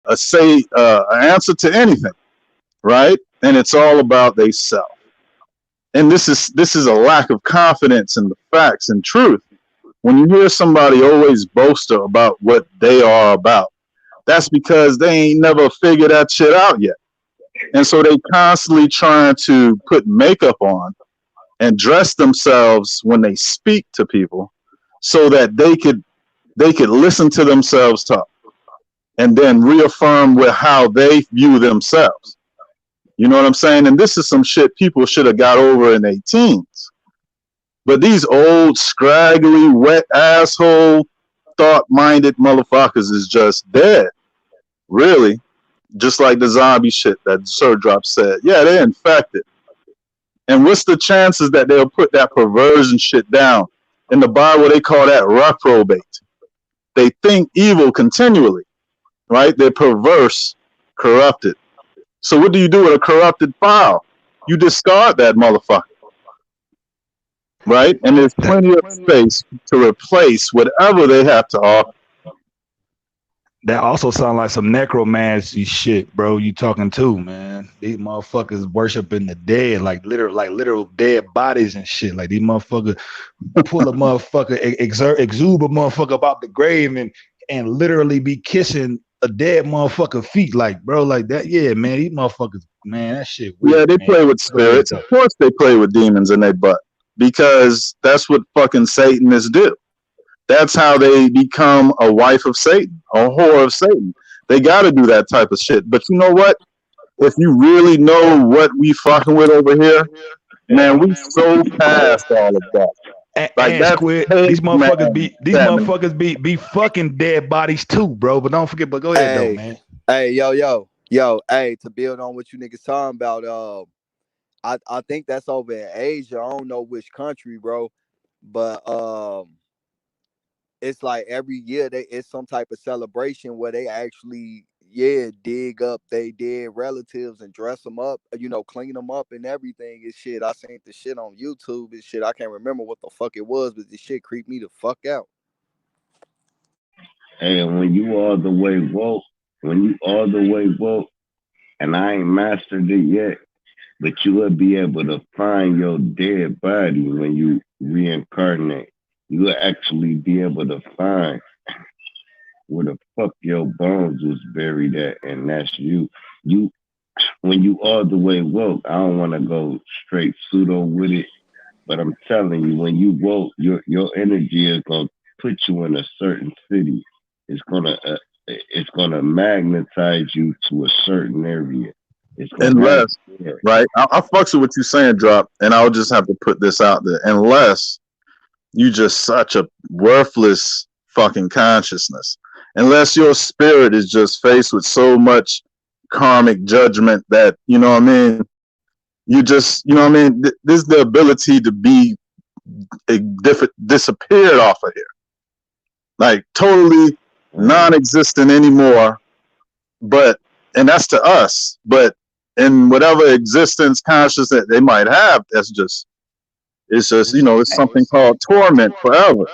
an answer to anything, right? And it's all about they self. And this is a lack of confidence in the facts and truth. When you hear somebody always boast about what they are about, that's because they ain't never figured that shit out yet. And so they constantly trying to put makeup on and dress themselves when they speak to people so that they could listen to themselves talk and then reaffirm with how they view themselves. You know what I'm saying? And this is some shit people should have got over in their teens. But these old, scraggly, wet asshole, thought-minded motherfuckers is just dead. Really. Just like the zombie shit that Sir Drop said. Yeah, they're infected. And what's the chances that they'll put that perversion shit down? In the Bible, they call that reprobate. They think evil continually, right? They're perverse, corrupted. So what do you do with a corrupted file? You discard that motherfucker, right? And there's plenty of space to replace whatever they have to offer. That also sound like some necromancy shit, bro. You talking too, man. These motherfuckers worshiping the dead, like literal dead bodies and shit. Like these motherfuckers pull a motherfucker, exude a motherfucker about the grave and literally be kissing a dead motherfucker feet, like bro, like that. Yeah, man. These motherfuckers, man, that shit weird. Yeah, they man. play with spirits. Of course, they play with demons in their butt because that's what fucking Satanists do. That's how they become a wife of Satan, a whore of Satan. They got to do that type of shit. But you know what? If you really know what we fucking with over here, man, we so past all of that. Like and Squid, these motherfuckers be fucking dead bodies too, bro. But don't forget. But go ahead, though, man. Hey, yo, hey, to build on what you niggas talking about, I think that's over in Asia. I don't know which country, bro, but it's like every year it's some type of celebration where they actually dig up they dead relatives and dress them up, clean them up and everything and shit. I seen the shit on YouTube and shit. I can't remember what the fuck it was, but this shit creeped me the fuck out. Hey, when you all the way woke, and I ain't mastered it yet, but you will be able to find your dead body when you reincarnate. You will actually be able to find where the fuck your bones was buried at, and that's you. You, when you all the way woke, I don't want to go straight pseudo with it, but I'm telling you, when you woke, your energy is gonna put you in a certain city. It's gonna magnetize you to a certain area. Unless, right? I fucks with what you're saying, Drop, and I'll just have to put this out there. Unless you just such a worthless fucking consciousness. Unless your spirit is just faced with so much karmic judgment that, you know what I mean, you just, you know what I mean, there's the ability to be disappeared off of here. Like totally non-existent anymore. And that's to us. But in whatever existence consciousness they might have, it's just, it's something called torment forever.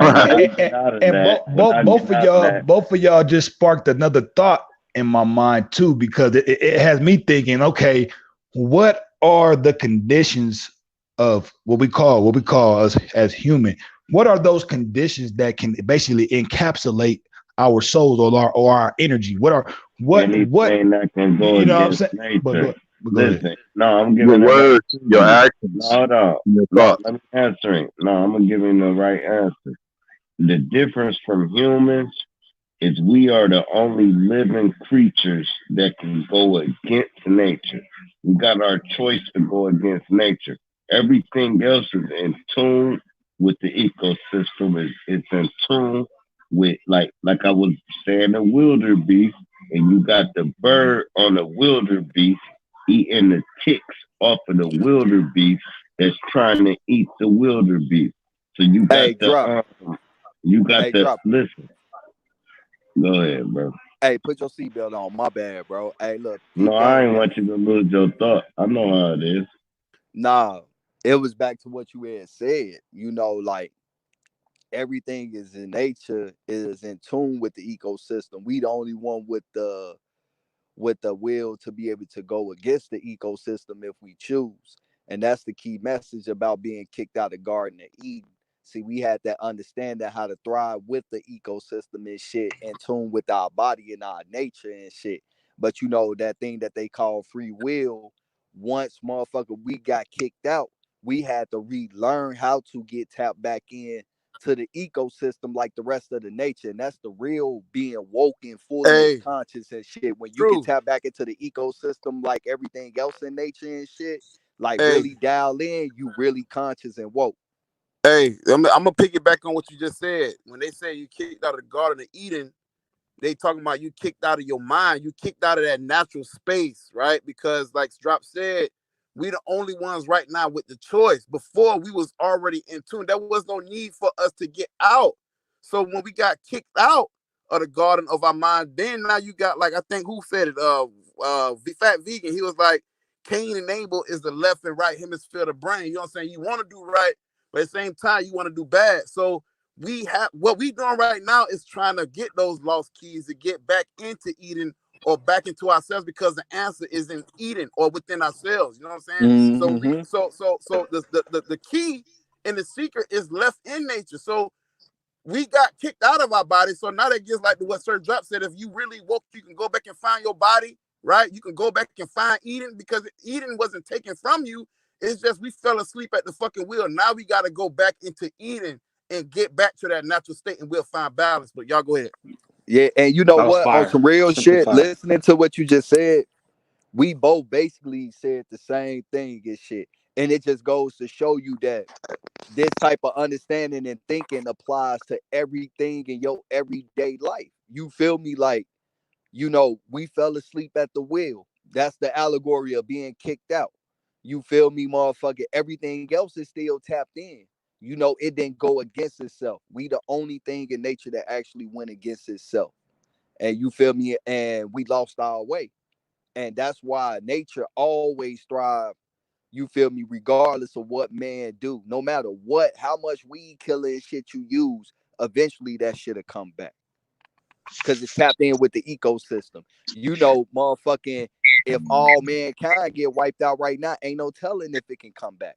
And both of y'all just sparked another thought in my mind too, because it has me thinking, okay, what are the conditions of what we call us as human? What are those conditions that can basically encapsulate our souls or our energy? What anything that can go, you know, what I'm saying? Listen, no, I'm giving your words, your actions. Hold on. Let me answer. No, I'm gonna give him the right answer. The difference from humans is we are the only living creatures that can go against nature. We got our choice to go against nature. Everything else is in tune with the ecosystem. It's in tune with like I was saying, the wildebeest, and you got the bird on the wildebeest eating the ticks off of the wildebeest that's trying to eat the wildebeest. So you got listen. Go ahead, bro. Hey, put your seatbelt on. My bad, bro. Hey, look. No, I ain't want you to lose your thought. I know how it is. Nah, it was back to what you had said. You know, like everything is in nature is in tune with the ecosystem. We the only one with the will to be able to go against the ecosystem if we choose. And that's the key message about being kicked out of Garden of Eden. See, we had that understanding how to thrive with the ecosystem and shit, in tune with our body and our nature and shit. But you know, that thing that they call free will, once motherfucker we got kicked out, we had to relearn how to get tapped back in to the ecosystem like the rest of the nature. And that's the real being woke and fully Hey, conscious and shit. When you can true. tap back into the ecosystem like everything else in nature and shit, like Hey, really dial in, you really conscious and woke. hey, I'm gonna piggyback on what you just said. When they say you kicked out of the Garden of Eden, they talking about you kicked out of your mind, you kicked out of that natural space, right? Because like Drop said, we the only ones right now with the choice. Before we was already in tune. There was no need for us to get out. So when we got kicked out of the garden of our mind, then now you got, like, I think who said it? Fat Vegan. He was like, Cain and Abel is the left and right hemisphere of the brain. You know what I'm saying? You want to do right, but at the same time you want to do bad. So we have, what we doing right now is trying to get those lost keys to get back into Eden or back into ourselves, because the answer is in Eden or within ourselves. You know what I'm saying? So we Mm-hmm. so the key and the secret is left in nature. So we got kicked out of our body. So now that gets like what Sir Drop said, if you really woke, you can go back and find your body, right? You can go back and find Eden, because Eden wasn't taken from you. It's just we fell asleep at the fucking wheel. Now we got to go back into Eden and get back to that natural state, and we'll find balance. But y'all go ahead. Yeah, and you know That was what? On fire. some real Simply shit, fire. listening to what you just said, we both basically said the same thing and shit. And it just goes to show you that this type of understanding and thinking applies to everything in your everyday life. You feel me? Like, you know, we fell asleep at the wheel. That's the allegory of being kicked out. You feel me, motherfucker? Everything else is still tapped in. You know, it didn't go against itself. We the only thing in nature that actually went against itself. And you feel me? And we lost our way. And that's why nature always thrives, you feel me, regardless of what man do. No matter what, how much weed killing shit you use, eventually that shit'll come back. Cause it's tapped in with the ecosystem. You know, motherfucking, if all mankind get wiped out right now, ain't no telling if it can come back.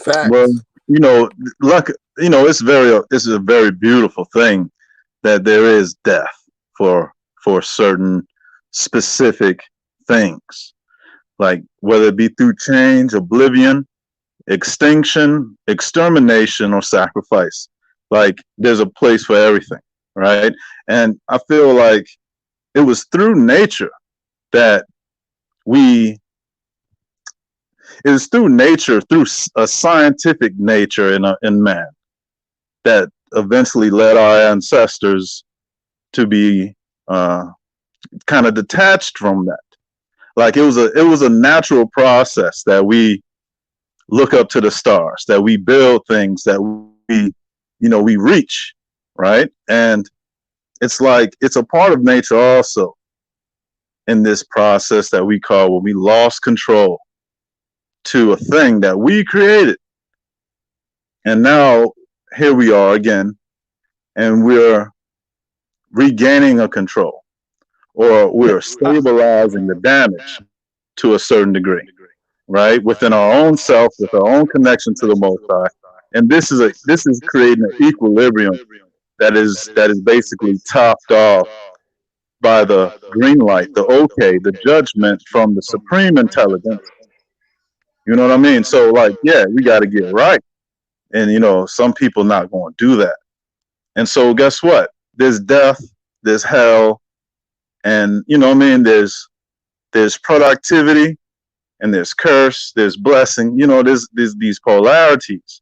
Well, Facts. you know, luck. You know, it's a very beautiful thing that there is death for certain specific things, like whether it be through change, oblivion, extinction, extermination, or sacrifice. Like there's a place for everything, right? And I feel like it was through nature that we it was through nature, through a scientific nature in man, that eventually led our ancestors to be kind of detached from that. Like it was a natural process that we look up to the stars, that we build things, that we reach, right? And it's like it's a part of nature also in this process that we call when we lost control to a thing that we created. And now here we are again, and we're regaining a control, or we're stabilizing the damage to a certain degree, right? Within our own self, with our own connection to the Most High. And this is creating an equilibrium that is basically topped off by the green light, the okay, the judgment from the supreme intelligence. You know what I mean? So like, yeah, we got to get right. And some people not going to do that. And so guess what? There's death, there's hell, and you know what I mean? There's productivity and there's curse, there's blessing. There's these polarities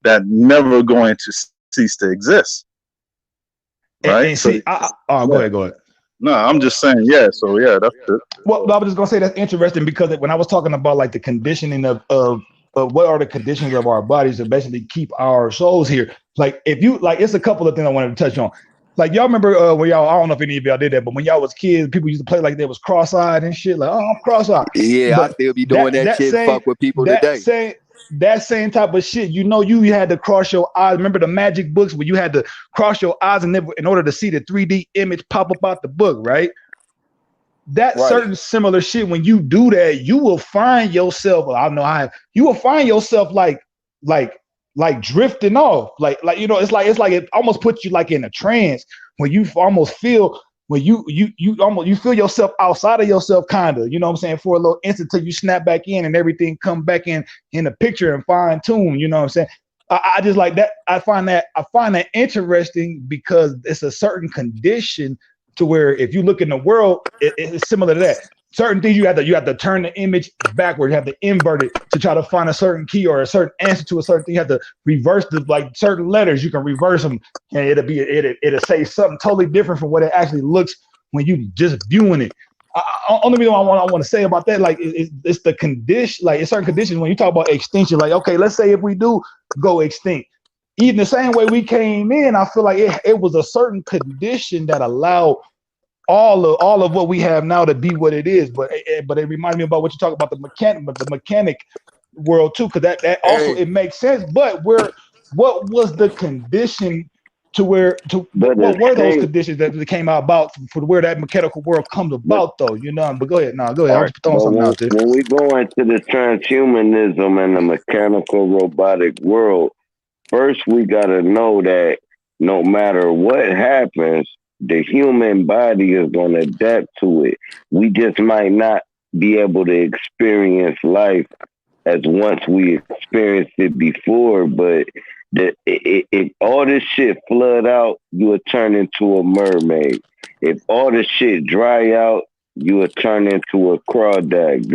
that never going to cease to exist. Right? And see, Yeah. go ahead, go ahead. No, I'm just saying, yeah. So yeah, that's it. Well, I was just gonna say that's interesting because when I was talking about like the conditioning of what are the conditions of our bodies to basically keep our souls here. Like if you like, it's a couple of things I wanted to touch on. Like y'all remember when y'all, I don't know if any of y'all did that, but when y'all was kids, people used to play like they was cross-eyed and shit. Like, oh, I'm cross-eyed. Yeah, I But still be doing that shit. same Fuck with people that today. same that same type of shit. You know, you had to cross your eyes. Remember the magic books where you had to cross your eyes in order to see the 3D image pop up out the book, right? That Right. certain similar shit, when you do that, you will find yourself, I don't know how, you will find yourself like like drifting off, like you know, it's like it almost puts you like in a trance when you almost feel, when you almost, you feel yourself outside of yourself, kind of, you know what I'm saying, for a little instant till you snap back in and everything come back in the picture and fine tune, you know what I'm saying. I just like that. I find that interesting because it's a certain condition to where if you look in the world, it's similar to that. Certain things you have to turn the image backward, you have to invert it to try to find a certain key or a certain answer to a certain thing. You have to reverse the, like certain letters, you can reverse them and it'll say something totally different from what it actually looks when you just viewing it. Only reason I want to say about that, like it's the condition, like it's certain conditions when you talk about extinction. Like, okay, let's say if we do go extinct, even the same way we came in, I feel like it was a certain condition that allowed all of what we have now to be what it is. But it reminds me about what you talk about the mechanic world too, because that also Hey, it makes sense. But what was the condition to where to But the what were those thing, conditions that came out about for where that mechanical world comes but about though? You know, but go ahead. No, go ahead. all I'm right, just throwing but something when out there. when we go into the transhumanism and the mechanical robotic world, first we gotta know that no matter what happens, the human body is gonna adapt to it. We just might not be able to experience life as once we experienced it before, but if all this shit flood out, you would turn into a mermaid. If all this shit dry out, you would turn into a crawdad.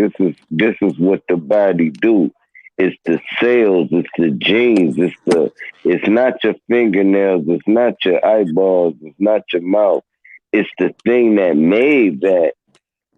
This is what the body do. It's the cells, it's the genes, it's not your fingernails, it's not your eyeballs, it's not your mouth. It's the thing that made that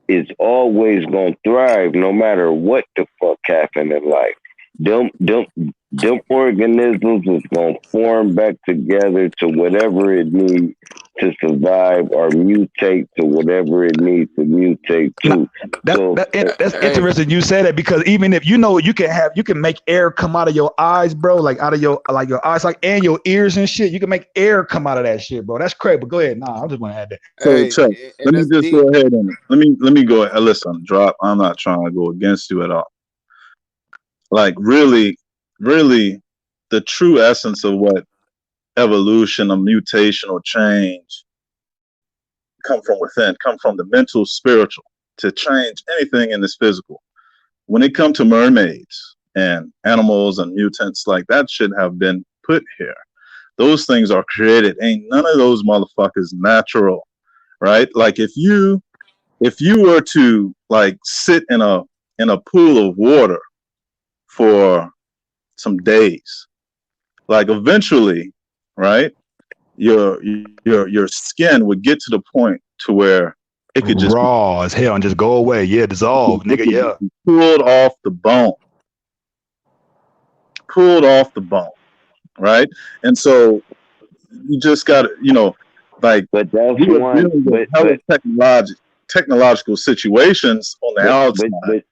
is always gonna thrive no matter what the fuck happen in life. Them them them organisms is gonna form back together to whatever it needs to survive or mutate to whatever it needs to mutate Now, to. that's So that's hey, interesting. You say that because even if you know you can make air come out of your eyes, bro, like out of your eyes, like and your ears and shit. You can make air come out of that shit, bro. That's crazy. But go ahead. Nah, I'm just gonna add that. So hey, check. and Let me that's just go deep. ahead and let me go ahead. Listen, drop. I'm not trying to go against you at all. Like really, the true essence of what evolution or mutation or change come from within, come from the mental, spiritual, to change anything in this physical. When it comes to mermaids and animals and mutants, like that should have been put here. Those things are created. Ain't none of those motherfuckers natural, right? Like if you were to like sit in a pool of water for some days, like eventually, right, your skin would get to the point to where it could just be, Raw as hell and just go away. Yeah, dissolve, it nigga. could Yeah. just be pulled off the bone, right? And so you just got to, like but that's we are one dealing with hella technological situations on the but outside.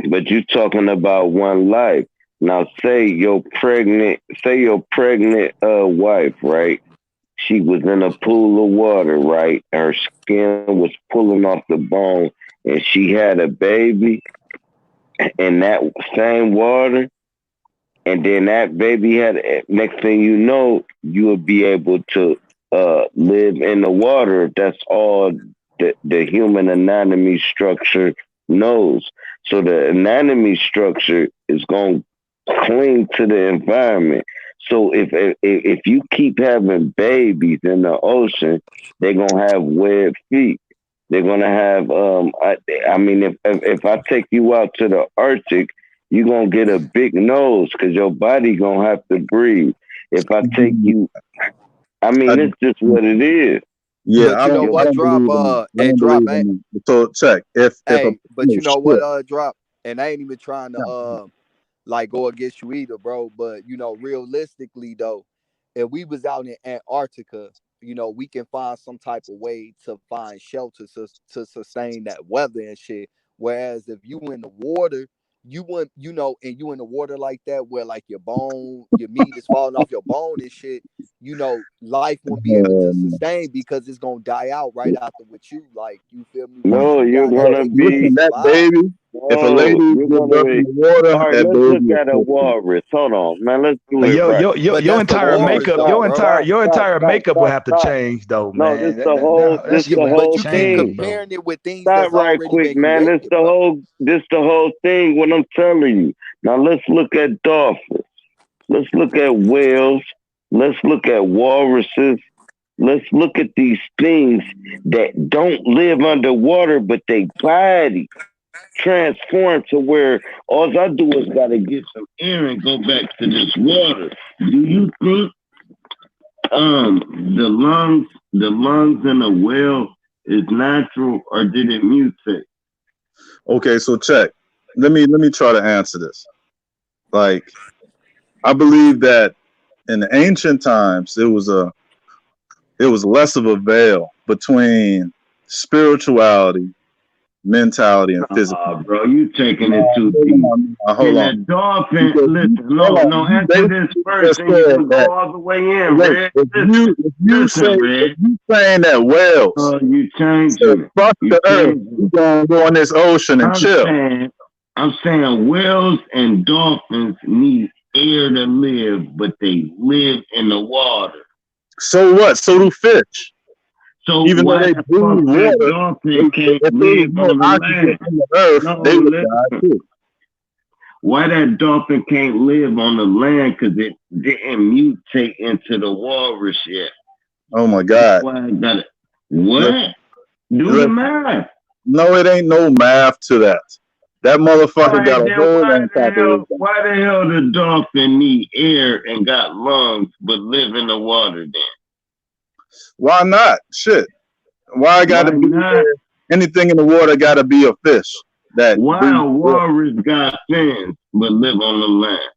but you talking about one life. Now say your pregnant wife, right? She was in a pool of water, right? Her skin was pulling off the bone, and she had a baby in that same water. And then that baby had, next thing you know, you will be able to live in the water. That's all the human anatomy structure knows. So the anatomy structure is going to cling to the environment. So if you keep having babies in the ocean, they're gonna have webbed feet. They're gonna have I mean if I take you out to the Arctic, you're gonna get a big nose because your body gonna have to breathe. If I take you, I I, mean, it's just what it is. yeah, But I you know don't Your, I what, don't drop believe in that. I and don't drop believe ain't in that. So check if a hey, but oh you know what, shit. drop, and I ain't even trying to like go against you either, bro. But you know, realistically though, if we was out in Antarctica, you know, we can find some type of way to find shelter to sustain that weather and shit. Whereas if you in the water, you wouldn't, and you in the water like that, where like your meat is falling off your bone and shit. Life won't be able to sustain because it's gonna die out right after with you. Like, you feel me? Once No, you you're die, that gonna baby can't Listen, be. that survive. baby, if a No, lady you're gets gonna up in be. the water, All right, that let's look baby is at a pushing. walrus. Hold on, man. Let's do it Yo, right. But your that's the entire No, walrus makeup, though, stop, your bro. entire stop, your stop, entire stop, makeup will stop, have to stop. change though, No, man. That shit will have to But whole you can't change, thing. bro. compare it with things Stop that's right already quick, been man. created, bro. This the whole thing. What I'm telling you. Now let's look at dolphins. Let's look at whales. Let's look at walruses. Let's look at these things that don't live underwater, but they body transform to where all I do is gotta get some air and go back to this water. Do you think the lungs in a whale is natural or did it mutate? Okay, so check. Let me try to answer this. Like, I believe that in the ancient times it was less of a veil between spirituality, mentality, and physicality. Bro, you taking it too deep. Hold And on. that dolphin, Because listen, hold on, no, you answer this basically first, just and you said can that. go all the way in, Wait, Red. if Red. you saying that whales You said changing it. fuck You the earth, changing we it. gonna go in this ocean and chill. I'm saying whales and dolphins need air to live, but they live in the water. So what? So do fish. So Even though why they the breathe fuck that water, dolphin can't if there was live no on the oxygen land? in the earth, No, they would die listen. too. Why that dolphin can't live on the land? Because it didn't mutate into the walrus yet. Oh my That's God. why I got it. What? Listen, Do the listen. math. No, it ain't no math to that. That All motherfucker right, got a then hole on top of his back. why the hell the dolphin need air and got lungs but live in the water then? Why not? Shit. Why I gotta Why be not? anything in the water gotta be a fish that Why breathes a water? walrus got fins but live on the land?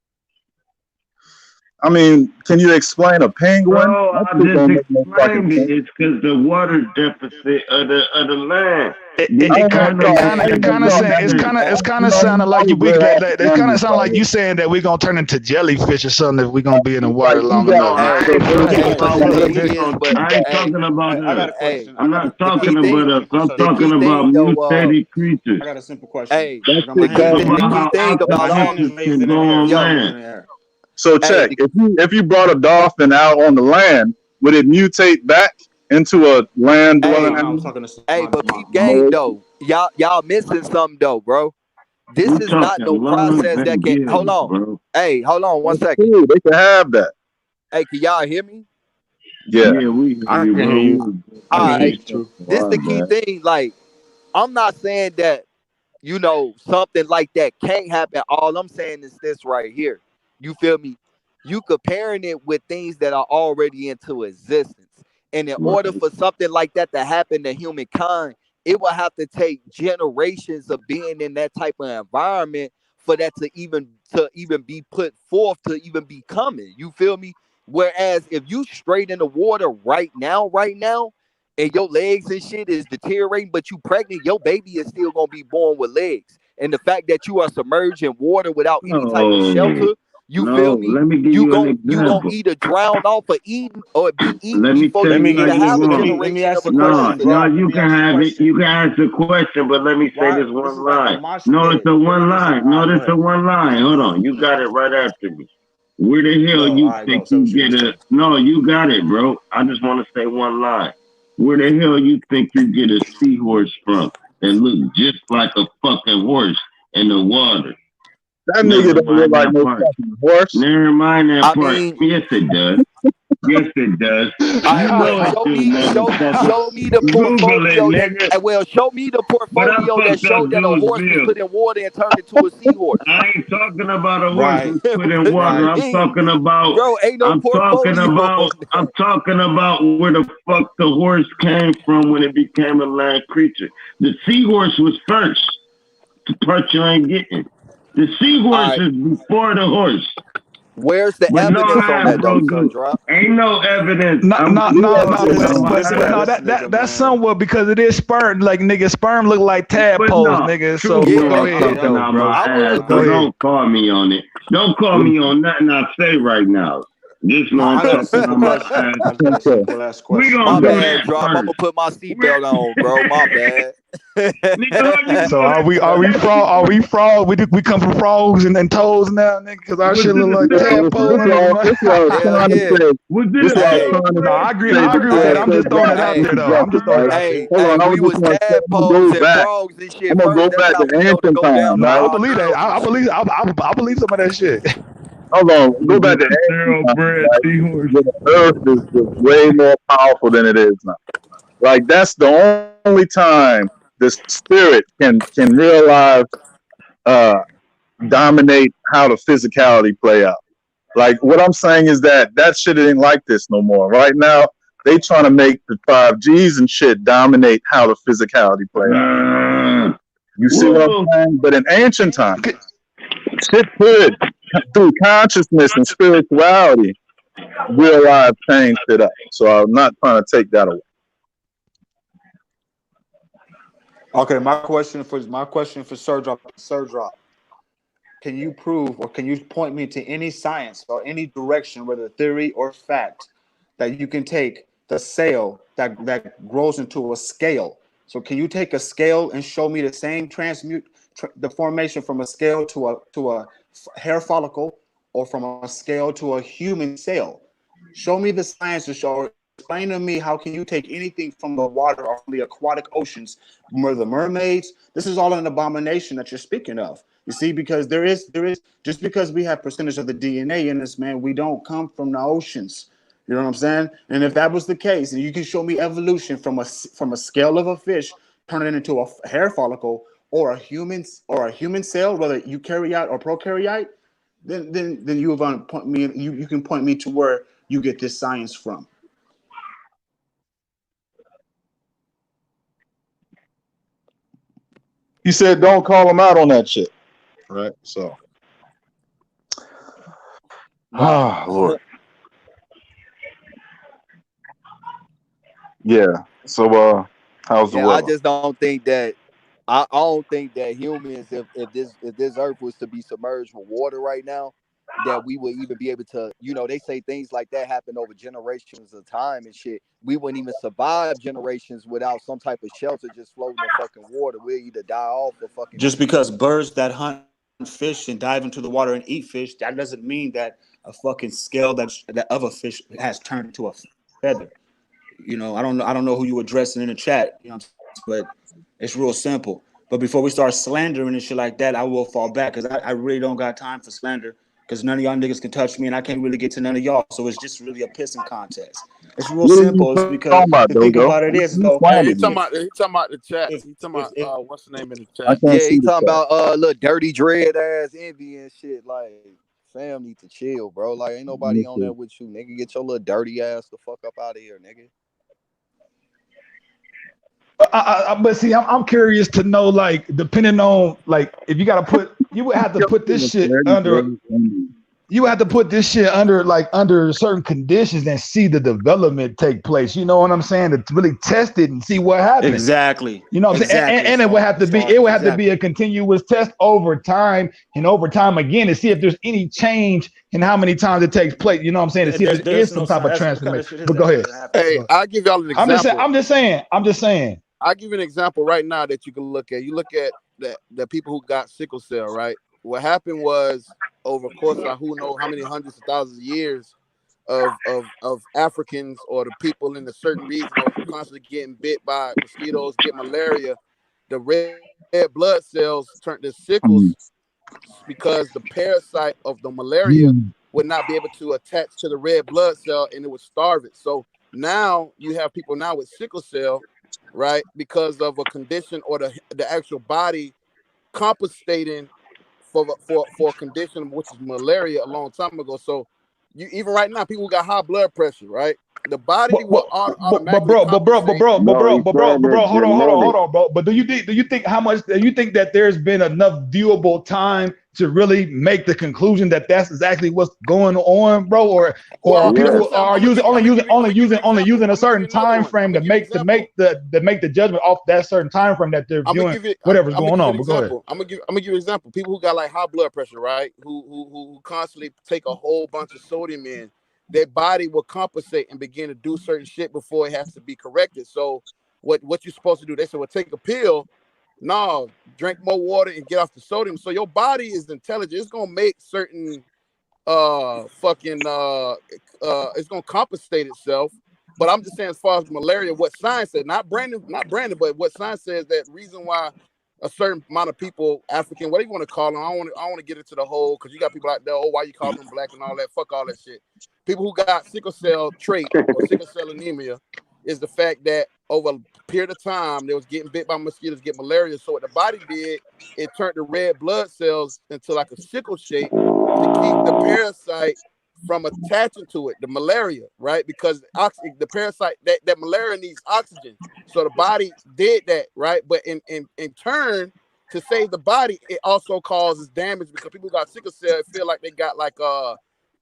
I mean, can you explain a penguin? Bro, That I shit just don't make no fucking explained it. sense. It's because the water deficit of the land. It Do it, I you it ain't kind gonna it talk. kind I of it ain't understand? gonna kind of talk saying about it's kind you of know, sounding like you you we bring got out that. It's kind of numbers sound right like here. you saying that we're gonna turn into jellyfish or something if we're gonna be in the water Like you long got enough. No, so I ain't what is talking it? What the Hey, about the fuck us. is thing this? is, but I ain't hey, talking about I got us. a hey, question. I'm not the I key got talking a thing, about us. simple I'm question. the talking key about thing though, mutated creatures. I got a simple question. hey, That I got my shit hands Think in called the the about air. key how thing My about hand is octopuses raised can in go the air. on My yo, hand is land. in the air. so hey, check. If you brought a dolphin out on the land, would it mutate back into a land dwelling hey, No, I'm animal? talking to hey, my but my peep my. game No. though. Y'all missing something though, bro. This We is not talking no lungs process that and can hold gills, on. bro. Hey, hold on one That's second. cool. They can have that. Hey, can y'all hear me? Yeah. Yeah, we hear I you, can hear bro. you. I can All hear you right. too. This the key Man. thing. Like, I'm not saying that, something like that can't happen. All I'm saying is this right here. You feel me? You comparing it with things that are already into existence. And in order Right. for something like that to happen to humankind, it will have to take generations of being in that type of environment for that to even be put forth to even be coming. You feel me? Whereas if you straight in the water right now, and your legs and shit is deteriorating, but you pregnant, your baby is still gonna be born with legs. And the fact that you are submerged in water without any type of No, shelter, you feel no. me? Let me give You you an gon' you gonna example. either drown off or eaten or be eaten Let me before tell Let you me you let how even me you have a let wrong. me let me generation of ask a the No, question, credence of no, that. Rock. Let you me can ask the have it. question. You can ask the question, but let me say Why this this one is like a line. mosh No, it's pit. a You feel me? one This is line. all No, right, go it's a ahead. one line. Hold on. You got it right after me. Where the hell Go. All you right, go. think Say you what you get want to a say. no, you got it, bro. I just want to say one line. Where the hell you think you get a seahorse from that look just like a fucking horse in the water? That nigga Never don't look mind like that no part. fucking horse. Never mind that I part. mean, Yes, it does. Yes, it does. all You right, well, know it show do, me, motherfucker. show me the Google it, portfolio that. nigga. Well, show me the But I portfolio that fucked up showed that a dude's horse was bill. put in water and turned into a seahorse. I ain't talking about a horse Right, was put in What do water. you right. I'm mean, talking about. bro? Ain't no I'm talking portfolio about. on I'm that. talking about where the fuck the horse came from when it became a land creature. The seahorse was first. The part you ain't getting. The All seahorse right, is before the horse. Where's the But no evidence on how that it's though, gonna Sir do. Drop? Ain't no evidence. No, no, We no, no, also but know no, This nigga, that's man. somewhat because it is sperm. Like nigga, sperm look like But tadpoles, no, nigga. So truth Yeah, go I'm ahead talking though, out bro. my I would ass, Go so agree. ahead. don't call me on it. Don't call me on nothing I say right now. Just know I'm I got a talking simple out my question. ass. I just got a Okay. simple ass We question. gonna My do bad, that Drop. I'm first. gonna put my We're, seatbelt on, bro. My bad. nigga, how you So know that? are we That frog? shit Are was, we frog? We come from frogs and toes now, nigga. Cause our was shit it look a like Yeah, cereal tadpoles, bread? nigga. this what I was Hell trying to yeah. say. Was it This a what I was Hey, cereal trying to No, bread? I agree. say I agree with before that. hey, I'm Sir just throwing Drop it out hey, there, switches though. up, I'm just throwing right? it out there. Hold on, I we was just was going to say, I'm going to tadpoles go and back. frogs and I'm shit going to first. go That's back how to we know to ancient go down time, No, on I right? our believe that. girls and shit. I believe some of that shit. Hold on, Was go back it to a ancient cereal time, bread, right? seahorse? When the earth is way more powerful than it is now. Like, that's the only time the spirit can realize, uh, dominate how the physicality play out. Like what I'm saying is that shit ain't like this no more. Right now, they trying to make the 5Gs and shit dominate how the physicality play out. You see what I'm Whoa. saying? But in ancient times, shit could, through consciousness and spirituality, realize change shit up. So I'm not trying to take that away. Okay, my question for Sir Drop. Sir Drop, can you prove or can you point me to any science or any direction, whether theory or fact, that you can take the cell that grows into a scale? So can you take a scale and show me the same the formation from a scale to a hair follicle, or from a scale to a human cell? Show me the science to show. Explain to me, how can you take anything from the water or from the aquatic oceans, the mermaids? This is all an abomination that you're speaking of. You see, because there is just because we have percentage of the DNA in us, man, we don't come from the oceans. You know what I'm saying? And if that was the case, and you can show me evolution from a scale of a fish turning it into a hair follicle, or a human cell, whether eukaryote or prokaryote, then you have point me you can point me to where you get this science from. He said, don't call him out on that shit. Right? So, Right. ah, Lord. Yeah. So, how's the Yeah, I weather? just don't think that I don't think that humans, if this earth was to be submerged with water right now, that we would even be able to, they say things like that happen over generations of time and shit. We wouldn't even survive generations without some type of shelter just floating in fucking water. We'll either die off or fucking Just freeze. because birds that hunt fish and dive into the water and eat fish, that doesn't mean that a fucking scale that of a fish has turned into a feather. I don't know who you addressing in the chat, but it's real simple. But before we start slandering and shit like that, I will fall back, because I really don't got time for slander, because none of y'all niggas can touch me and I can't really get to none of y'all. So it's just really a pissing contest. It's real What are you simple. It's talking because about, the thing Dojo? about it is You though, Hey, slandered me. he talking about the chat. if He talking if if about what's the name in the I chat? can't Yeah, see he the talking chat. about little dirty dread ass envy and shit. Like, fam need to chill, bro. Like, ain't Let me nobody on see. there with you, nigga. Get your little dirty ass the fuck up out of here, nigga. But see, I'm curious to know, like, depending on, like, if you got to you would have to Yo, put this shit Dirty under Bird. And you have to put this shit under certain conditions and see the development take place. You know what I'm saying? To really test it and see what happens. exactly, You know what I'm saying? exactly, And it would Star, have to be Star, a exactly. continuous test over time and over time again to see if there's any change in how many times it takes place. You know what I'm saying? To see if there There's is no some type sign. of That's what kind of transformation. shit is But go that? That ahead. doesn't happen. Hey, I'll give y'all an example. I'm just saying. I'll give you an example right now that you can look at. You look at the people who got sickle cell, right? What happened was, over the course of who knows how many hundreds of thousands of years of Africans or the people in a certain region that was constantly getting bit by mosquitoes, get malaria, the red blood cells turned to sickles mm, because the parasite of the malaria mm, would not be able to attach to the red blood cell and it would starve it. So now you have people now with sickle cell, right? Because of a condition or the actual body compensating for a condition which is malaria a long time ago. So you even right now, people got high blood pressure, right? The body But will but automatically compensate. No, he said it's hold genetic. on, bro. But do you think how much do you think that there's been enough viewable time to really make the conclusion that that's exactly what's going on, bro? Or Well, are that's Yes. what I'm people saying. are I'm gonna using give you. only I'm gonna using give you. I'm gonna give you an example. a I'm gonna give certain you another time one. I'm frame gonna to give you an make example. the judgment off that certain time frame that they're I'm gonna viewing give you. whatever's I'm gonna going give you on? an But go ahead. example. I'm gonna give you an example. People who got like high blood pressure, right? Who constantly take a whole bunch of sodium in, their body will compensate and begin to do certain shit before it has to be corrected. So what you're supposed to do? They say, well, take a pill. No, drink more water and get off the sodium. So your body is intelligent. It's gonna make certain fucking it's gonna compensate itself. But I'm just saying, as far as malaria, what science said, not Brandon, but what science says that reason why a certain amount of people, African, whatever you want to call them, I want to get into the whole, because you got people out there, oh, why you call them black and all that, fuck all that shit. People who got sickle cell trait or sickle cell anemia is the fact that over a period of time they was getting bit by mosquitoes, get malaria. So what the body did, it turned the red blood cells into like a sickle shape to keep the parasite from attaching to it, the malaria, right? Because the parasite, that malaria needs oxygen. So the body did that, right? But in turn, to save the body, it also causes damage because people who got sickle cell feel like they got like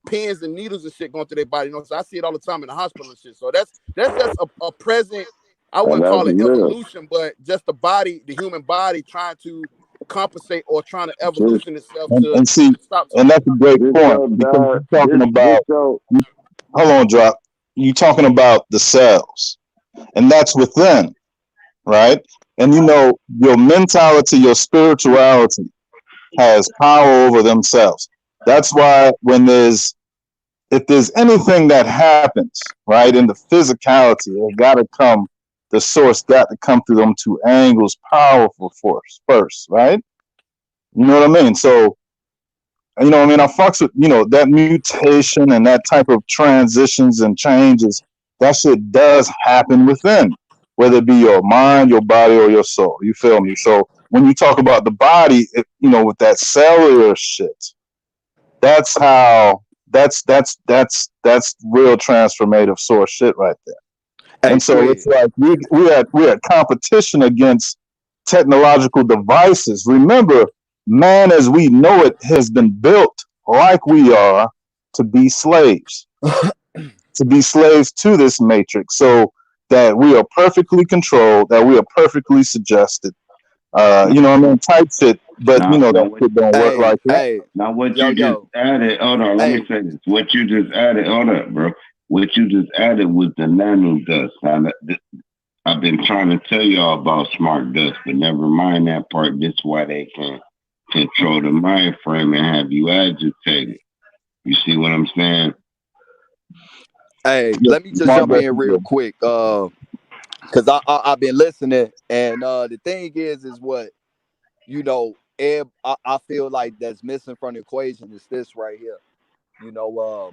pins and needles and shit going through their body. You know, so I see it all the time in the hospital and shit. So that's just a present, I And wouldn't that's call it real. evolution, but just the body, the human body trying to compensate or trying to Just, evolution itself to And see, stop and something. that's a great just point so because bad. you're talking This about, so hold on, drop. You're talking about the cells, and that's within, right? And you know, your mentality, your spirituality has power over themselves. That's why if there's anything that happens, right, in the physicality, it got to come, the source got to come through them two angles, powerful force first, right? You know what I mean? So, you know what I mean? I fucks with, that mutation and that type of transitions and changes. That shit does happen within, whether it be your mind, your body, or your soul. You feel me? So when you talk about the body, with that cellular shit, that's how that's real transformative source shit right there. Hey, And so it's Twig. like we had competition against technological devices. Remember, man as we know it has been built like we are to be slaves, to be slaves to this matrix, so that we are perfectly controlled, that we are perfectly suggested. You know what I mean? Type shit, but now, now that what shit don't work Hey, like that. hey, now what yo, you just yo. added. Hold on, let me Hey, say this. What you just added. Hold up, bro. What you just added was the nano dust. I've been trying to tell y'all about smart dust, but never mind that part. This is why they can control the mind frame and have you agitated. You see what I'm saying? hey, Yeah, let me just smart jump versus in real good. quick. Cause I've been listening, and the thing is what I feel like that's missing from the equation is this right here. You know,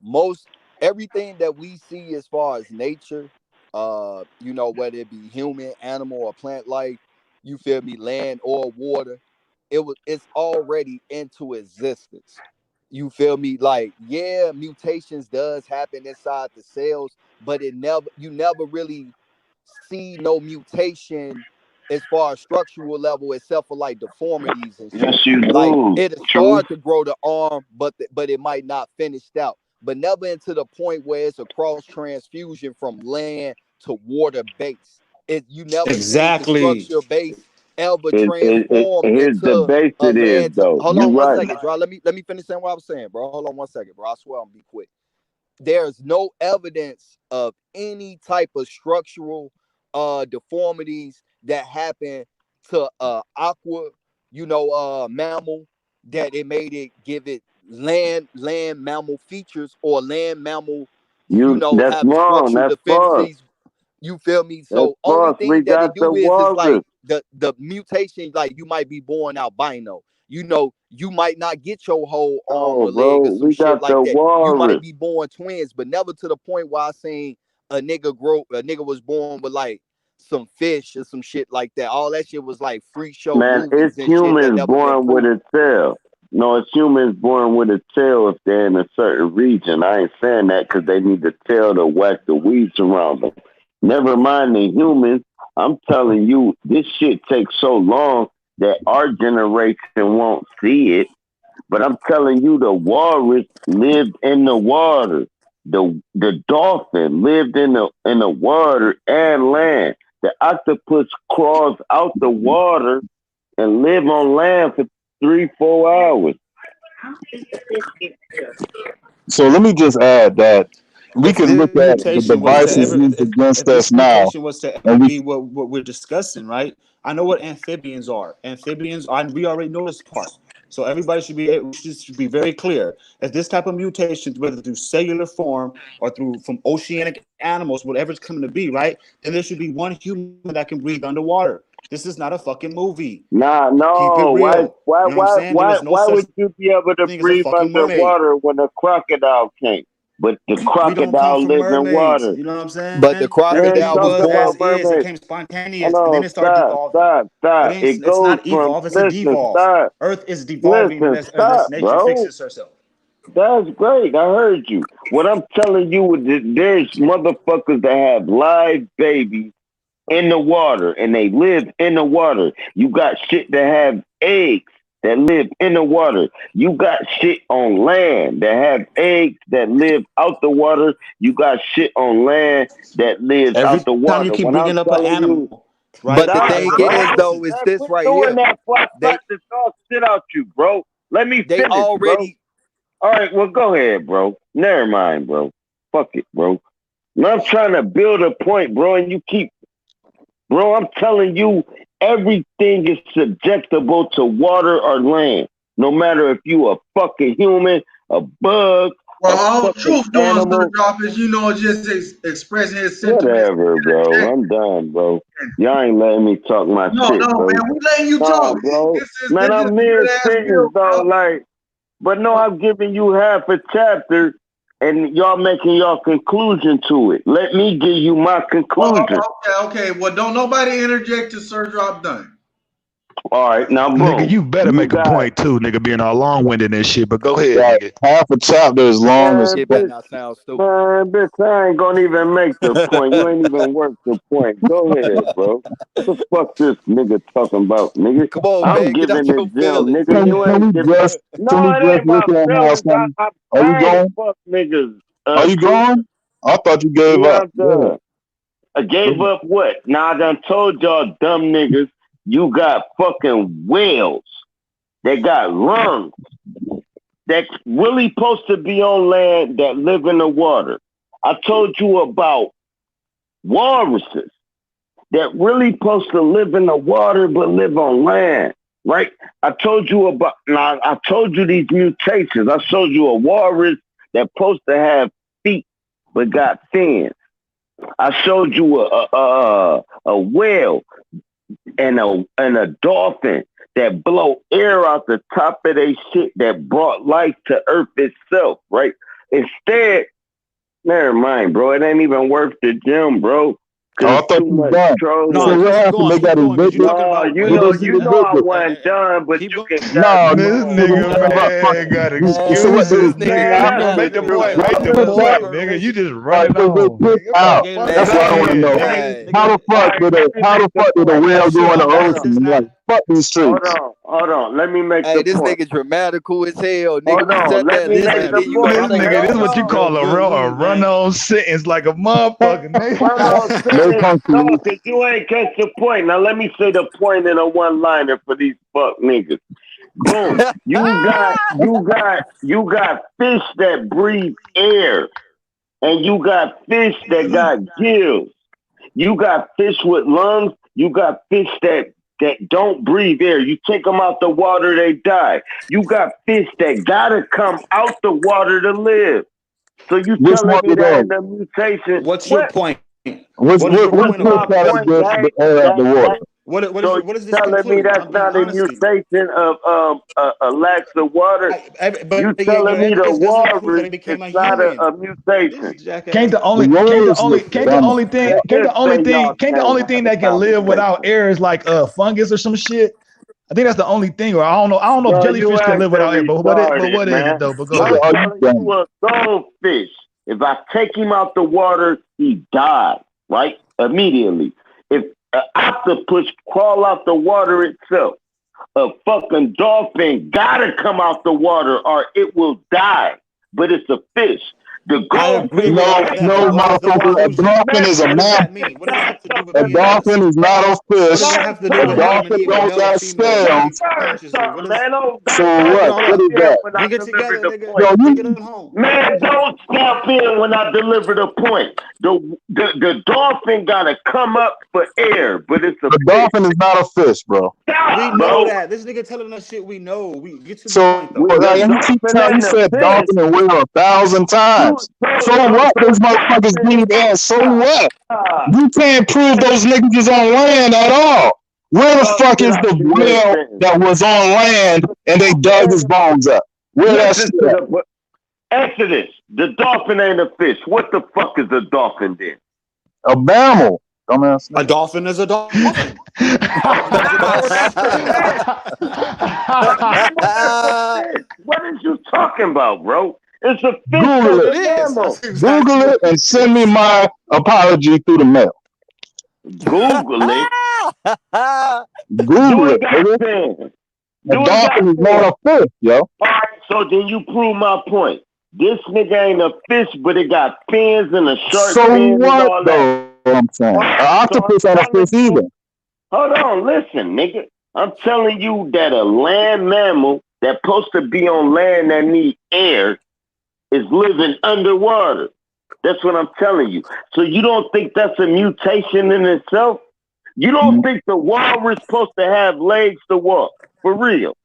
most everything that we see as far as nature, whether it be human, animal, or plant life, you feel me, land or water, it's already into existence. You feel me? Like, yeah, mutations does happen inside the cells, but you never really see no mutation as far as structural level, except for like deformities and Yes, shit. you Like do. it'll Truth. start to grow the arm, but it might not finished out. But never into the point where it's a cross transfusion from land to water base. You never seen the Exactly. structure base ever It transform here's the into base a it is land to though. hold You on one right. second, bro. Let me finish saying what I was saying, bro. Hold on one second, bro. I swear I'm gonna be quick. There's no evidence of any type of structural deformities that happen to aqua mammal that it made it give it land mammal features or land mammal That's having wrong. structural That's false. deficiencies. You feel me? That's So only false. We thing that got it the do is walrus. like the mutation, like you might be born albino. You might not get your whole arm Oh, or leg bro, or some we shit got the like that. You might walrus. be born twins, but never to the point where I seen a nigga was born with like some fish or some shit like that. All that shit was like freak show Man, it's movies and shit that humans never been born with proven. a cell. No, it's humans born with a tail if they're in a certain region. I ain't saying that because they need the tail to whack the weeds around them. Never mind the humans. I'm telling you, this shit takes so long that our generation won't see it. But I'm telling you, the walrus lived in the water. The dolphin lived in the water and land. The octopus crawls out the water and live on land for 3 4 hours. So let me just add that we If can this look at the mutation was to devices ever, used against if this us now, mutation was to ever and we be what we're discussing, right? I know what amphibians are. Amphibians, we already know this part. So everybody should be very clear. If this type of mutations, whether through cellular form or through from oceanic animals, whatever it's coming to be, right? Then there should be one human that can breathe underwater. This is not a fucking movie. Nah, Keep it no. real. You know what I'm saying? There is no Why such would you be able to thing as a breathe fucking mermaid. underwater when a crocodile can't? But the We don't come crocodile from live in mermaids. water. You know what I'm saying? But the Everything Man, crocodile was was talking as born. about is. It came mermaid. spontaneous, Hold and then it on, started stop, devolving. stop, It stop. ain't. It It's goes not from evolve. It's a listen, devolve. stop, Earth is devolving listen, as stop, nature bro. fixes herself. That's great. I heard you. What I'm telling you is that there's motherfuckers that have live babies in the water and they live in the water. You got shit that have eggs that live in the water. You got shit on land that have eggs that live out the water. You got shit on land that lives Every out the time you water. keep When bringing I'm up an telling you, animal, right? But the Every stop, thing everybody is, bro. listen. though, is I've this been right doing here. that before I They slapped the dog shit out you, bro. Let me they finish, bro. already All right, well, go ahead, bro. Never mind, bro. Fuck it, bro. And I'm trying to build a point, bro, and you keep, bro, I'm telling you, everything is subjectable to water or land. No matter if you a fucking human, a bug, Well, a all fucking truth doing Sir animal, Drop is, just expressing his sentiments. whatever, bro. I'm done, bro. Y'all ain't letting me talk my No, no, shit, bro. man, we letting you Nah, talk. bro. This Man, is I'm a mid good ass sentence bill, though, bro. like, but no, I'm giving you half a chapter, and y'all making your conclusion to it. Let me give you my conclusion. Okay. Well, don't nobody interject to Sir Drop done. All right, now, Nigga, boom. you better You make a got point too, nigga, being all long winded and shit. But go ahead, got nigga. half a chapter as long as man, shit better bitch, not sound stupid. man, bitch. I ain't gonna even make the point. You ain't even worth the point. Go ahead, bro. The fuck this nigga talking about, nigga? Come on, I'm man, get giving out the your gym, feelings. nigga. You can ain't we giving. just can we No, it just ain't look my at how feelings. some are you I ain't going? fuck niggas. Are you Truth. going? I thought you gave Yeah, up. I'm Go done. I gave ahead. up what? Now I done told y'all dumb niggas, you got fucking whales that got lungs that really supposed to be on land that live in the water. I told you about walruses that really supposed to live in the water but live on land, right? I told you about now. I told you these mutations. I showed you a walrus that supposed to have feet but got fins. I showed you a whale and a dolphin that blow air out the top of their shit that brought life to Earth itself, right? Instead, never mind, bro. It ain't even worth the gym, bro. Cause Oh, I it's thought too you was much done. No, So trolling. what keep happened? They going, got because you're evicted. talking No, about Did they whales get and I evicted? wasn't done, but keep you going. can cut No, This come so they on, nigga, gave up. bro. man, got So what? This excuses, nigga nigga. Man, You that's gonna make the dramatically, point, Why make man. they the put Boy, that? point, per nigga. You just Why running they get on, kicked nigga. out? Gave him a That's Go what I man, want to ahead, know. nigga. man. How the all fuck right, did let me how make the the fuck did a point. that whale shit go in the on ocean? balance And now. like fuck these Hold streets. on, hold on. Let me make Hey, the this point. nigga dramatical as hell, nigga. Hold We on, sat let there me make listening, Man, the then you man, want point. to This y'all say nigga, y'all this something what got you some else. real call good a weed, man. run-on sentence like a motherfucker, Hold nigga. on, They finish come to you. talking. You ain't catch the point. Now let me say the point in a one liner for these fuck niggas. Boom. You got fish that breathe air, and you got fish that got gills. You got fish with lungs. You got fish that don't breathe air. You take them out the water, they die. You got fish that gotta come out the water to live. So you Which telling one me of that in those? the mutation? What's your What? point? Which What is your which What's point fish about my gotta this? point? get the air out the water? So What you does this telling me conclude? that's I'm being not a honest with you. mutation of a lack of water? You But telling your me the evidence doesn't prove that walrus he is became a not human. a This mutation? Can't jackass. the The only can't the walrus only look can't the dumb as only thing fuck. can't the Just only say thing y'all can't the can't only have thing a that can live without conversation. air is like fungus or some shit? I think that's the only thing. Or I don't know. I don't know if Bro, you jellyfish can live without air. actually But started, what is it man. though? But go Nigga, ahead. are I'm you telling dumb? you, a goldfish, if I take him out the water, he died, right? Immediately. If an octopus crawl out the water itself, a fucking dolphin gotta come out the water or it will die. But it's a fish. The I agree goldfish with all No, of takes that, no, but out what the is the motherfucker. A conclusion? dolphin man. is a What does that mammal. mean? What does that have to do with A being dolphin us? is not a What does fish. that Man, have to do A with don't Adam and dolphin Eve, a don't male and got female scales. learn consciousness? What something, is? man. So Hold what? on, hold What on. Step is in that? when I Bring it deliver together, the nigga. Yo, point. Bring it on you home. Man, don't step in when I deliver the point. The dolphin gotta come up for air, but it's a the fish. dolphin is not a fish, bro. We Stop, know bro. that. This nigga telling us shit we know. We get to the So point though. With like the you keep dolphin telling you and the said fish, dolphin and whale 1,000 you times. so So what? Those the motherfuckers dolphin need air. So ah, what? ah, You can't prove those niggas is on land at all. Where the fuck is the whale listen, that was on land and they dug his bones up? Where that listen shit to at? the Exodus. The dolphin ain't a fish. What the fuck is a dolphin then? A mammal. Dumbass. A dolphin is a dolphin. That's what No, that's a fish. that A mammal is a fish. What is you talking about, bro? It's a fish Google that's it. it a is. mammal. That's exactly Google what it and it send me is. my apology through the mail. Google it. Do Google it it, got nigga. sense. A Do it got dolphin is not sense. a fish, yo. All right, so then you prove my point. This nigga ain't a fish, but it got fins and a shark So fins and what all that. though? I'm saying. All An right, so I'm octopus ain't a telling fish you, either. hold on, listen, nigga. I'm telling you that a land mammal that's supposed to be on land that need air is living underwater. That's what I'm telling you. So you don't think that's a mutation in itself? You don't think the walrus supposed to have legs to walk for real,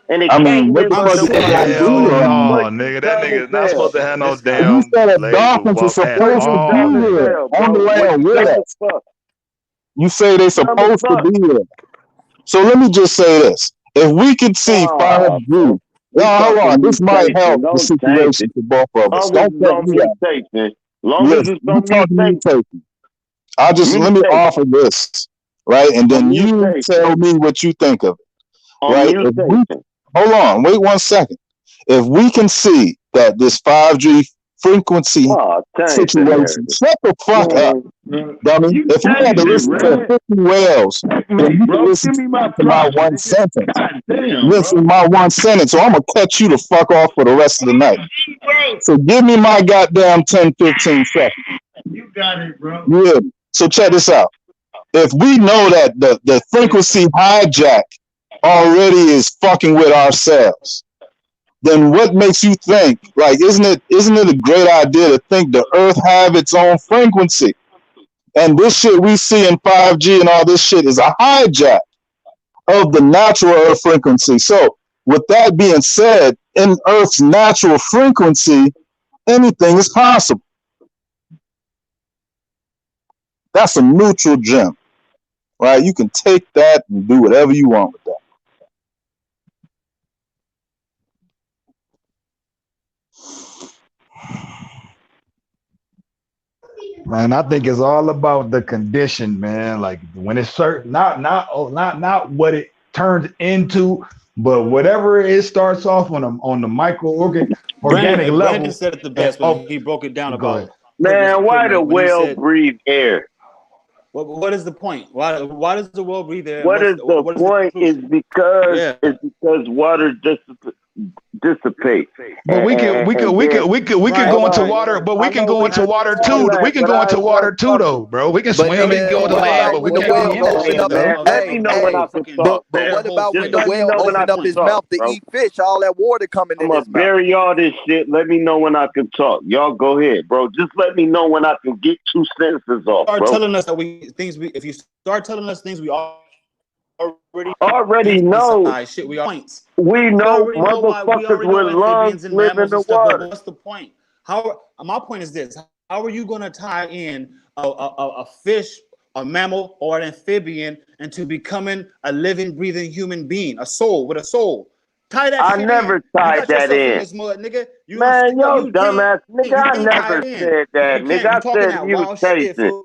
and it I can't mean, what live the I'm fuck is saying that got to underwater? do Hell with no, anything? What you nigga. That dumb nigga as is not supposed hell? to have no You damn said a legs to dolphins are walk at What supposed to you be dumb as all. here hell, on the bro? What land you with dumb as us. fuck? You say they Dumb as supposed to fuck. be here. So let me just say this. If we could see Ah, 5G, bro. no, We hold on. talking This might mutation. help the Don't change situation it. for both of us. Long as Don't it's cut on me out. mutation. Long as Listen, it's you on talk mutation. mutation. I just let me Mutation. offer this, right? And On then you mutation. tell me what you think of it, On right? If we mutation. hold on, wait 1 second. If we can see that this 5G frequency Oh, change the situation, narrative. shut the fuck up, dummy. You If we had to changed it, listen to man. 50 whales, Check then me, you can bro. listen Give me my to my props, one nigga. sentence. God damn, Listen, bro. my one sentence, so I'm gonna cut you the fuck off for the rest of the night. Bro, So give me my goddamn 10, 15 seconds. you got it, bro. Yeah. So check this out. If we know that the frequency hijack already is fucking with ourselves, then what makes you think, like, isn't it a great idea to think the earth have its own frequency? And this shit we see in 5G and all this shit is a hijack of the natural earth frequency. So with that being said, in earth's natural frequency, anything is possible. That's a neutral gem, right? You can take that and do whatever you want with that. Man, I think it's all about the condition, man. Like when it's certain, not what it turns into, but whatever it starts off on the organic Brandon level. said it the And best when oh, he broke it down go ahead. about Man, why the when he whale said, breathe air? what is the point? Why does the world breathe there? And What is the what is the point? Is conclusion? because Yeah. water dissipates. But And then we can Right, go into hold right. water, on. but we I can know go we into Has water all too. We that, can but go I into ain't water done too, talking. though, bro. We can But swim and nigga, go to what land, but about we when what the can't about whale be when in the the open land, up ocean his though. Let me hey, know when hey, I can talk, but fam. what about when Just the Just let let me whale know when I open up can his talk, mouth to bro. eat fish, all that water coming I'm in gonna his mouth? bury all this shit. Let me know when I can talk. Y'all go ahead, bro. Just let me know when I can get 2 sentences off, start bro. telling us that if you start telling us things we already Already know. inside shit, we are points. We We know already know why we motherfuckers already know with lungs amphibians and live in mammals the and stuff, but water. what's the point? How my point is this: how are you going to tie in a fish, a mammal, or an amphibian into becoming a living, breathing human being, a soul with a soul? Tie that I shit in. never You tied got that yourself in in. this mud, nigga. You gonna Man, stick up? yo You can't. dumbass nigga, You I can't tie it never in. said that. You Nigga, can't. You I talking said that wild shit, mutation. fool.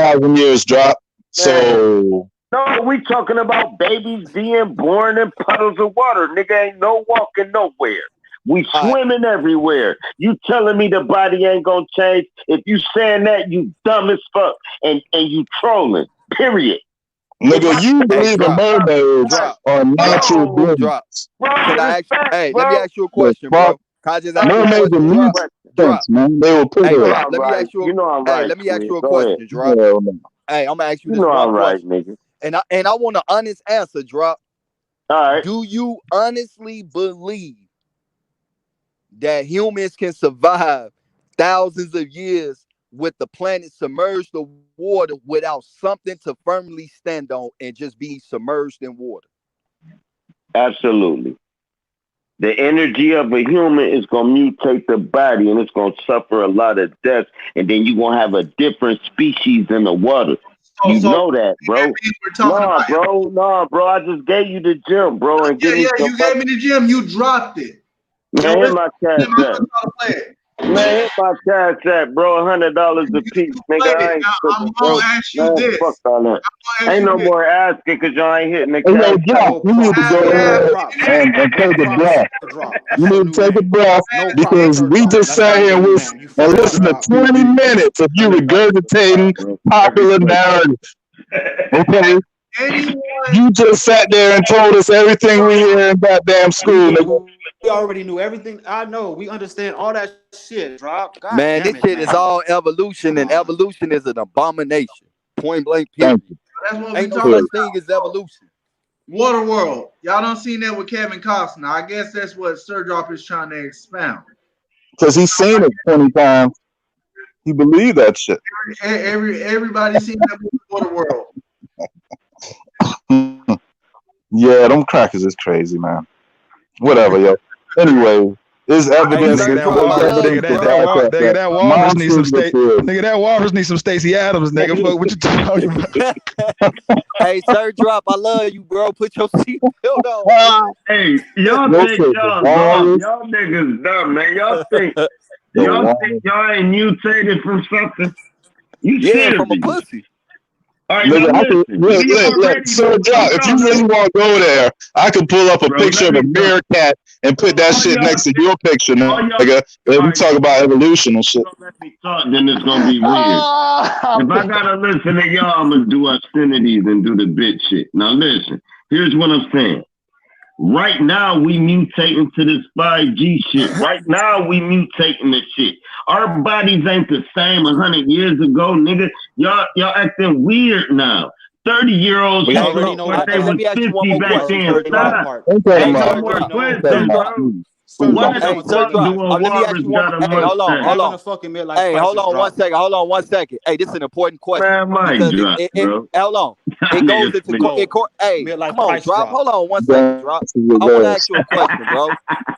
2,000 years drop. So no, we talking about babies being born in puddles of water. Nigga ain't no walking nowhere. We swimming everywhere. You telling me the body ain't gonna change? If you saying that, you dumb as fuck, and you trolling. Period. Nigga, you believe the mermaids are natural beings. Can I ask? Hey, bro. let me ask you a The question, fuck? bro. Can I just ask you a Mermaids are question? mute sense, man. They will put Hey, it. drop. Let me right. ask you. You know I'm Hey, right, let me ask you a Go ahead. question, drop. Hell no. Hey, I'm gonna ask you You this know one I'm right, question, nigga. and I want an honest answer, drop. All right. Do you honestly believe that humans can survive thousands of years with the planet submerged in water without something to firmly stand on and just be submerged in water? Absolutely. The energy of a human is going to mutate the body and it's going to suffer a lot of death. And then you're going to have a different species in the water. You know that, bro. Nah, bro. I just gave you the gym, bro. And Yeah, you gave me the gym. You dropped it. Man, hit my cash app. Man, hit my cash app, bro. $100 a piece. Nigga, I ain't I'm going to ask you this. Fuck all that. Ain't no more asking because y'all ain't hitting the Hey, yo, cash drop. app. You need to go ahead and take a breath. You need to take a breath because we just sat here and listened to 20 minutes of you regurgitating popular narrative. Okay? You just sat there and told us everything we hear in goddamn school, nigga. We already knew everything. I know. We understand all that shit, drop. God Man, damn this it, shit man. is all evolution, and evolution is an abomination. Point blank, period. That's what Ain't we no talking such thing as evolution. Waterworld. Y'all don't seen that with Kevin Costner. I guess that's what Sir Drop is trying to expound. Because he's seen it 20 times. He believed that shit. Everybody seen that with Waterworld. Yeah, them crackers is crazy, man. Whatever, yo. Anyway, there's evidence. Nigga, that Walrus needs some state. Nigga, that Walrus needs some Stacey Adams, nigga. Fuck, what you talking about? Hey, Sir Drop, I love you, bro. Put your seatbelt on. Hey, y'all think y'all dumb. Y'all niggas dumb, man. Y'all think y'all ain't mutated from something? You should from be. a pussy. All right, Nigga, now look, Sir Drop, if you really want to go there, I can pull up a picture of a meerkat and put that shit next to your picture, nigga. If we talk about evolution and shit. Let me talk, then it's gonna be weird. If I gotta listen to y'all, I'm gonna do obscenities and do the bitch shit. Now listen, here's what I'm saying. Right now, we mutating to this 5G shit. Right now, we mutating this shit. Our bodies ain't the same 100 years ago, nigga. Y'all acting weird now. 30-year-olds we already know what let me ask you one 50 more back question. then. Stop. Ain't no more questions, bro. Why the fuck do a walrus got a mustache? Hold on one second. Hey, this is an important question. Man, my drop, bro. Hold on. It goes into hey, come on, drop. Hold on one second, drop. I want to ask you a question, bro.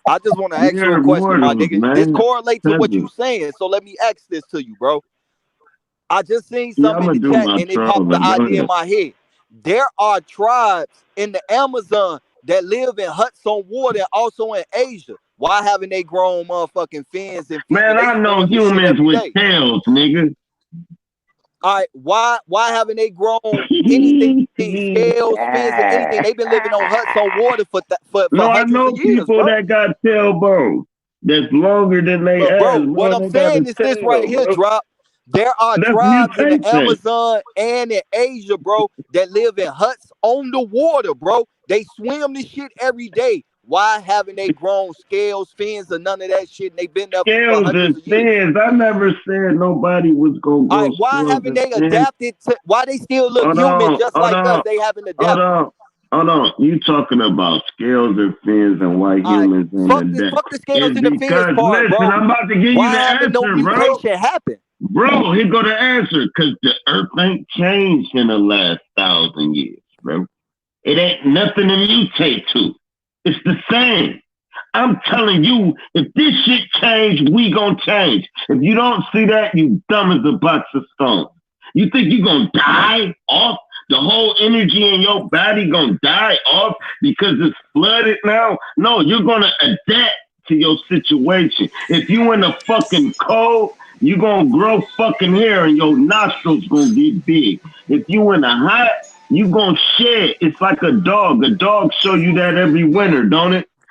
I just want to ask you a question, my nigga. This correlates with what you saying, so let me ask this to you, bro. I just seen something in the chat and it popped the idea in my head. There are tribes in the Amazon that live in huts on water and also in Asia. Why haven't they grown motherfucking fins and feet? Man, I know humans with tails, nigga. All right, why haven't they grown anything, scales, fins, or anything? They've been living on huts on water for hundreds of years, people that got tailbone that's longer than they ass. Bro, what I'm saying is this right here, drop. There are tribes in the Amazon and in Asia, bro, that live in huts on the water, bro. They swim this shit every day. Why haven't they grown scales, fins, or none of that shit? And they've been there for hundreds of years. Fins. I never said nobody was gonna grow. Why haven't they adapted to? Why they still look human just like us? They haven't adapted. Hold on. You talking about scales and fins and why humans ain't adapted? Fuck the scales and the fins part, bro. I'm about to give you the answer, no mutation happen? Bro, here go the answer. Because the earth ain't changed in the last 1,000 years, bro. It ain't nothing to mutate to. It's the same. I'm telling you, if this shit change, we gonna change. If you don't see that, you dumb as a box of stones. You think you gonna die off? The whole energy in your body gonna die off because it's flooded now? No, you're gonna adapt to your situation. If you in the fucking cold, you gonna grow fucking hair and your nostrils gonna get big. If you in the hot, you gonna shed. It's like a dog. A dog show you that every winter, don't it?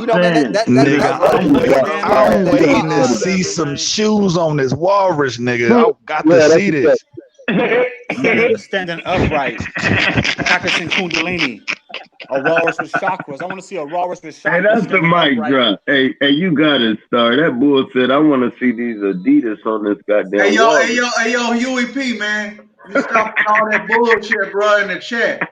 You know, man, saying. Nigga, I'm Stand waiting to up. see some shoes on this walrus, nigga. I got Yeah, to that's see this. Standing upright, practicing Kundalini. A walrus with chakras. I want to see a walrus with Hey, chakras that's the standing mic upright. drop. Hey, you got it, Star. That bull said, I want to see these Adidas on this goddamn Hey yo, wall. Huey P, man. You stop with all that bullshit, bro, in the chat.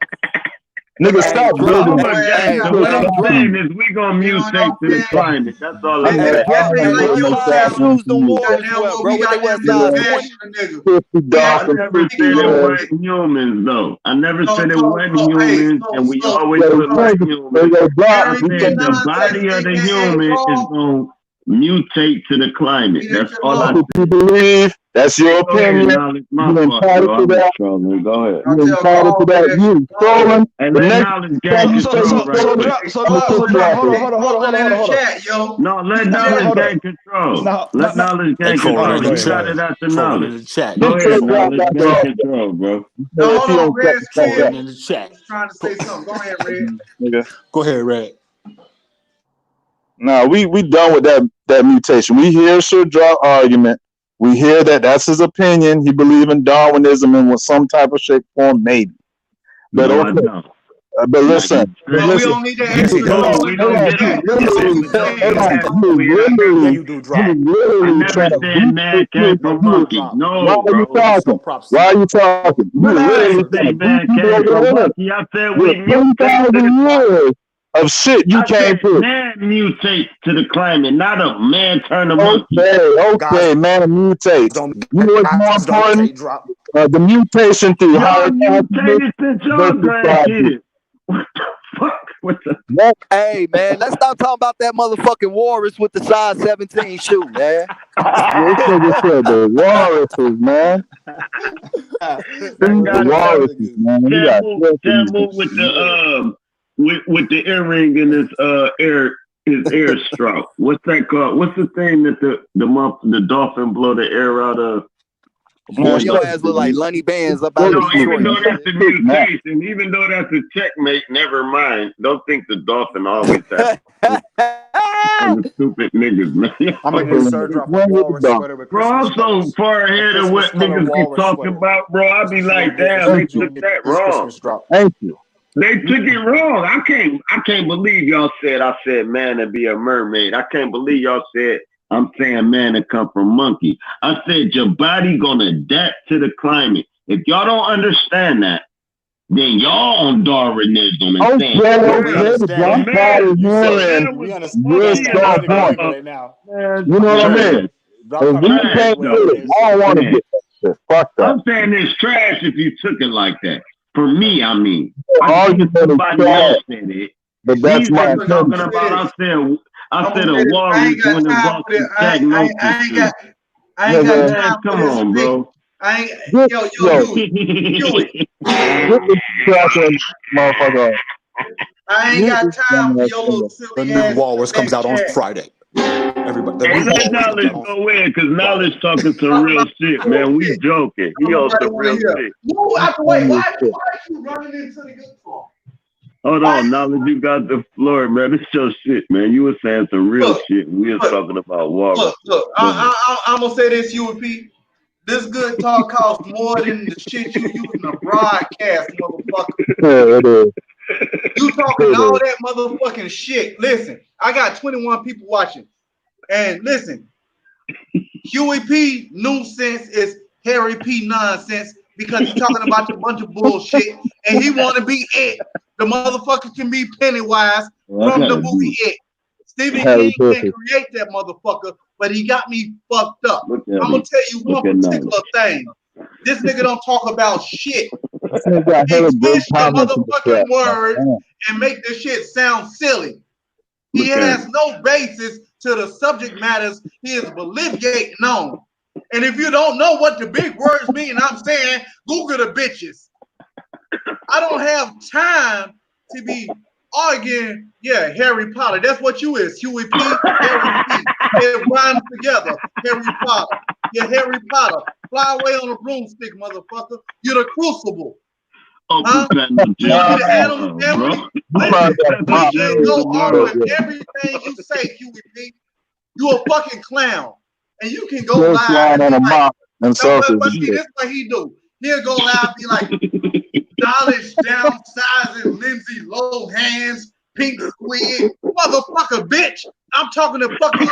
Nigga, Hey, stop drop. Oh building. my God! Hey, So what hey, I'm drop. saying is we gonna You know what I'm mutate to the saying? climate. That's all I I'm know Hey, saying. drop. I Hey, know what what makes size that Goddamn, shoes them confused. Warriors goddamn, wear, what bro? we What they goddamn wear? do Size Yeah, is bash 20? a nigga. 50 We I Dolphin, goddamn never 50 speak said it on Red. wasn't humans though. I never so said it so wasn't so hey humans, and we so always Yeah, put so black they humans. go block. I Harry You P. said can't the Nonsense, body of the aka human is Carl, gonna mutate to the climate. eat that That's shit all I That's alone. what you said. believe. That's Hey, your go ahead, opinion. knowledge. My You fault, entitled bro. to I'm just that. trolling. Go ahead. I'll You tell entitled to Carl that. that shit You alone. trolling. And The let next knowledge gain person So say control so right so trolling, quick. drop. Hey, So you look. Carl So put put drop. that drop Hold on. it. shit Hold on. Hold on. Hold on. trolling Hold in on. the Hold on. chat, yo. No, let He Hold on. said knowledge Hold on. gain control. No. No. Let No. knowledge Hey, gain all control. right. Go You ahead. Go got ahead. it after Trolling knowledge. in the chat. Just Go put ahead, drop knowledge. that Gain dog. control, bro. no, If hold he on, don't cut Red the fuck Squid up. Trolling in the chat. was trying to say something. Go ahead, Red. Nigga. Go ahead, Red. No, we done with that mutation. We hear Sir Drop argument. We hear that that's his opinion. He believe in Darwinism in some type of shape form, maybe. But No, I okay. don't. But Now listen. you But But we tripping. listen. don't need that Yes, he extra Hold does. on. trolling in Hold the on. You You chat. do. That's Yes, what literally. we No, saying. Hold yes, on. he That's do. You all. Yeah, literally. you do You drop. I literally never trying to said man came beat from No, people. monkey. drop. Why No, are you bro. That's no talking? props to Why are you. you talking? You But I literally ain't trying say to beat man people came over from the head monkey. I said with we mutate to the 10,000 climate. years of shit you I can't said prove. man mutate to the climate, not a man turn a monkey. Guys Okay, man, mutate. don't You know what's more guys don't important? mutate. Drop. The mutation through Y'all higher consciousness mutated since y'all versus 5G. grandkids. What the fuck? What the That, Hey, man, let's stop talking about that motherfucking Walrus with the size 17 shoe, man. this nigga said the walruses, man. that The gotta go. walruses, man. You got Tell filthy. move with the with the earring in his air stroke. What's that called? What's the thing that the dolphin blow the air out of? Boy, Man, your straight, ass look like Lonnie Bands up out straight of No, to sleep, even Detroit, man. though Straight that's man. to a sleep, man. mutation, even though that's a checkmate, never mind. Don't think the dolphin always has other stupid niggas, man. I'm gonna Okay, get man. Sir Drop a One with the walrus dog. sweater with Bro, Christmas I'm so colors. far A ahead of Christmas what color niggas be walrus talking sweater. about, bro. I be You like, gonna get damn, this. they Thank You you. took gonna get that this wrong. Christmas drop. Thank you. They took it wrong. I can't believe y'all said I said man to be a mermaid. I can't believe y'all said I'm saying man to come from monkey. I said your body gonna adapt to the climate. If y'all don't understand that, then y'all on Darwinism and saying, Okay, No, we yeah, okay. understand a I'm that. tired man, of You a said hearing man we was your understand that. monkey This strong nigga point. ignorant right now. man, You know what I trash, mean? Drop If trying to we act like trash can't you ain't do hear though. it, that I don't shit. want to Man, get that shit. Fuck that. I'm saying it's trash if you took it like that. For me, I mean, The I get argument is somebody trash, else said it. but that's These my niggas Look, I'm talking gonna opinion. say about. this. I I'm said gonna a say this. I walrus ain't got went and time brought for this. some stagnosis I ain't got Nigga, Man, time for come this on, fake. bro. I ain't get, yo, Huey. get the tracking motherfucker. I ain't Get got this time dumb for ass your little nigga. The silly new ass walrus comes back out on chat. Friday. Everybody, the Hey, new let walrus comes knowledge out on go in, cause Friday. knowledge talking some Talk real about shit, little man. We shit. joking. He on Nobody some wanna real hear. shit. Move out the way. Why are you running into the good for? Hold Why on, knowledge, you got the floor, man. This your shit, man. You were saying some real look, shit. We was look, talking about walrus. look. Go ahead. I'm gonna say this, UP. This good talk costs more than the shit you using to broadcast, motherfucker. Yeah, it is. You talking It all is. that motherfucking shit. Listen, I got 21 people watching. And listen, Huey P nuisance is Harry P nonsense because he's talking about a bunch of bullshit and he want to be it. The motherfucker can be Pennywise Well, I from the gotta movie do. It. Stephen Harry King can Potter. create that motherfucker, but he got me fucked up. Look at I'm gonna him. tell you Look one at knowledge. particular thing. This nigga don't talk about shit. This nigga got He hella good twist the comments in the chat. motherfucking words Man, and make this shit sound silly. He Look at has him. no basis to the subject matters he is belligerent on. And if you don't know what the big words mean, I'm saying Google the bitches. I don't have time to be arguing. Yeah, Harry Potter. That's what you is. Huey P. Harry P. It rhymes together. Harry Potter. Yeah, Harry Potter. Fly away on a broomstick, motherfucker. You're the crucible. Uncle Huh? Fat no You want to jail be the animal tomorrow, bro. family? you Uncle probably Listen, got a Fat no we mop can jail too. go off So, tomorrow. of yeah. everything you say, Huey P. You a fucking clown. And you can go Still live slide and on be a like, mop and no, circles but and see, shit. this is what he do. He'll go live and be like, knowledge downsizing Lindsay Lohan's pink squid. Motherfucker, bitch. I'm talking to fucking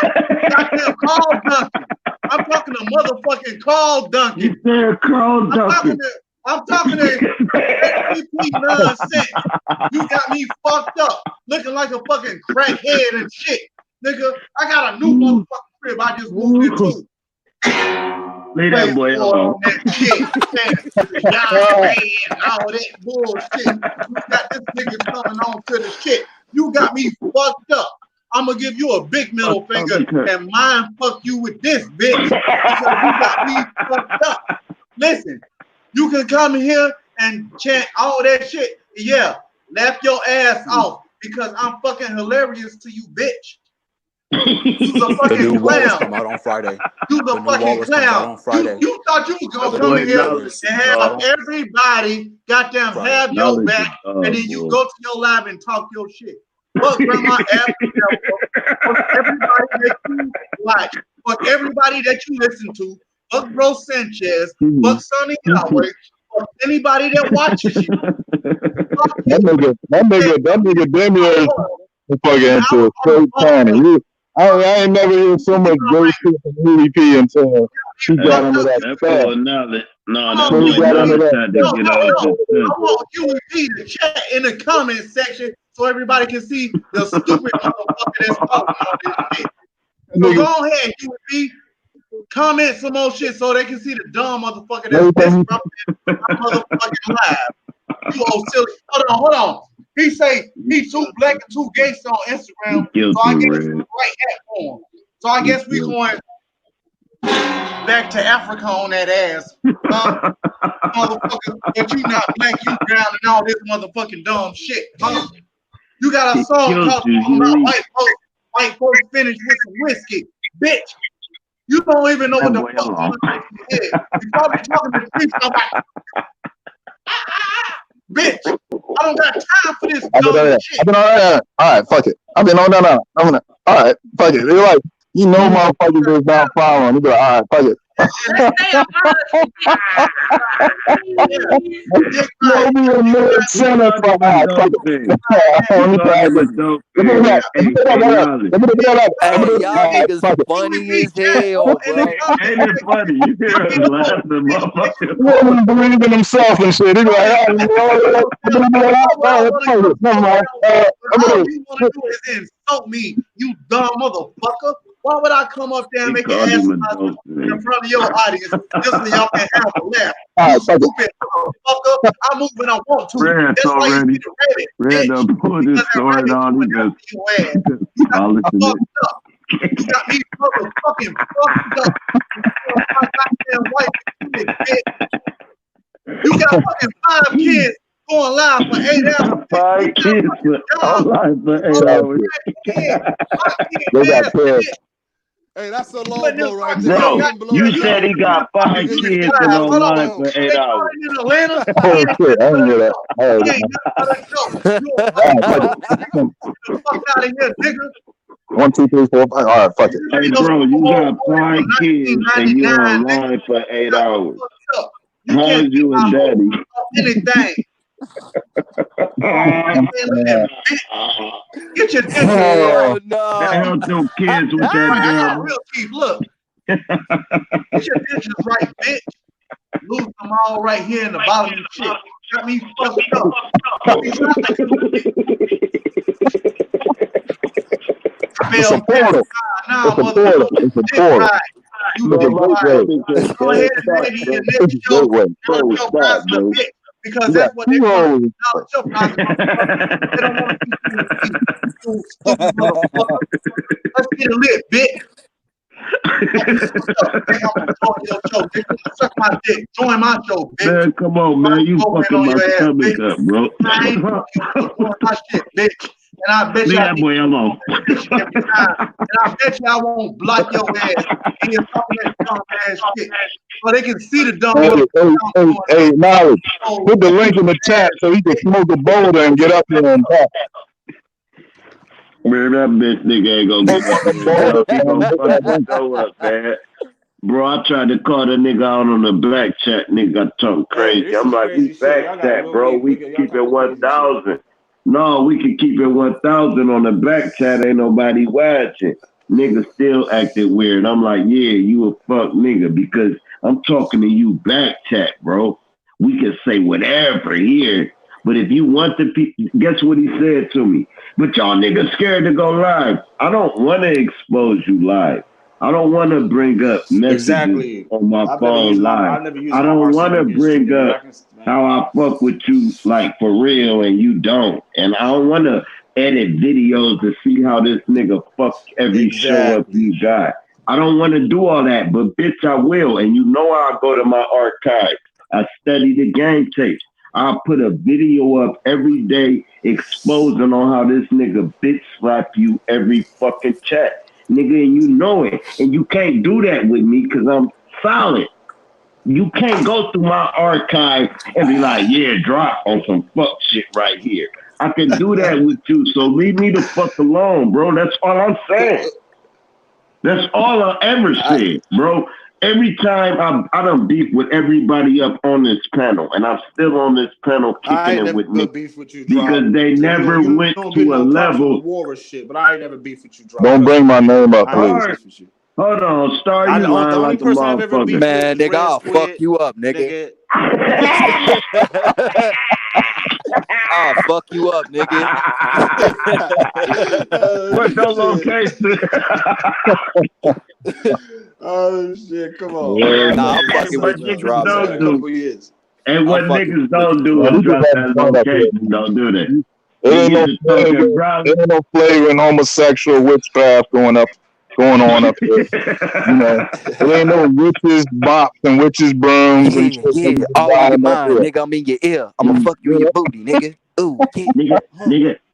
goddamn Carl Duncan. I'm talking to motherfucking Carl You Duncan. said Carl I'm talking Duncan. to I'm talking to MVP nonsense. You got me fucked up, looking like a fucking crackhead and shit. Nigga, I got a new motherfucking crib I just moved into. Leave that boy alone. That shit, and all that bullshit. You got this nigga coming on to the shit. You got me fucked up. I'm gonna give you a big middle finger and mind fuck you with this, bitch. Because you got me fucked up. Listen, you can come here and chant all that shit. Yeah, laugh your ass off because I'm fucking hilarious to you, bitch. You's a fucking clown. Come out on Friday. You's a fucking clown. You thought you was gonna come in here and have everybody goddamn have your back, and then you go to your live and talk your shit. Fuck grandma ass. Fuck everybody that you like. Fuck everybody that you listen to. Fuck Bro Sanchez. Fuck Sonny Yahweh. Fuck anybody that watches you. That nigga Demian fucking into a straight plan. I ain't never heard so much great shit from Louis P until she got into that. That's all knowledge. No, that's all knowledge tried to get out of I want UEP to chat in the comment section so everybody can see the stupid motherfucker that's talking on this shit. So go ahead, UEP. Comment some more shit so they can see the dumb motherfucker that's disrupting my motherfucking live. You old silly. Hold on. He say he too black and too gangster on Instagram. So I guess it's the right hat for him. So I guess we going back to Africa on that ass. Motherfucker, but you not black, you brown and all this motherfucking dumb shit. You got a song called about white folks finish with some whiskey. Bitch. You don't even know what the fuck you is. You probably talking to streets. I'm like, bitch, I don't got time for this dumb shit. I've been on that. All right, fuck it. I've been on that. All right, fuck it. They're like, you know, motherfuckers is not following. You be like, all right, fuck it. You'll be a more center for that. Hey, y'all niggas funny as hell, bro. Ain't it funny? You hear us laughing, motherfucker. He wouldn't believe in himself and shit. He be like, all you want to do is insult me, you dumb motherfucker. Why would I come up there and make an ass in front of your audience just so y'all can have a laugh? You stupid motherfucker. I move when I want to. That's why you see the rabbit. Red done pulled this story on. You got me fucked up. You got me motherfucking fucked up. You got fucking 5 kids going live for 8 hours. 5 kids live for 8 hours. They got kids. Hey, that's a low blow right there. Bro, you said he got 5 kids online for 8 hours. Oh shit, I didn't hear that. Fuck out of here, nigga. 1, 2, 3, 4, 5. All right, fuck it. Hey, bro, you got 5 kids and you online for 8 hours. How's you and daddy? Anything. Get your dick Hell no. Help them kids with that damn. Real cheap, look. Get your dishes right, bitch. Lose them all right here in the bottom of the shit. Got me fucked up. It's a portal. It's a portal. It's a portal. You go ahead and maybe your next joke. Because that's what they want. They don't want to let's get a lit, bitch. Suck my dick. Join my show, bitch. Man, come on, man. You fucking my stomach up, bro. I ain't fucking my shit, bitch. And I bet you that boy alone. And I bet you I won't block your ass and you're talking that dumb ass shit. So they can see the dumb. Hey, Knowledge. Put the link in the chat so he can smoke a boulder and get up there and talk. Man, that bitch nigga ain't gonna get up there. He gonna fucking show up, man. Bro, I tried to call the nigga out on the black chat. Nigga got talking crazy. I'm like, we back chat, bro. We can keep it 1,000. No, we can keep it 1,000 on the back chat. Ain't nobody watching. Nigga still acted weird. I'm like, yeah, you a fuck nigga because I'm talking to you back chat, bro. We can say whatever here. But if you want the people, guess what he said to me? But y'all niggas scared to go live. I don't want to expose you live. I don't want to bring up messages Exactly. on my I've never phone used my live. I've never used I my don't arsenal want to against you, bring nigga. up how I fuck with you like for real and you don't. And I don't want to edit videos to see how this nigga fuck every show up Exactly. you got. I don't want to do all that, but bitch, I will. And you know I go to my archive. I study the game tapes. I put a video up every day exposing on how this nigga bitch slap you every fucking chat. Nigga, and you know it. And you can't do that with me because I'm silent. You can't go through my archive and be like, yeah, drop on some fuck shit right here. I can do that with you. So leave me the fuck alone, bro. That's all I'm saying. That's all I ever said, bro. Every time I done beef with everybody up on this panel, and I'm still on this panel I kicking ain't it with never me beef with you, because Drop. they never You went don't get to a no props on the level. war shit, but I ain't never beef with you, Drop. Don't Trust bring me. my name up, I ain't never please. beef with you. Hold on, Star, you The lying only like a person I've ever motherfucker. beefed with Man, is nigga, Red I'll fuck Squid, you up, nigga. nigga. I'll fuck you up, nigga. What's your location? Oh shit! Come on, Yeah, man. Nah, I'm Hey, fucking what with you, niggas Drop, don't man. do? And I'm what fucking niggas with don't you, do man, Drop. is we just drop having that fun up here. location. Don't do that. It We ain't get no to talking, flavor. brother. It ain't no flavor in homosexual witchcraft going on up here. You know, it ain't no witches bops and witches brooms and Yeah, shit yeah. niggas All in your dying up mind, here. nigga. I'm in your ear. I'ma fuck you in your booty, nigga. Ooh, yeah.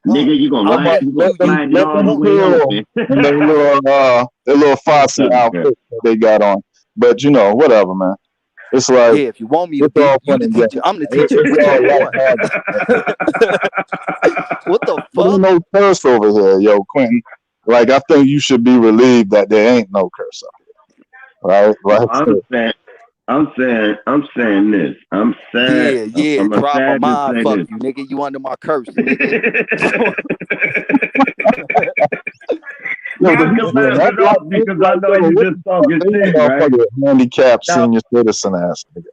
nigga, you gonna Let lie, them, Let you gonna you, let them, slide it let all the them way kill open. their little Fosse outfit that they got on. But you know, whatever, man. It's like yeah, if you want me to it's be, all you fun the and teacher. games. I'm the teacher. It's all Whichever light one. magic. What the There ain't fuck? no curse over here, yo, Quentin. Like I think you should be relieved that there ain't no curse up here, right? No, Like I'm saying this. I'm sad. Yeah, yeah. I'm Drop a sad to mind say fuck this. you, nigga. You under my curse, nigga. But yo, I can laugh it off because I know yo, you what just the fuck? talking They a shit, right? motherfucker handicapped Now, senior citizen ass nigga.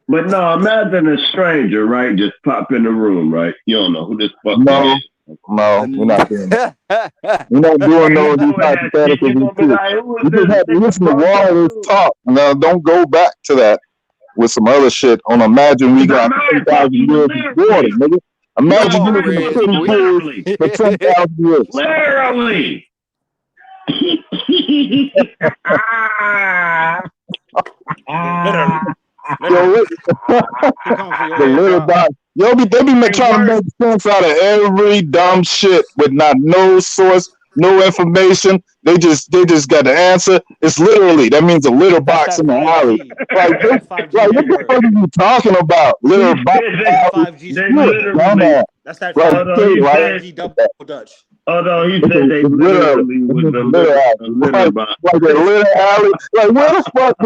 but no, imagine a stranger, right? Just pop in the room, right? You don't know who this fucker No, is. no, we're not doing that. We're not You doing ain't those these doing that shit. hypotheticals You and gonna be shit. like, who is You just this have to nigga listen to brought all that this dude? talk. Now, don't go back to that with some other shit on imagine we Cause I'm got mad 10,000 fucking years of water, literally. nigga. No, Come Imagine on, you in a Red kiddie Squid. pool literally. for 10,000 years. Literally. Literally, Yo, literally. He coming for your the head, little Drop. dot. Yo, they be It trying to works. make sense out of every dumb shit with not no source, no information. They just got the answer. It's literally that means a litter That's box that in the alley. 5G. Like, That's that 5G like what the network. fuck are you talking about? He Litter box said That's that alley. 5G they You're a spectrum. literally, dumbass. That's that Like, five. although That's say, he that right? said, 5G double Dutch. although he It's said they litter. literally It was means litter a alley. litter box. Like a litter alley. Like where the fuck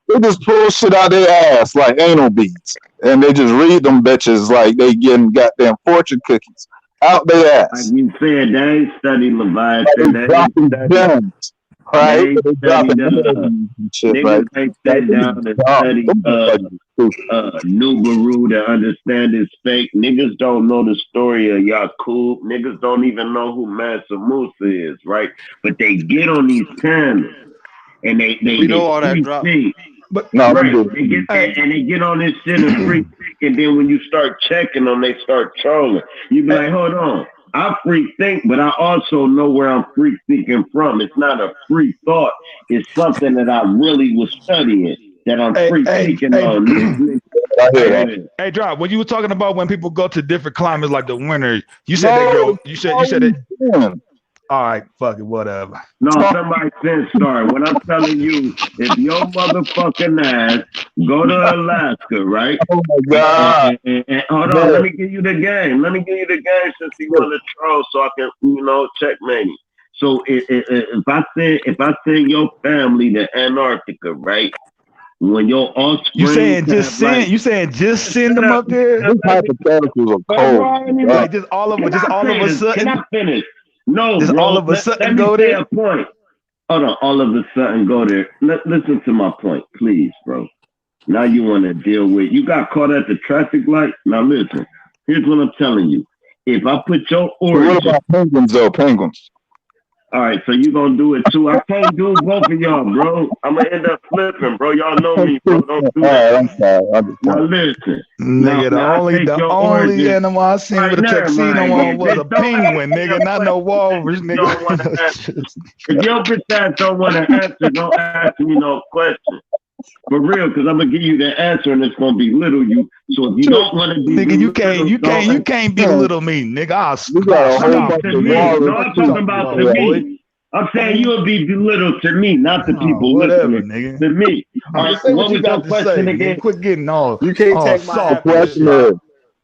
they just pull shit out their ass like anal beads. And they just read them bitches like they getting goddamn fortune cookies out their Like ass. you said, they ain't study Like Leviathan. they They ain't dropping study. gems. They Right? ain't They studied. dropping gems and shit, right? Niggas ain't Like sit they down and dumb. study Them motherfuckers is stupid. Nubaru to understand it's fake. Niggas don't know the story of Yakub. Niggas don't even know who Mansa Musa is, right? But they get on these panels and We know they all that, free Drop. think. But No, them Right. dudes. They get hey, and they get on this shit and free think, and then when you start checking them, they start trolling. You be hey, like, hold on. I free think, but I also know where I'm free thinking from. It's not a free thought. It's something that I really was studying that I'm hey, free hey, thinking hey, on. These niggas, I hear hey, go that. ahead. hey, Drop. When you were talking about when people go to different climates like the winter, you said they No, grow. it's You said that. always doing. All right, fuck it, whatever. No, somebody said sorry. What I'm telling you, if your motherfucking ass go to Alaska, right? Oh my And, god. hold on, let Yeah. me give you the game. Let me give you the game since you want to troll, so I can, checkmate you. So if I send your family to Antarctica, right? When your You offspring saying just have like, send? You saying just send shut them up, up there? These hypotheticals are bro, cold. I ain't even, Bro. Like just all can of I a finish? Can sudden? I finish? No, Just all bro. of a Let sudden me go say there? a point. Hold on, all of a sudden go there. Listen to my point, please, bro. Now you want to deal with, you got caught at the traffic light. Now listen, here's what I'm telling you. If I put your So what origin, about penguins though? Penguins. all right, so you gonna do it too. I can't do both of y'all, bro. I'm gonna end up flipping, bro. Y'all know me, bro. Don't do All right, that. I'm sorry. I just Now want listen. Nigga, Now I take the your only origin. animal I seen All with right, a never tuxedo mind. on was a Bitch, don't ask penguin, me nigga, a not no walrus, question if you don't want to answer. nigga. If your bitch ass don't want to answer, don't ask me no question. For real, because I'm gonna give you the answer and it's gonna belittle you. So if you don't want to be Nigga, you belittled, don't can't to. belittle me, nigga. I'll We got a I whole mean, bunch to of me. No, walrus. I'm What you talking talking about about, to boy? me. I'm saying you'll be belittled to me, not the people Whatever, listening nigga. to me. All right, Nigga, say what what you was your got to say, question nigga. again? Quit getting all You can't take my The soft and happiness, question shit. Drop. is,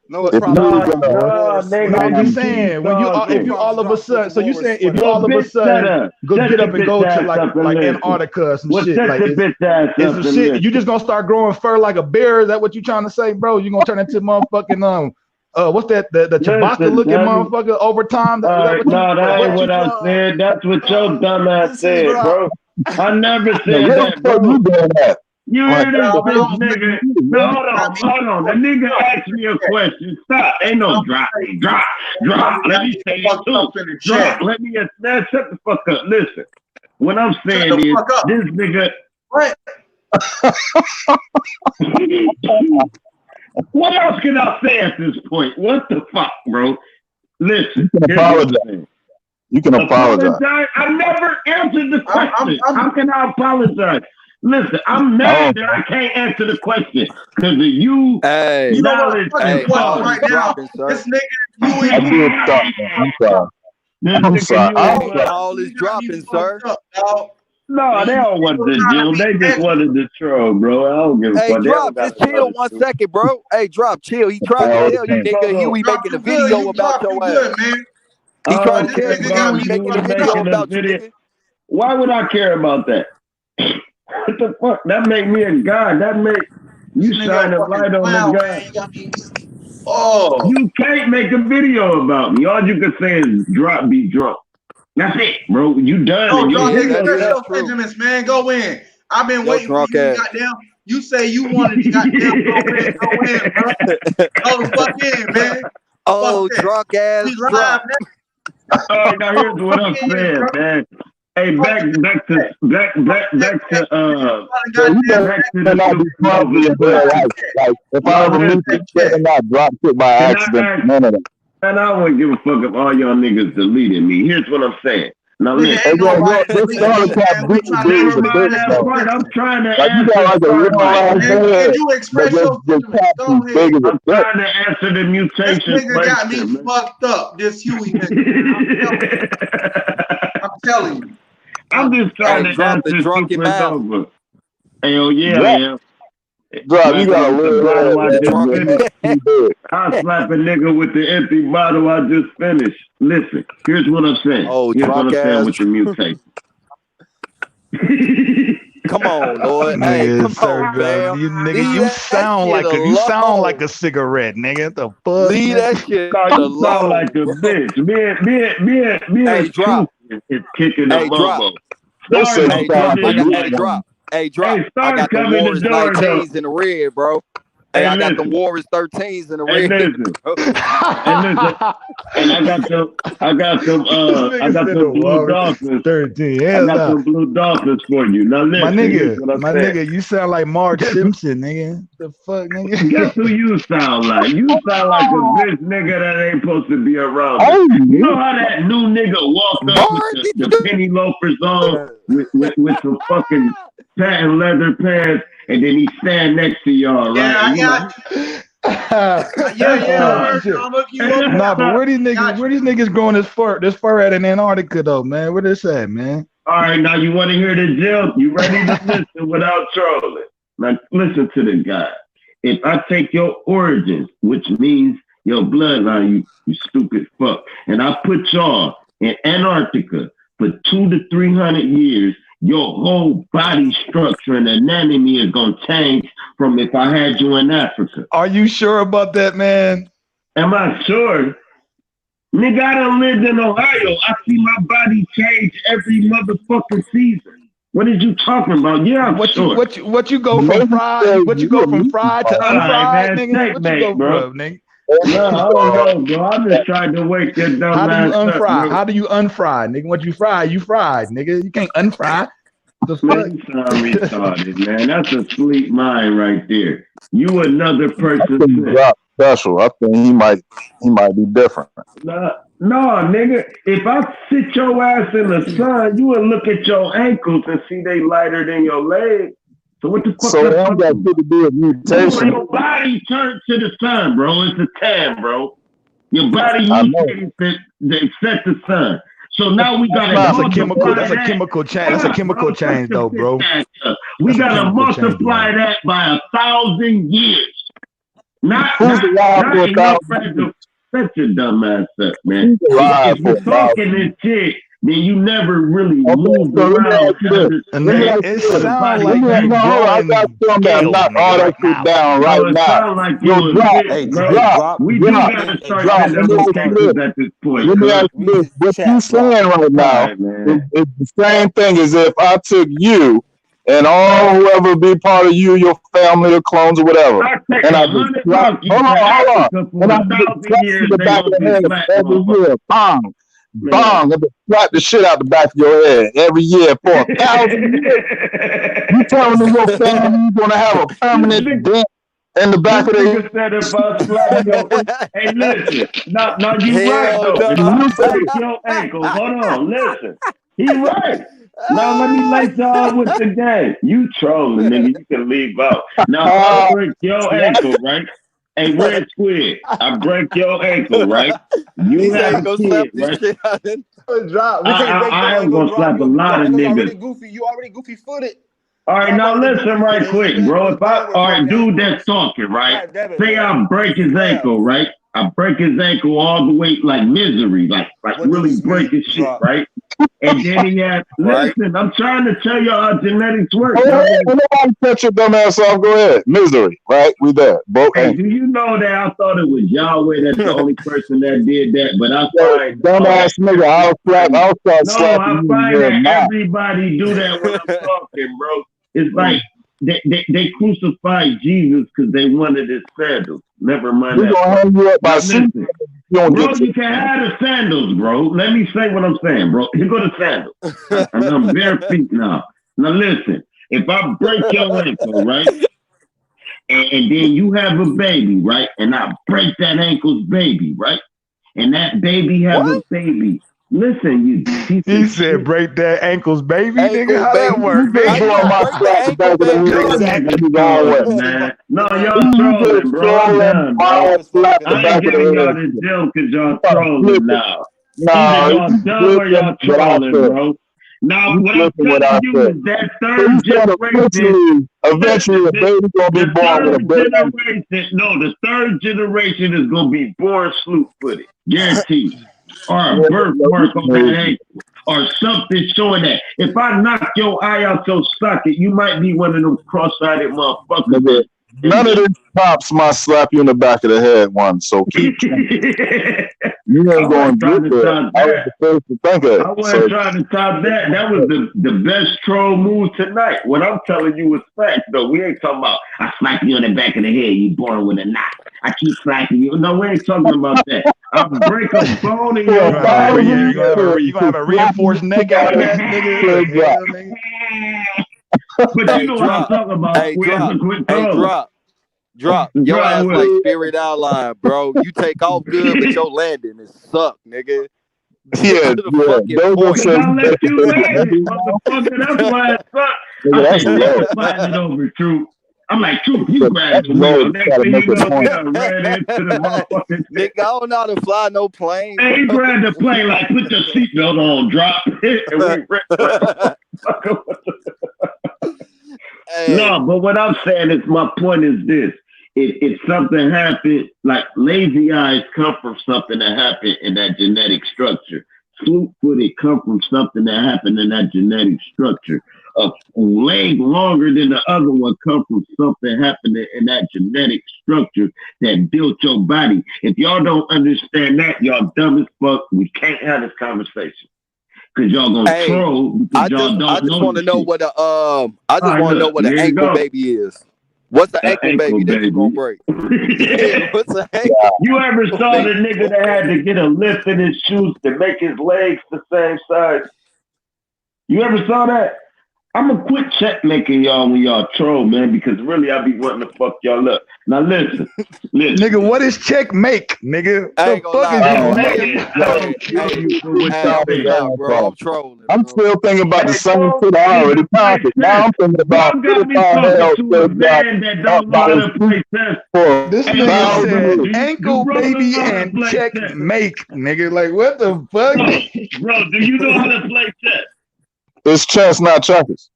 No if you problem. No, was Drop. in a no, Walrus nigga, No, I'm sweater. just you keep saying when No talking. you all problem. of a Drop with sudden, the so you walrus saying if sweater. you Yo, all of a bitch, shut sudden up. go Shut get your up and bitch go to ass up and like listen. Antarctica or some Well, shit, shut like your bitch ass is up the and shit you listen. just gonna start growing fur like a bear? Is that what you trying to say, bro? You gonna turn into motherfucking what's that the Chewbacca Listen, looking dummy. motherfucker over time? Is that what you No, that ain't what you what I Drop. said. That's what your dumb ass This is said, drop. bro. I never now, said where the that, fuck you bro. doing that? You Like, hear what this the Drop. hell bitch, you nigga? doing, No, man? hold on. The nigga asked me a question. Stop. Ain't no drop. Drop. Let me say it Fucked too. up in the Drop. chat. Let me, man, shut the fuck up. Listen. What I'm Shut saying the is, fuck up. this nigga, What? what else can I say at this point? What the fuck, bro? Listen, You can here's what I'm apologize. saying. You can apologize. Apologize? I never answered the question. I'm How can I apologize? Listen, I'm Oh, mad that I can't answer the question because of you, Hey, you know what? knowledge, Fuck the and hey, question all Paul. is right now. dropping, sir. This nigga, you I and you did got stop, me man. I'm fucked sorry. up. This I'm nigga, sorry. you I'm ain't Dog, sorry. All you is got me dropping, sir. fucked up, dog. no, And they you don't want still the trying to deal. be They just extra. wanted the troll, bro. I don't give a Hey, fuck. They don't drop. got Just to know chill the one truth. second, bro. Hey, drop. Chill. He tried to All the tell you, things. nigga, Hold on. Huey Drop, making a you good. video You about drop, your you ass. good, man. He I tried to don't But this tell care you, nigga nigga, got about Huey me making you a fucked video making up. a about you, video. nigga. Why would I care about that? What the fuck? That make me a god. That make This you nigga shine a a fucking light on the clown, god. man. You got me. Oh. You can't make a video about me. All you can say is drop, be drunk. That's it, bro. You done No, and you drop, Yeah, hear nigga. that Express is yourself. your true. sentiments, man. Go in. I've been Yo, waiting for drunk you to ass. goddamn. You say you wanted to goddamn go in. Go in, bro. Go the fuck in, man. Fuck Oh, that. drunk ass We live drop. now. All right, now here's what I'm Fuck in, saying, bro. man. Hey, Fuck back to that. Fuck that, man. So you Goddamn better back to the not be stupid clumsy over in real question. life. Like, if I Now ever meet you, listen, you better not drop shit by can I accident. ask? None of that. And I wouldn't give a fuck if all y'all niggas deleted me. Here's what I'm saying. Now Nigga, listen. Hey, ain't bro, nobody this deleting all you, the cap man. We dude trying to is Never a mind big express that your though. part. I'm sentiments. trying to Like, you got answer like the a part real like ass And head, you but express your, your your sentiments. cap Go is ahead. big as a I'm foot. trying to answer the This mutation nigga got me question, man. fucked up. This Huey nigga, man. I'm telling you. I'm I'm just trying Hey, to drop the answer drunken master. Supernova. Hell yeah, I Drop, am. drop. You Matter got a with the little head, bottle I The just man. drunken. You finished. too big. I'll slap a nigga with the empty bottle I just finished. Listen, here's what I'm saying. Oh, Here's what drunk I'm saying ass. with the mutation. Come on, Lord. Hey, Nigga, come on, Sergio, fam. you nigga, Leave you that sound shit like alone. a cigarette, nigga. The fuck, Leave that nigga. shit No, you sound like alone, a bro. bitch. Me Hey, and Truth drop. is kicking the Hey, drop. bubble. They Sorry said you Hey, about sound drop. like a I this, got. youth Hey, man. drop. man. Hey, drop. Hey, I start got them coming the Warriors door though. 19s in the red, bro. Hey, Hey, I got them listen. Warriors 13s in the Hey, red, listen. bro. And listen. And I got This nigga said the them blue Warriors dolphins. 13. I Hell got no. some blue dolphins for you. Now listen, here's what I'm My saying. nigga, you sound like Marge Guess, Simpson, nigga. The fuck, guess nigga? who you sound like? You sound like a bitch nigga that ain't supposed to be around us. Oh, You know how that new nigga walk up with Mark, the penny loafers on with some fucking satin leather pants and then he stand next to y'all, right? Yeah, And I you got know, you. Yeah, I Oh heard you. shit. I'm gonna look you and up Nah, now. but Got where you. these niggas growing this fur at in Antarctica though, man? Where this at, man? all right, now you want to hear the jail? You ready to listen without trolling? Now listen to the guy. If I take your origins, which means your bloodline, you stupid fuck, and I put y'all in Antarctica for 200 to 300 years, your whole body structure and anatomy is gonna change from if I had you in Africa. Are you sure about that, man? Am I sure? Nigga, I done lived in Ohio. I see my body change every motherfucking season. What are you talking about? Yeah, I'm short. What you go from fried? What you go from fried to unfried, man, nigga? What you go bro. from, nigga? No, I don't know, bro. I'm just trying to wake your dumb How do you ass up, unfry? bro. How do you unfry, nigga? What you fried, nigga. You can't unfry. The fuck? Man, you sound retarded, man. That's a sleep mind right there. You another person. Special. I think he might be different. No, nigga. If I sit your ass in the sun, you would look at your ankles and see they lighter than your legs. So what the fuck? So that got to do with mutation. Your body turns to the sun, bro. It's a tan, bro. Your body mutates to accept the sun. So now we got that's a chemical. That's a chemical change. That's a chemical change, though, bro. We got to multiply that by 1,000 years. Not alive for 1,000 years? Shut your dumb ass up, man. If you're talking this shit, then you never really moved around. It sounds like you I got some that knock all that shit down right now. Like drop. We do gotta start sending those cases at this point. Let me ask you this. What you saying right now is the same thing as if I took you and all whoever be part of you, your family, or clones, or whatever. And I just slap, hold on. And I just slap you the back of the head every year. Bong. I just slap the shit out the back of your head every year for 1,000 years. You telling me your family you're gonna have a permanent dent in the back of the head? Hey, listen. No, you right though. If you break your ankle, hold on, listen. He right. Now let me lay y'all with the game. You trolling, nigga. You can leave out. Now I break your ankle, right? Hey, Red Squid, I break your ankle, right? You have a kid, right? I am gonna slap a lot of niggas. You already goofy footed. All right, now listen right quick, bro. Dude that's talking, right? Say I break his ankle, right? I break his ankle all the way like misery, like really break his shit, right? And then he had, listen, I'm trying to tell you how genetics work. Nobody cut your dumb ass off. Go ahead. Misery, right? We there. Hey, do you know that I thought it was Yahweh that's the only person that did that? But I find dumb ass nigga, I'll start slapping. I find that everybody do that when I'm talking, bro. It's like they crucified Jesus because they wanted his sandals. Never mind that. Gonna hang you up by bro, you can have the sandals, bro. Let me say what I'm saying, bro. Here go the sandals. And I'm bare feet now. Now listen, if I break your ankle, right? And then you have a baby, right? And I break that ankle's baby, right? And that baby has a baby. Listen, he said break that ankles, baby. Nigga, how that work? No, y'all trolling, bro. I'm done, bro. I ain't giving y'all this deal because y'all trolling now. Either y'all done or y'all trolling, bro. Now, what I'm telling you is that third generation. Eventually, a baby gonna be born with a baby. No, the third generation is gonna be born slew-footed, guaranteed. Or a birthmark on that ankle, or something showing that. If I knock your eye out your socket, you might be one of them cross-eyed motherfuckers. None of these cops might slap you in the back of the head once, so keep you ain't going to do that. I was the first to think of it. I wasn't trying to top that. That was the best troll move tonight. What I'm telling you is facts, though. We ain't talking about I slap you in the back of the head, you born with a knot. I keep slapping you. No, we ain't talking about that. I'll break a bone in your body. You gonna have a reinforced neck out of that nigga. But you know what I'm talking about. Hey, drop. Your ass like Spirit Outline, bro. You take off good, but your landing is suck, nigga. Yeah. Don't let you land it, motherfucker. That's why it sucks. I think sliding it over, True. I'm like, True, you grab the wheel. Next thing you know, we done ran into the motherfucking nigga, I don't know how to fly no plane. Hey, he grabbed the plane like, put your seatbelt on, drop it, and we No, but what I'm saying is, my point is this. If something happened, like lazy eyes come from something that happened in that genetic structure. Slew-footed come from something that happened in that genetic structure. A leg longer than the other one come from something happening in that genetic structure that built your body. If y'all don't understand that, y'all dumb as fuck. We can't have this conversation. Because y'all gonna Hey, troll because y'all I don't just know want the to know shit. what a I All just right, want to know look, what an here you ankle go. baby is. What's the An ankle ankle baby that you gonna baby. break? Yeah, what's an ankle You ever saw the baby you nigga gonna that break? had to get a lift in his shoes to make his legs the same size? You ever saw that? I'm gonna quit checkmaking y'all when y'all troll, man, because really I be wanting to fuck y'all up. Now listen. Nigga, what is checkmate, nigga? I The ain't gonna fuck lie, is you I bro. don't know. talking Hey, about? I'm hey, gonna kill hey, you for what hey, you I'm think. nah, bro. I'm trolling, I'm bro. still thinking about the Hey, same y'all shit I don't already even play conquered. Now chess. I'm thinking about Y'all what got if me I talking held to a Sir Jock man that up don't know by how his to feet play chess. for This Hey, nigga bro, 1,000 said years? do ankle brothers baby know how to and play chess? checkmate, nigga. Like what the fuck? Bro, do you know how to play chess? It's chess, not checkers.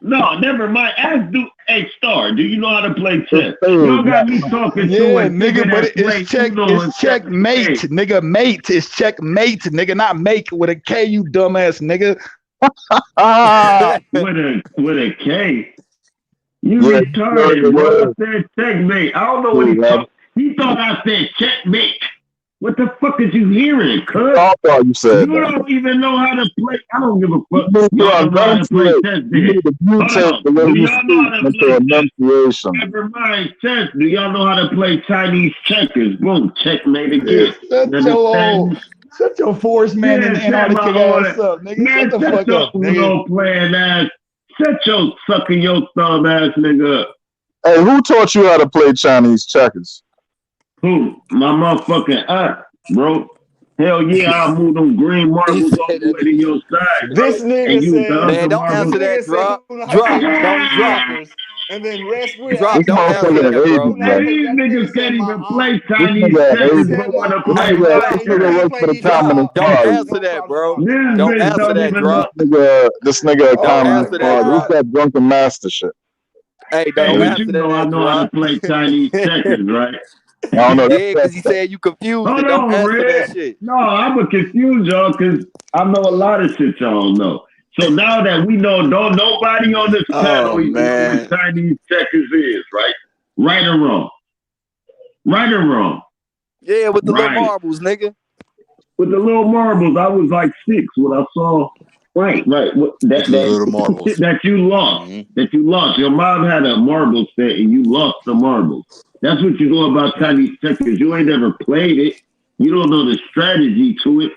No, never mind. Hey, Star, do you know how to play It's chess? spades, Y'all got not me checkers. talking to Yeah, a nigga nigga, but that it's play Uno and checkmate, spades. nigga. Mate, it's checkmate, nigga, not make with a K, you dumbass nigga. Ah, With a K. You yeah, you heard retarded, the bro. I word said checkmate. I don't know what too, man. he thought I said checkmate. What the fuck is you hearing, cuz? I thought you You said that. don't even know how to play. I don't give a You fuck. need to Y'all don't know how to play enunciate. chess You then. need to Hold mutate on. the way Do you y'all know speak how to into play chess? enunciation. Never mind chess. Do y'all know how to play Chinese checkers? Boom, checkmate Yeah, again. You your understand? shut your forest man in Yeah, shut my Antarctica ass order. up, nigga. Shut Man, the shut fuck your up, nigga. Uno playing ass. Shut your sucking your thumb ass nigga up. Hey, who taught you how to play Chinese checkers? Who? My motherfucking aunt, bro. Hell yeah, I'll move them green He marbles all said the that way to nigga. your side, This bro. And nigga use the said, Man, other don't this answer marbles. that. nigga said he Drop, don't know how to drop. play Don't Chinese drop. checkers, and then we're Drop. This asking Don't him answer motherfucker who that, an bro. agent, who know how to man. play. These That nigga niggas said can't my even aunt. play This Chinese nigga That an nigga checkers, agent. said but my wanna This aunt play nigga, play. this He nigga mahjong. can works play for the either Drop. Communist or. Don't Party. answer No that, problem, bro. This Robert. Don't bitch answer don't that. even know. Drop. This nigga a Don't Communist answer Oh that. Party. This Drop. God. that drunken master shit. Hey, Hey, don't but you answer know I that. know how to Drop. play Chinese checkers, right? I don't know. Yeah, That's because he said you confused Hold it. Don't on, answer that Red. shit. No, I'ma confuse y'all because I know a lot of shit y'all don't know. So now that we know, don't nobody on this Oh panel even know what man. Chinese checkers is, right? Right or wrong? Right or wrong? Yeah, with the little Right. marbles, nigga. With the little marbles, I was like 6 when I saw. Right. With the little marbles. That you lost. Mm-hmm. That you lost. Your mom had a marble set and you lost the marbles. That's what you know about Chinese checkers. You ain't never played it. You don't know the strategy to it.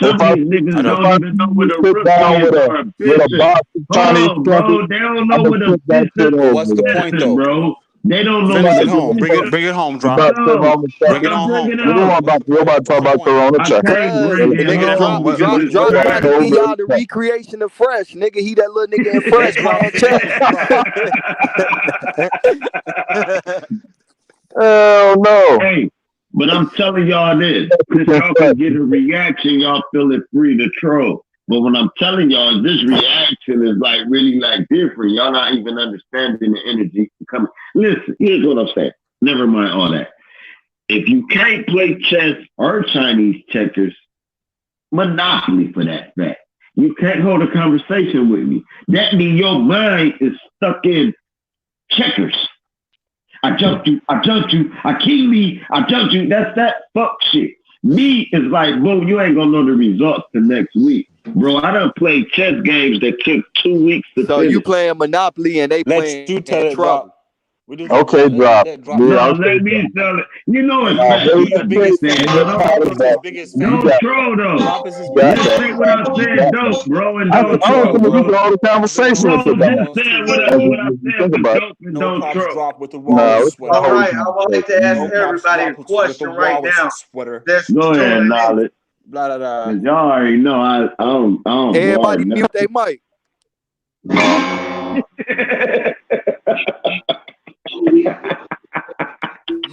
Some if of I these I niggas if know. don't I even see know what you a sit rook down is or a with a bishop. box of Hold Chinese on, checkers, bro. They don't know I'm gonna what a put that shit bishop. over What's the there. point Listen, though? bro. They don't know Finish what it a home. bishop. Bring it home, You drop. about to say No. Roman Bring it checkers? on Bring home. it Nigga, home. we're about to What's talk the about point? Corona I checkers. can't Cause bring Nigga, it Bring it home home. drop, What because drop, what it's drop what gonna have to happened? give trash. y'all the recreation of fresh, nigga. He that little nigga in Hey fresh drop. playing chess. Drop. Hell no. Hey, but I'm telling y'all this. Since y'all can get a reaction, y'all feel it free to troll. But when I'm telling y'all, this reaction is like really like different. Y'all not even understanding the energy coming. Listen, here's what I'm saying. Never mind all that. If you can't play chess or Chinese checkers, Monopoly for that fact. You can't hold a conversation with me. That means your mind is stuck in checkers. I jumped you, I killed me, I jumped you. That's that fuck shit. Me is like, boom, you ain't gonna know the results the next week. Bro, I done played chess games that took 2 weeks to So you finish. playing Monopoly and they Let playing you tell it, Trouble. drop. We just Okay, drop. let drop Yeah, tell No, it. okay, let me drop. tell it. You know Hey, it's Nah, facts. you they, You his they, biggest understand, fan. they but hold Drop tired on. of is his that. biggest You fan. Don't got troll though. Drop is his got biggest Just that. say fan. what I said, Got that. dope, bro, and I No don't don't troll, think troll. we can bro. hold a I've been conversation on with this the Bro, shit guy. just almost say 2 what As years. I you said think for about it. dope and No don't props troll. drop with the No, walrus it's not sweater. All hold a right, I would like to conversation. ask No props everybody a drop with the question right walrus now sweater. that's Go ahead, tuning in. knowledge. Blah blah blah. Cause y'all already know I don't Everybody guard mute their mic.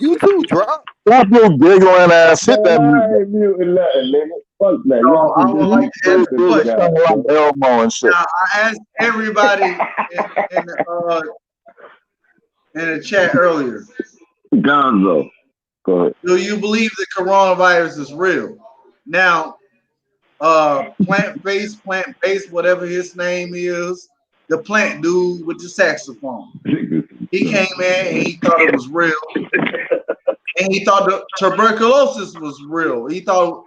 You too, drop. Stop your giggling ass. Hit Man, that mute I ain't muting nothing, nigga. Fuck that. So Y'all I can would just like keep to ask a cursing the big question. guy, sound like bro. Elmo and shit. Now I asked everybody in the chat earlier, Gonzo. Go ahead. do you believe the coronavirus is real? Now, plant-based, whatever his name is, the plant dude with the saxophone. He came in and he thought it was real, and he thought the tuberculosis was real. He thought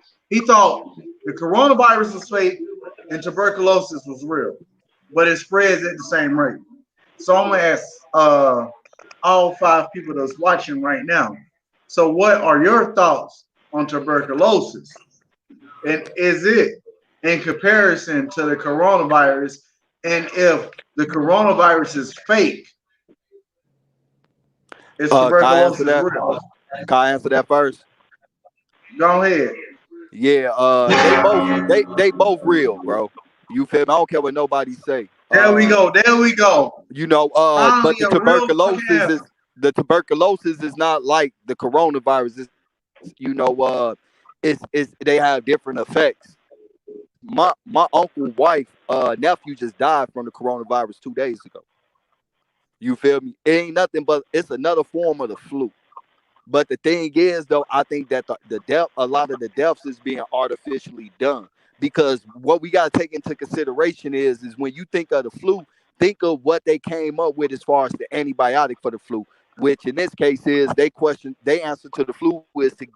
The coronavirus was fake and tuberculosis was real, but it spreads at the same rate. So I'm gonna ask all five people that's watching right now. So, what are your thoughts on tuberculosis? And is it in comparison to the coronavirus? And if the coronavirus is fake, is Can I answer tuberculosis that? real? Can I answer that first? Go ahead. Yeah, they both real, bro. You feel me? I don't care what nobody say. There we go. There we go. But Finally, a real fucking answer. the tuberculosis is not like the coronavirus. It's they have different effects. My uncle wife nephew just died from the coronavirus 2 days ago. You feel me? It ain't nothing but it's another form of the flu. But the thing is, though, I think that the death, a lot of the deaths is being artificially done because what we got to take into consideration is when you think of the flu, think of what they came up with as far as the antibiotic for the flu, which in this case is they answer to the flu is to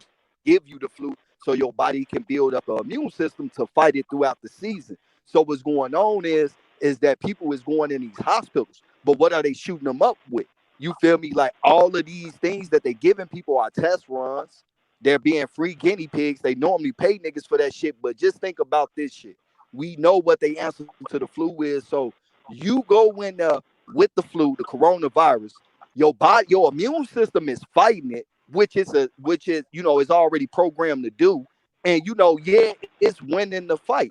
give you the flu so your body can build up an immune system to fight it throughout the season. So what's going on is that people is going in these hospitals, but what are they shooting them up with? You feel me? Like all of these things that they giving people are test runs. They're being free guinea pigs. They normally pay niggas for that shit. But just think about this shit. We know what they answer to the flu is. So you go in with the flu, the coronavirus, your immune system is fighting it, which is is already programmed to do. And yeah, it's winning the fight.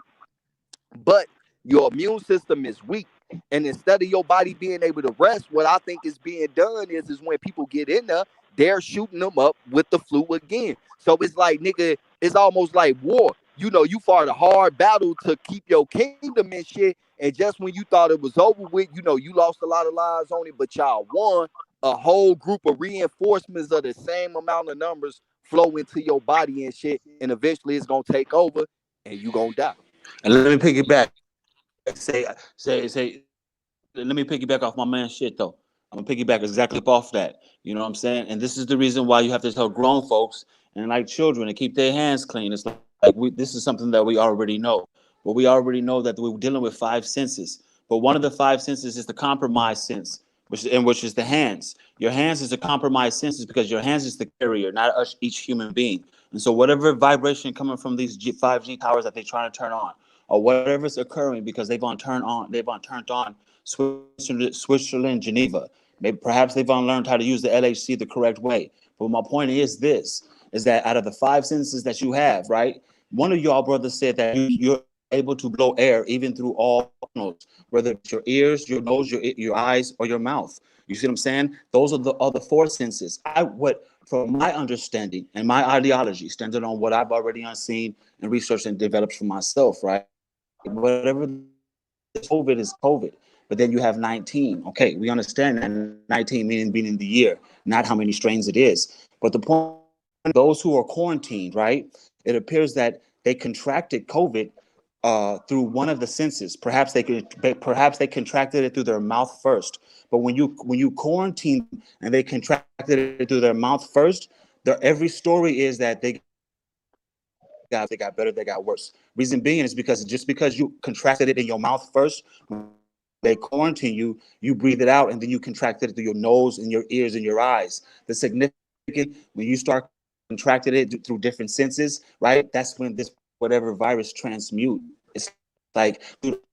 But your immune system is weak. And instead of your body being able to rest, what I think is being done is when people get in there, they're shooting them up with the flu again. So it's like, nigga, it's almost like war. You fought a hard battle to keep your kingdom and shit. And just when you thought it was over with, you lost a lot of lives on it, but y'all won. A whole group of reinforcements of the same amount of numbers flow into your body and shit. And eventually it's going to take over and you going to die. And let me piggyback. Say. Let me piggyback off my man shit though. I'm gonna piggyback exactly off that. You know what I'm saying? And this is the reason why you have to tell grown folks and like children to keep their hands clean. It's like this is something that we already know. But we already know that we're dealing with five senses. But one of the five senses is the compromised sense, which is the hands. Your hands is a compromised sense because your hands is the carrier, not us, each human being. And so whatever vibration coming from these 5G towers that they're trying to turn on, or whatever's occurring because they've on turned on Switzerland, Geneva. Maybe perhaps they've unlearned how to use the LHC the correct way. But my point is this: is that out of the five senses that you have, right? One of y'all brothers said that you're able to blow air even through all channels, whether it's your ears, your nose, your eyes, or your mouth. You see what I'm saying? Those are the other four senses. From my understanding and my ideology, standing on what I've already unseen and researched and developed for myself, right? Whatever COVID is COVID. But then you have 19. Okay, we understand that 19 meaning being in the year, not how many strains it is. But the point, those who are quarantined, right? It appears that they contracted COVID through one of the senses. Perhaps they contracted it through their mouth first. But when you quarantine and they contracted it through their mouth first, every story is that they got better, they got worse. Reason being is because just because you contracted it in your mouth first, they quarantine you, you breathe it out, and then you contracted it through your nose and your ears and your eyes. The significant when you start contracted it through different senses, right? That's when this whatever virus transmute. It's like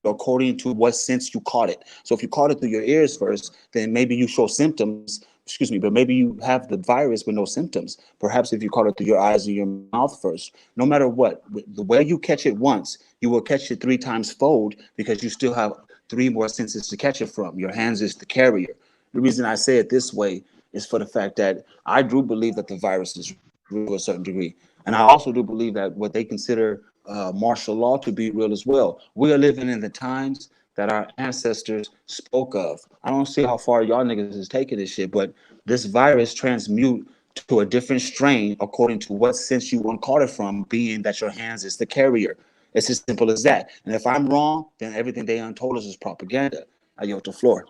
according to what sense you caught it. So if you caught it through your ears first, then maybe you show symptoms. Excuse me, but maybe you have the virus with no symptoms. Perhaps if you caught it through your eyes and your mouth first, no matter what, the way you catch it once, you will catch it three times fold because you still have three more senses to catch it from. Your hands is the carrier. The reason I say it this way is for the fact that I do believe that the virus is real to a certain degree. And I also do believe that what they consider martial law to be real as well. We are living in the times that our ancestors spoke of. I don't see how far y'all niggas is taking this shit, but this virus transmute to a different strain according to what sense you want caught it from, being that your hands is the carrier. It's as simple as that. And if I'm wrong, then everything they untold us is propaganda. I yield the floor.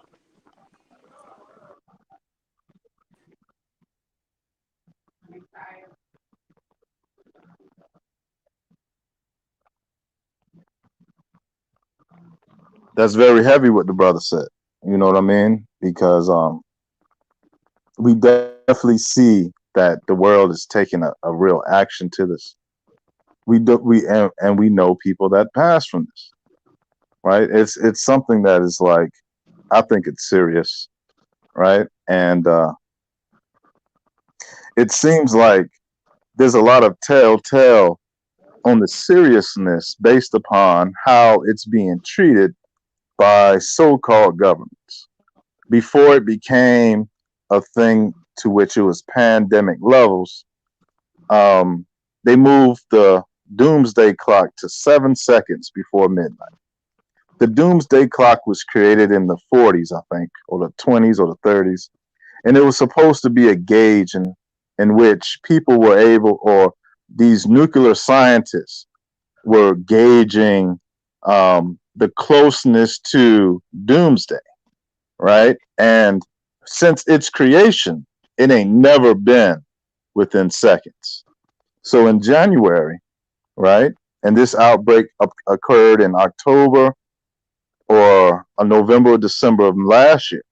that's very heavy what the brother said. You know what I mean? Because we definitely see that the world is taking a real action to this. And we know people that pass from this, right? It's something that is like, I think it's serious, right? And it seems like there's a lot of telltale on the seriousness based upon how it's being treated by so-called governments. Before it became a thing to which it was pandemic levels, um, they moved the doomsday clock to 7 seconds before midnight. The doomsday clock was created in the 40s, I think, or the 20s or the 30s, and it was supposed to be a gauge in which people were able, or these nuclear scientists were gauging the closeness to doomsday, right? And since its creation, it ain't never been within seconds. So in January, right, and this outbreak occurred in October or November or December of last year.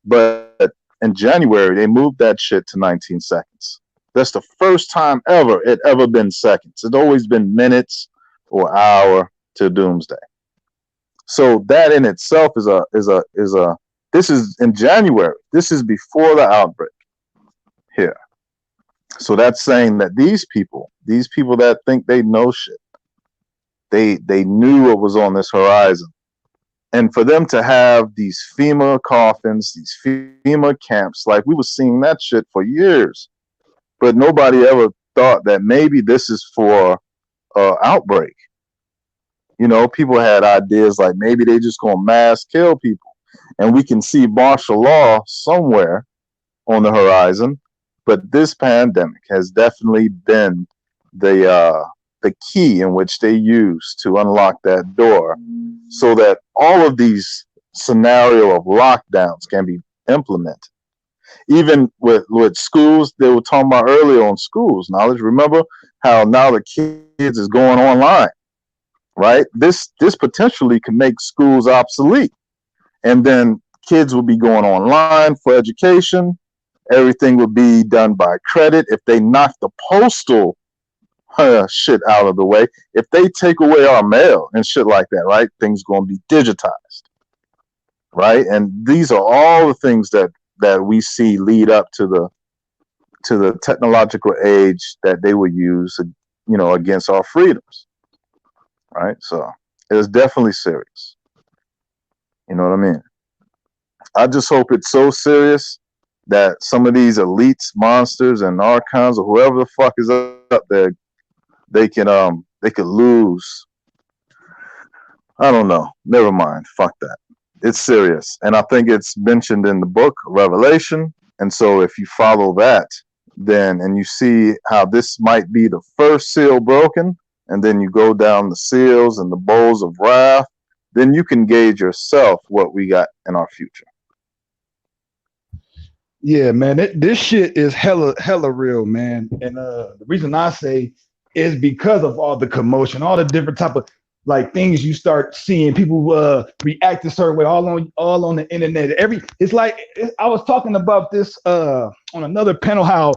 But in January, they moved that shit to 19 seconds. That's the first time ever it ever been seconds. It's always been minutes or hour to doomsday. So that in itself is a this is in January. This is before the outbreak here. So that's saying that these people that think they know shit, they knew what was on this horizon. And for them to have these FEMA coffins, these FEMA camps, like we were seeing that shit for years, but nobody ever thought that maybe this is for outbreak. You know, people had ideas like maybe they just gonna mass kill people, and we can see martial law somewhere on the horizon. But this pandemic has definitely been the key in which they use to unlock that door, so that all of these scenario of lockdowns can be implemented. Even with schools, they were talking about earlier on schools knowledge. Remember how now the kids is going online, right? This potentially can make schools obsolete, and then kids will be going online for education. Everything will be done by credit. If they knock the postal shit out of the way, if they take away our mail and shit like that, right? Things going to be digitized, right? And these are all the things that we see lead up to the technological age that they will use, against our freedoms, right? So it is definitely serious. You know what I mean? I just hope it's so serious that some of these elites, monsters, and archons, or whoever the fuck is up there, they could lose. I don't know. Never mind. Fuck that. It's serious, and I think it's mentioned in the book Revelation. And so, if you follow that, then and you see how this might be the first seal broken, and then you go down the seals and the bowls of wrath, then you can gauge yourself what we got in our future. Yeah, man, this shit is hella real, man. And the reason I say is because of all the commotion, all the different type of like things you start seeing people react a certain way all on the internet. It's like I was talking about this on another panel, how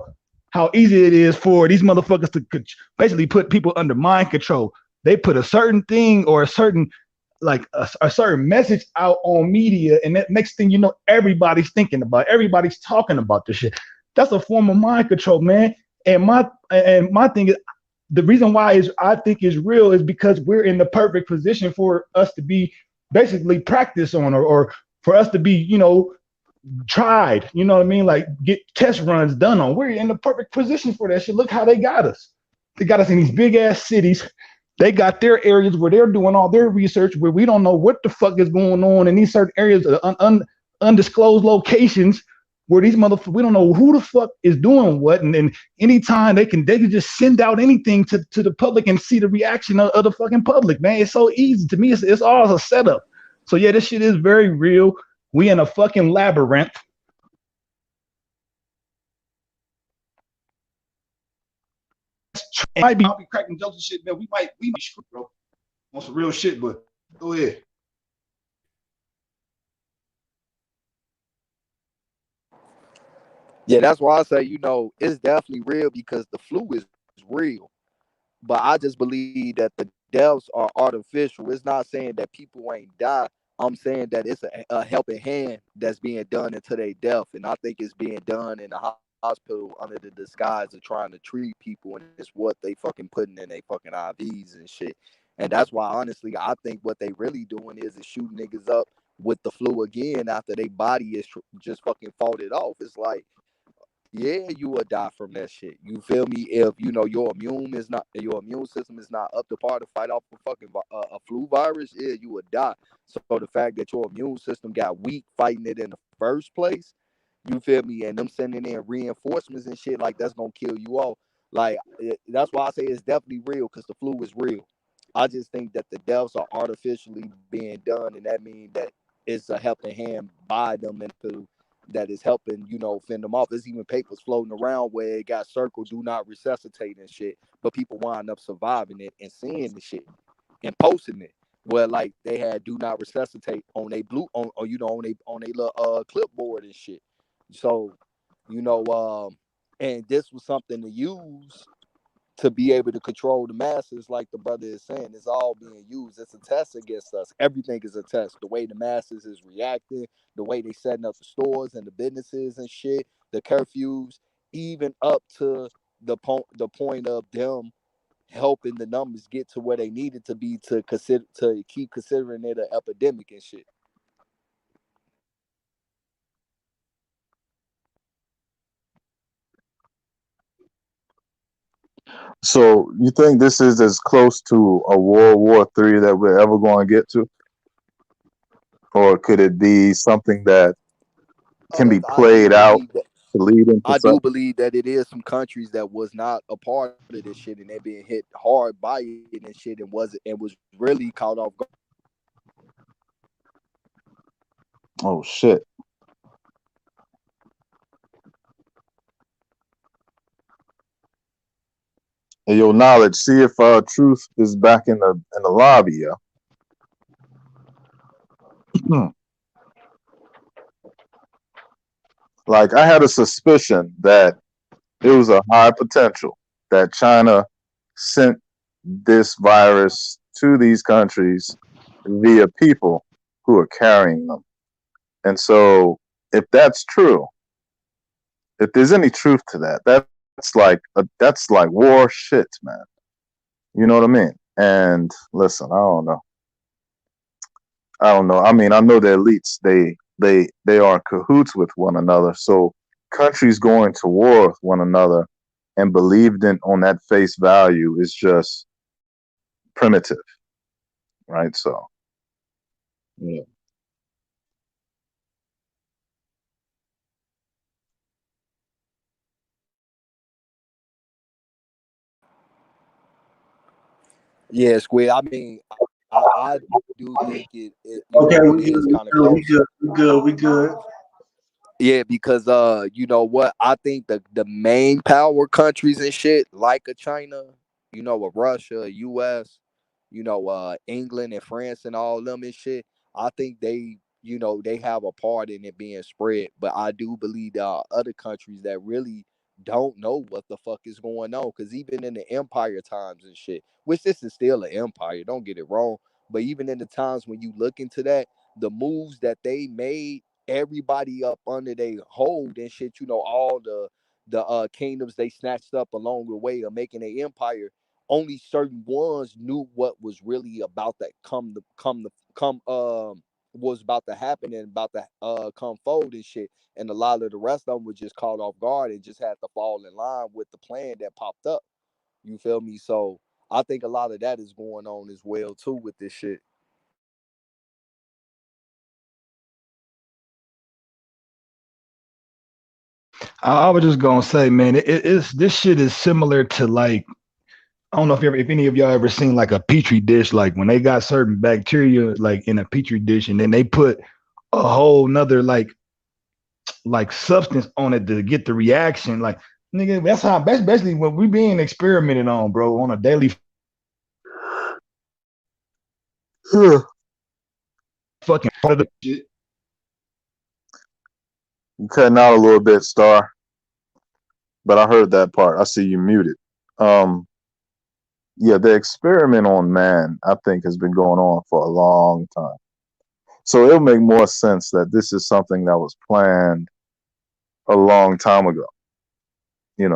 easy it is for these motherfuckers to basically put people under mind control. They put a certain thing or a certain like a certain message out on media, and that next thing you know, everybody's thinking about it. Everybody's talking about this shit. That's a form of mind control, man. And my thing is, the reason why I think is real is because we're in the perfect position for us to be basically practiced on, or for us to be, tried, you know what I mean? Like get test runs done on. We're in the perfect position for that shit. Look how they got us. They got us in these big ass cities. They got their areas where they're doing all their research, where we don't know what the fuck is going on in these certain areas, undisclosed locations where these motherfuckers, we don't know who the fuck is doing what. And then anytime they can just send out anything to the public and see the reaction of the fucking public, man. It's so easy. To me, it's all a setup. So yeah, this shit is very real. We in a fucking labyrinth. Might be cracking jokes and shit, man. We might be screwed, bro. On some real shit, but go ahead. Yeah, that's why I say, it's definitely real because the flu is real. But I just believe that the deaths are artificial. It's not saying that people ain't die. I'm saying that it's a helping hand that's being done until they death. And I think it's being done in the hospital under the disguise of trying to treat people. And it's what they fucking putting in their fucking IVs and shit. And that's why, honestly, I think what they really doing is shooting niggas up with the flu again after their body is just fucking fought it off. It's like, yeah, you will die from that shit. You feel me? If your immune system is not up to par to fight off a flu virus, yeah, you would die. So the fact that your immune system got weak fighting it in the first place, you feel me? And them sending in reinforcements and shit like that's gonna kill you off. Like that's why I say it's definitely real because the flu is real. I just think that the deaths are artificially being done, and that means that it's a helping hand by them into that is helping, fend them off. There's even papers floating around where it got circled, do not resuscitate and shit, but people wind up surviving it and seeing the shit and posting it. Where like they had do not resuscitate on a blue on or on a little clipboard and shit. So, you know, and this was something to use to be able to control the masses, like the brother is saying. It's all being used. It's a test against us. Everything is a test. The way the masses is reacting, the way they setting up the stores and the businesses and shit, the curfews, even up to the point of them helping the numbers get to where they needed to be to keep considering it an epidemic and shit. So you think this is as close to a World War III that we're ever going to get to, or could it be something that can be I do played out believe that to lead into I do such? believe that it is some countries that was not a part of this shit and they're being hit hard by it and shit and was really caught off guard by it. Oh shit! And your knowledge. See if truth is back in the lobby. Yeah. Like I had a suspicion that it was a high potential that China sent this virus to these countries via people who are carrying them. And so, if that's true, if there's any truth to that, that's like war shit, man. You know what I mean? And listen, I don't know. I mean, I know the elites they are in cahoots with one another. So countries going to war with one another and believed in on that face value is just primitive, right? So yeah. Yeah, Squid. I mean, I do think Okay, it we good, is we kind of good, we close. good, we good, we good. Yeah, because you know what? I think the main power countries and shit, like a China, a Russia, US, England and France and all them and shit. I think they have a part in it being spread. But I do believe there are other countries that really don't know what the fuck is going on. Cause even in the empire times and shit, which this is still an empire, don't get it wrong. But even in the times when you look into that, the moves that they made everybody up under their hold and shit, all the kingdoms they snatched up along the way of making an empire, only certain ones knew what was really about that come was about to happen and about to come forward and shit. And a lot of the rest of them were just caught off guard and just had to fall in line with the plan that popped up. You feel me? So I think a lot of that is going on as well too with this shit. I was just gonna say, man, it's this shit is similar to like I don't know if any of y'all ever seen like a petri dish, like when they got certain bacteria like in a petri dish, and then they put a whole nother like substance on it to get the reaction. Like nigga, that's basically what we being experimented on, bro, on a daily fucking part of the shit. You cutting out a little bit, Star. but I heard that part. I see you muted. Um, yeah, the experiment on man, I think, has been going on for a long time. So it'll make more sense that this is something that was planned a long time ago. And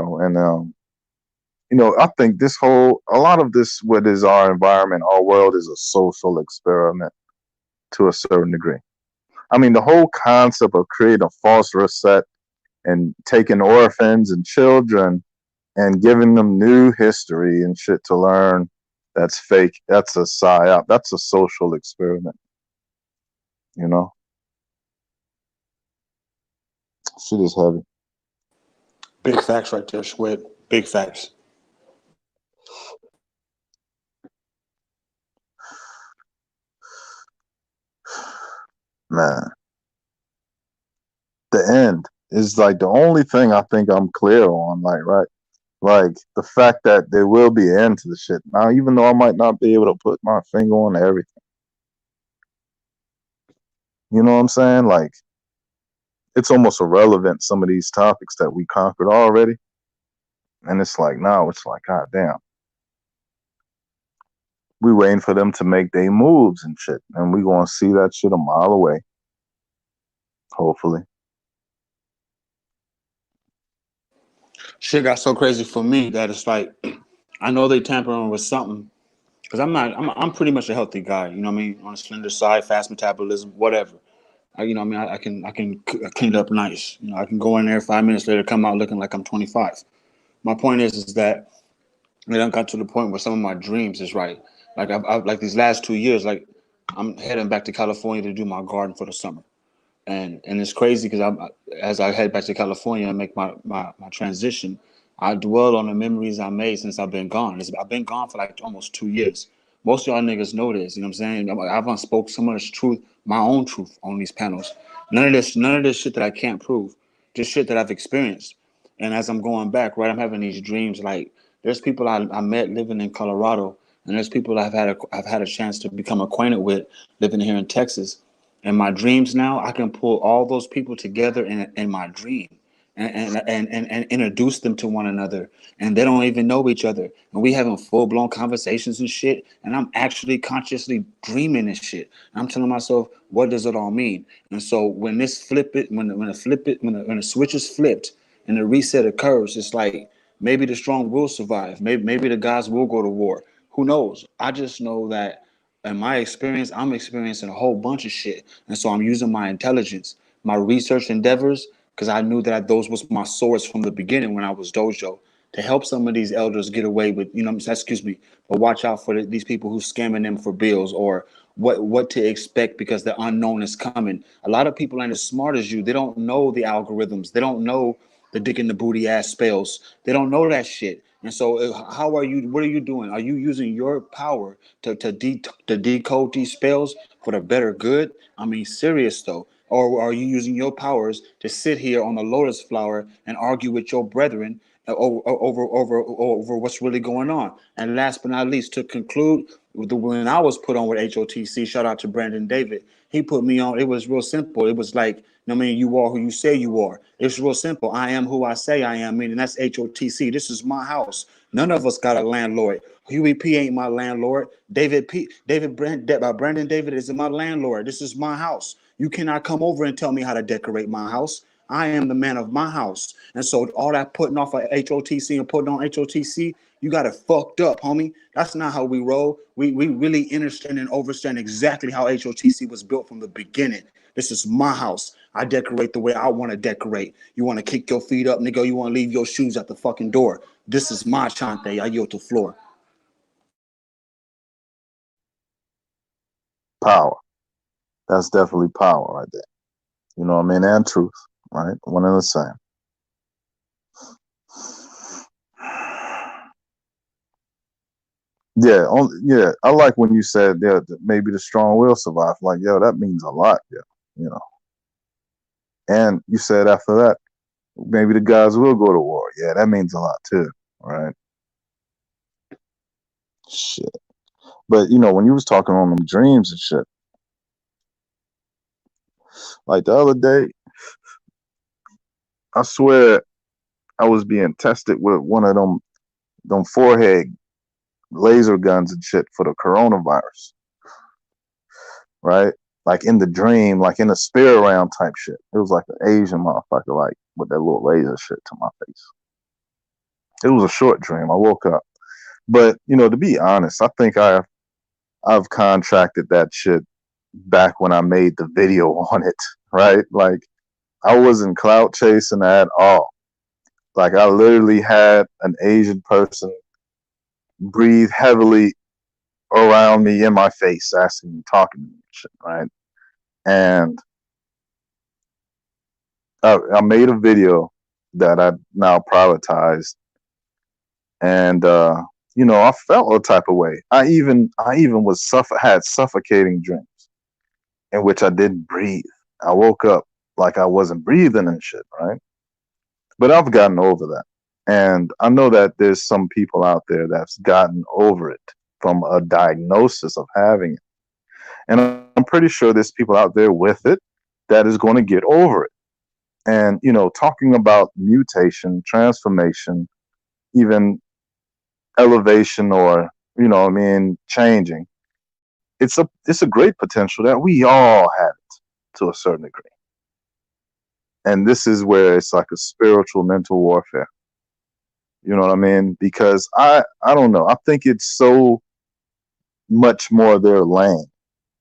I think a lot of this, what is our environment, our world, is a social experiment to a certain degree. I mean, the whole concept of creating a false reset and taking orphans and children and giving them new history and shit to learn, that's fake. That's a psyop. That's a social experiment. You know, shit is heavy. Big facts right there, Squid. Big facts. Man, the end is like the only thing I think I'm clear on. Like, right. Like the fact that there will be an end to the shit. Now, even though I might not be able to put my finger on everything, you know what I'm saying? Like, it's almost irrelevant, some of these topics that we conquered already. And it's like, now it's like, God damn. We waiting for them to make their moves and shit. And we gonna see that shit a mile away. Hopefully. Shit got so crazy for me that it's like I know they tampering with something because I'm pretty much a healthy guy. You know what I mean? On the slender side, fast metabolism, whatever. You know what I mean? I can clean it up nice. You know, I can go in there 5 minutes later, come out looking like I'm 25. My point is that I done got to the point where some of my dreams is right. Like I've like these last 2 years, like I'm heading back to California to do my garden for the summer. And it's crazy because as I head back to California and make my transition, I dwell on the memories I made since I've been gone. I've been gone for like almost 2 years. Most of y'all niggas know this. You know what I'm saying? I've unspoke some of this truth, my own truth, on these panels. None of this shit that I can't prove. Just shit that I've experienced. And as I'm going back, right, I'm having these dreams. Like there's people I met living in Colorado, and there's people I've had a chance to become acquainted with living here in Texas. In my dreams now, I can pull all those people together in my dream and introduce them to one another. And they don't even know each other. And we having full blown conversations and shit. And I'm actually consciously dreaming this shit. And I'm telling myself, what does it all mean? And so when the switch is flipped and the reset occurs, it's like maybe the strong will survive. Maybe the guys will go to war. Who knows? I just know that in my experience, I'm experiencing a whole bunch of shit. And so I'm using my intelligence, my research endeavors, because I knew that those was my source from the beginning when I was dojo, to help some of these elders get away with, excuse me, but watch out for these people who's scamming them for bills, or what to expect because the unknown is coming. A lot of people ain't as smart as you. They don't know the algorithms. They don't know the dick in the booty ass spells. They don't know that shit. And so, how are you? What are you doing? Are you using your power to decode these spells for the better good? I mean, serious though. Or are you using your powers to sit here on the lotus flower and argue with your brethren over what's really going on? And last but not least, to conclude, when I was put on with HOTC, shout out to Brandon David. He put me on. It was real simple. It was like, I mean, you are who you say you are. It's real simple. I am who I say I am. Meaning that's HOTC. This is my house. None of us got a landlord. Huey P ain't my landlord. Brandon David is my landlord. This is my house. You cannot come over and tell me how to decorate my house. I am the man of my house. And so all that putting off of HOTC and putting on HOTC, you got it fucked up, homie. That's not how we roll. We really understand and overstand exactly how HOTC was built from the beginning. This is my house. I decorate the way I want to decorate. You want to kick your feet up, nigga? You want to leave your shoes at the fucking door? This is my chante. I yield the floor. Power. That's definitely power right there. You know what I mean? And truth, right? One and the same. Yeah. I like when you said, yeah, maybe the strong will survive. Like, yo, that means a lot, yeah. You know. And you said after that, maybe the guys will go to war. Yeah, that means a lot too, right? Shit. But when you was talking on them dreams and shit, like the other day, I swear I was being tested with one of them forehead laser guns and shit for the coronavirus, right? Like in the dream, like in the spirit realm type shit. It was like an Asian motherfucker, like with that little laser shit to my face. It was a short dream. I woke up, but to be honest, I think I've contracted that shit back when I made the video on it, right? Like I wasn't clout chasing at all. Like I literally had an Asian person breathe heavily around me in my face, asking me, talking to me, shit, right? And I made a video that I now privatized, and I felt a type of way. I even had suffocating dreams in which I didn't breathe. I woke up like I wasn't breathing and shit, right? But I've gotten over that. And I know that there's some people out there that's gotten over it from a diagnosis of having it. And I'm pretty sure there's people out there with it that is going to get over it. And, talking about mutation, transformation, even elevation or, changing, it's a great potential that we all have it to a certain degree. And this is where it's like a spiritual mental warfare. You know what I mean? Because I don't know. I think it's so much more their lane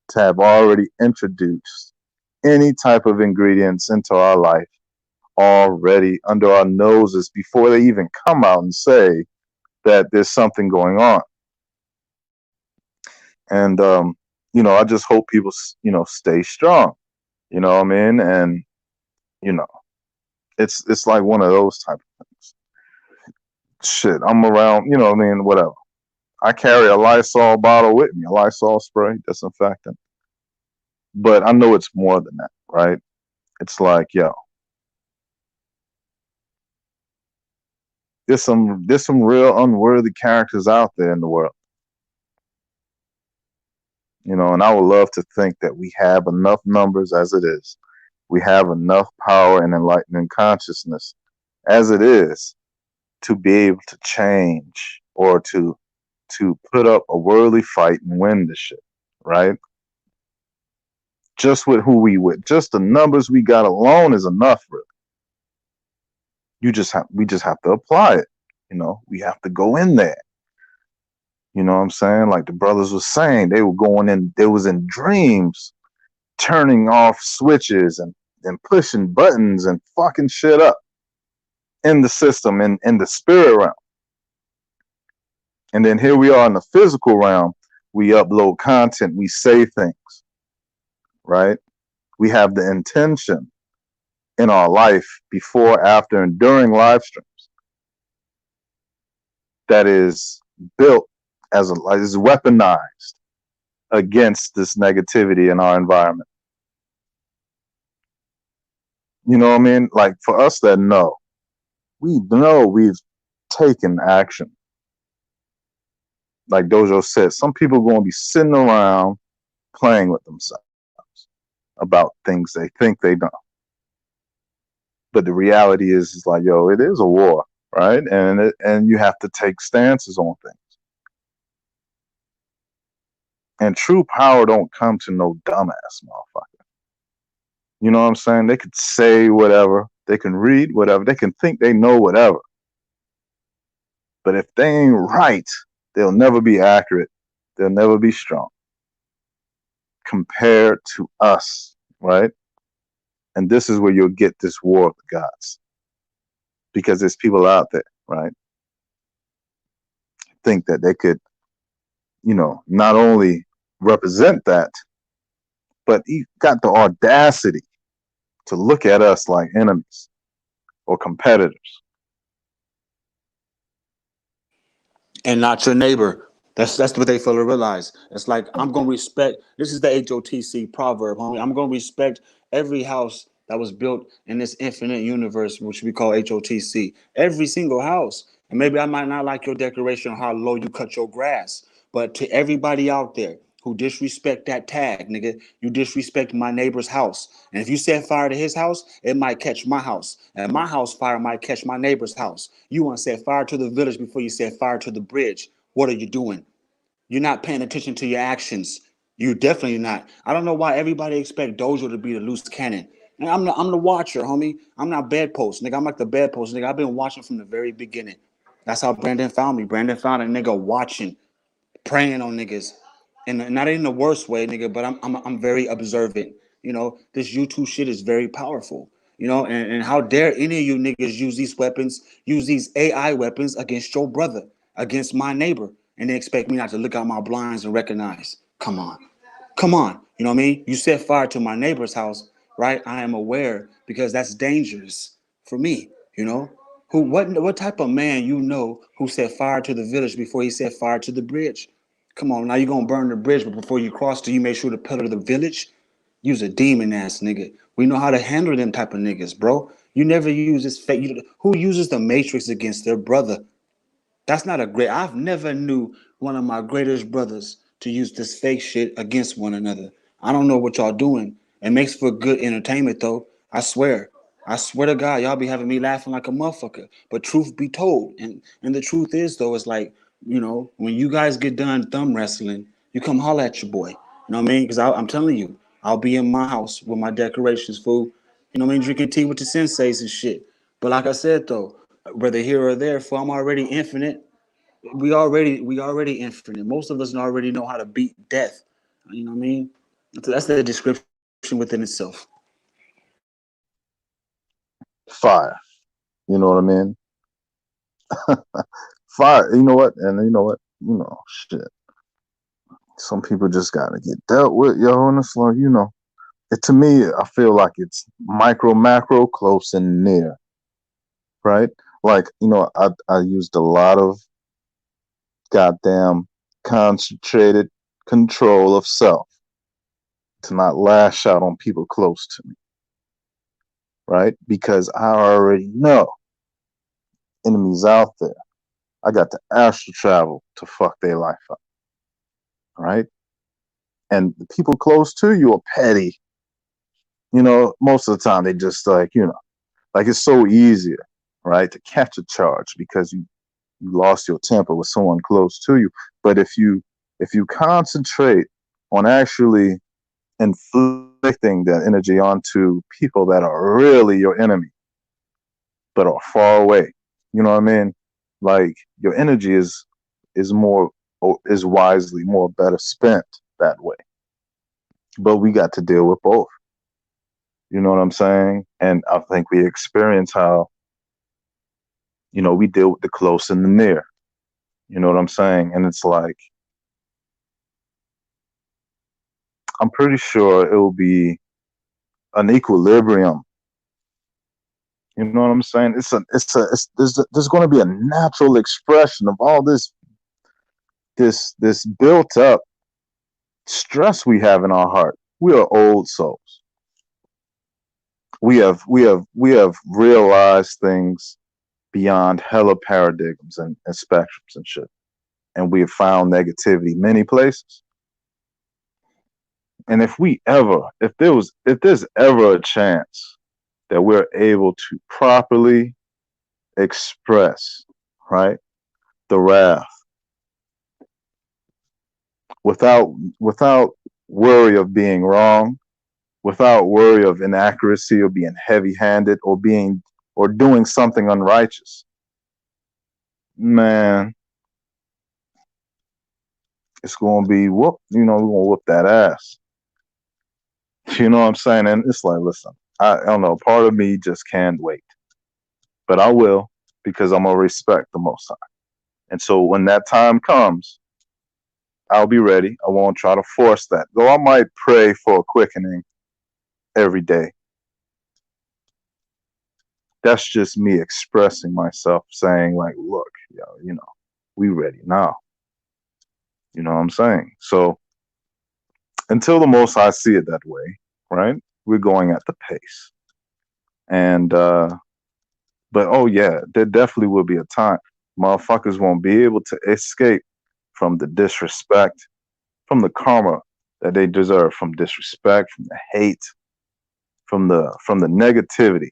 to have already introduced any type of ingredients into our life already under our noses before they even come out and say that there's something going on. And I just hope people stay strong. You know what I mean? And you know, it's like one of those type of things. Shit, I'm around. You know what I mean? Whatever. I carry a Lysol bottle with me, a Lysol spray, disinfectant. But I know it's more than that, right? It's like, yo, there's some real unworthy characters out there in the world. And I would love to think that we have enough numbers as it is. We have enough power and enlightenment consciousness as it is to be able to change or to put up a worldly fight and win the shit, right? Just with who we with, just the numbers we got alone is enough, really. We just have to apply it. We have to go in there. You know what I'm saying? Like the brothers was saying, they were going in, they was in dreams, turning off switches and pushing buttons and fucking shit up in the system, in the spirit realm. And then here we are in the physical realm. We upload content, we say things, right? We have the intention in our life before, after, and during live streams that is built is weaponized against this negativity in our environment. You know what I mean? Like for us that know, we know we've taken action. Like Dojo said, some people are going to be sitting around playing with themselves about things they think they know. But the reality is like, yo, it is a war, right? And you have to take stances on things. And true power don't come to no dumbass motherfucker. You know what I'm saying? They could say whatever, they can read whatever, they can think they know whatever. But if they ain't right, they'll never be accurate. They'll never be strong compared to us, right? And this is where you'll get this war of the gods. Because there's people out there, right? Think that they could, not only represent that, but he got the audacity to look at us like enemies or competitors. And not your neighbor. That's what they fail to realize. It's like I'm gonna respect. This is the HOTC proverb, homie. I'm gonna respect every house that was built in this infinite universe, which we call HOTC. Every single house. And maybe I might not like your decoration or how low you cut your grass, but to everybody out there, who disrespect that tag, nigga. You disrespect my neighbor's house. And if you set fire to his house, it might catch my house. And my house fire might catch my neighbor's house. You want to set fire to the village before you set fire to the bridge. What are you doing? You're not paying attention to your actions. You definitely not. I don't know why everybody expect Dojo to be the loose cannon. And I'm the watcher, homie. I'm not bedpost, nigga. I'm like the bedpost, nigga. I've been watching from the very beginning. That's how Brandon found me. Brandon found a nigga watching, praying on niggas, and not in the worst way, nigga. But I'm very observant. You know, this YouTube shit is very powerful. You know, and how dare any of you niggas use these weapons, use these AI weapons against your brother, against my neighbor, and they expect me not to look out my blinds and recognize. Come on. Come on. You know what I mean? You set fire to my neighbor's house, right? I am aware because that's dangerous for me, you know? What type of man you know who set fire to the village before he set fire to the bridge? Come on, now you're gonna burn the bridge, but before you cross, do you make sure to pillar the village? You's a demon ass nigga. We know how to handle them type of niggas, bro. You never use this fake. Who uses the matrix against their brother? That's not a great. I've never knew one of my greatest brothers to use this fake shit against one another. I don't know what y'all doing. It makes for good entertainment though. I swear. I swear to God, y'all be having me laughing like a motherfucker. But truth be told, and the truth is though, it's like, you know, when you guys get done thumb wrestling, you come holler at your boy. You know what I mean? Because I'm telling you, I'll be in my house with my decorations, fool. You know what I mean? Drinking tea with the senseis and shit. But like I said though, whether here or there, for I'm already infinite. We already infinite. Most of us already know how to beat death. You know what I mean? That's the description within itself. Fire. You know what I mean? Fire. You know what? And you know what? You know, shit. Some people just gotta get dealt with, yo. And it's like, you know, to me, I feel like it's micro, macro, close, and near, right? Like, you know, I used a lot of goddamn concentrated control of self to not lash out on people close to me, right? Because I already know enemies out there. I got to astral travel to fuck their life up, right? And the people close to you are petty. You know, most of the time they just like, you know, like it's so easier, right, to catch a charge because you lost your temper with someone close to you. But if you concentrate on actually inflicting that energy onto people that are really your enemy, but are far away, you know what I mean? Like your energy is more is wisely more better spent that way. But we got to deal with both. You know what I'm saying? And I think we experience how, you know, we deal with the close and the near. You know what I'm saying? And it's like, I'm pretty sure it will be an equilibrium. You know what I'm saying? There's going to be a natural expression of all this built up stress we have in our heart. We are old souls. We have realized things beyond hella paradigms and spectrums and shit. And we have found negativity many places. And if there's ever a chance that we're able to properly express, right, the wrath without worry of being wrong, without worry of inaccuracy or being heavy-handed or doing something unrighteous, man, it's gonna be whoop. You know, we're gonna whoop that ass. You know what I'm saying? And it's like, listen, I don't know. Part of me just can't wait, but I will because I'm gonna respect the Most High. And so when that time comes, I'll be ready. I won't try to force that. Though I might pray for a quickening every day. That's just me expressing myself, saying like, look, yo, you know, we ready now. You know what I'm saying? So until the Most High see it that way, right? We're going at the pace. And but oh yeah, there definitely will be a time motherfuckers won't be able to escape from the disrespect, from the karma that they deserve, from disrespect, from the hate, from the negativity,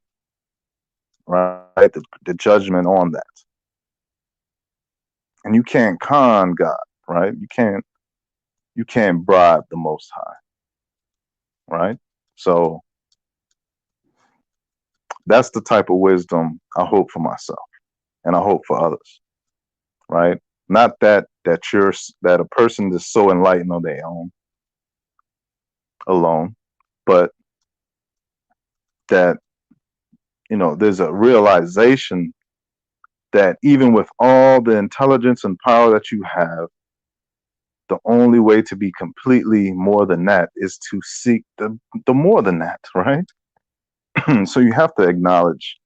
right? The judgment on that. And you can't con God, right? You can't bribe the Most High, right? So that's the type of wisdom I hope for myself, and I hope for others, right? Not that a person is so enlightened on their own alone, but that there's a realization that even with all the intelligence and power that you have, the only way to be completely more than that is to seek the more than that, right? So you have to acknowledge,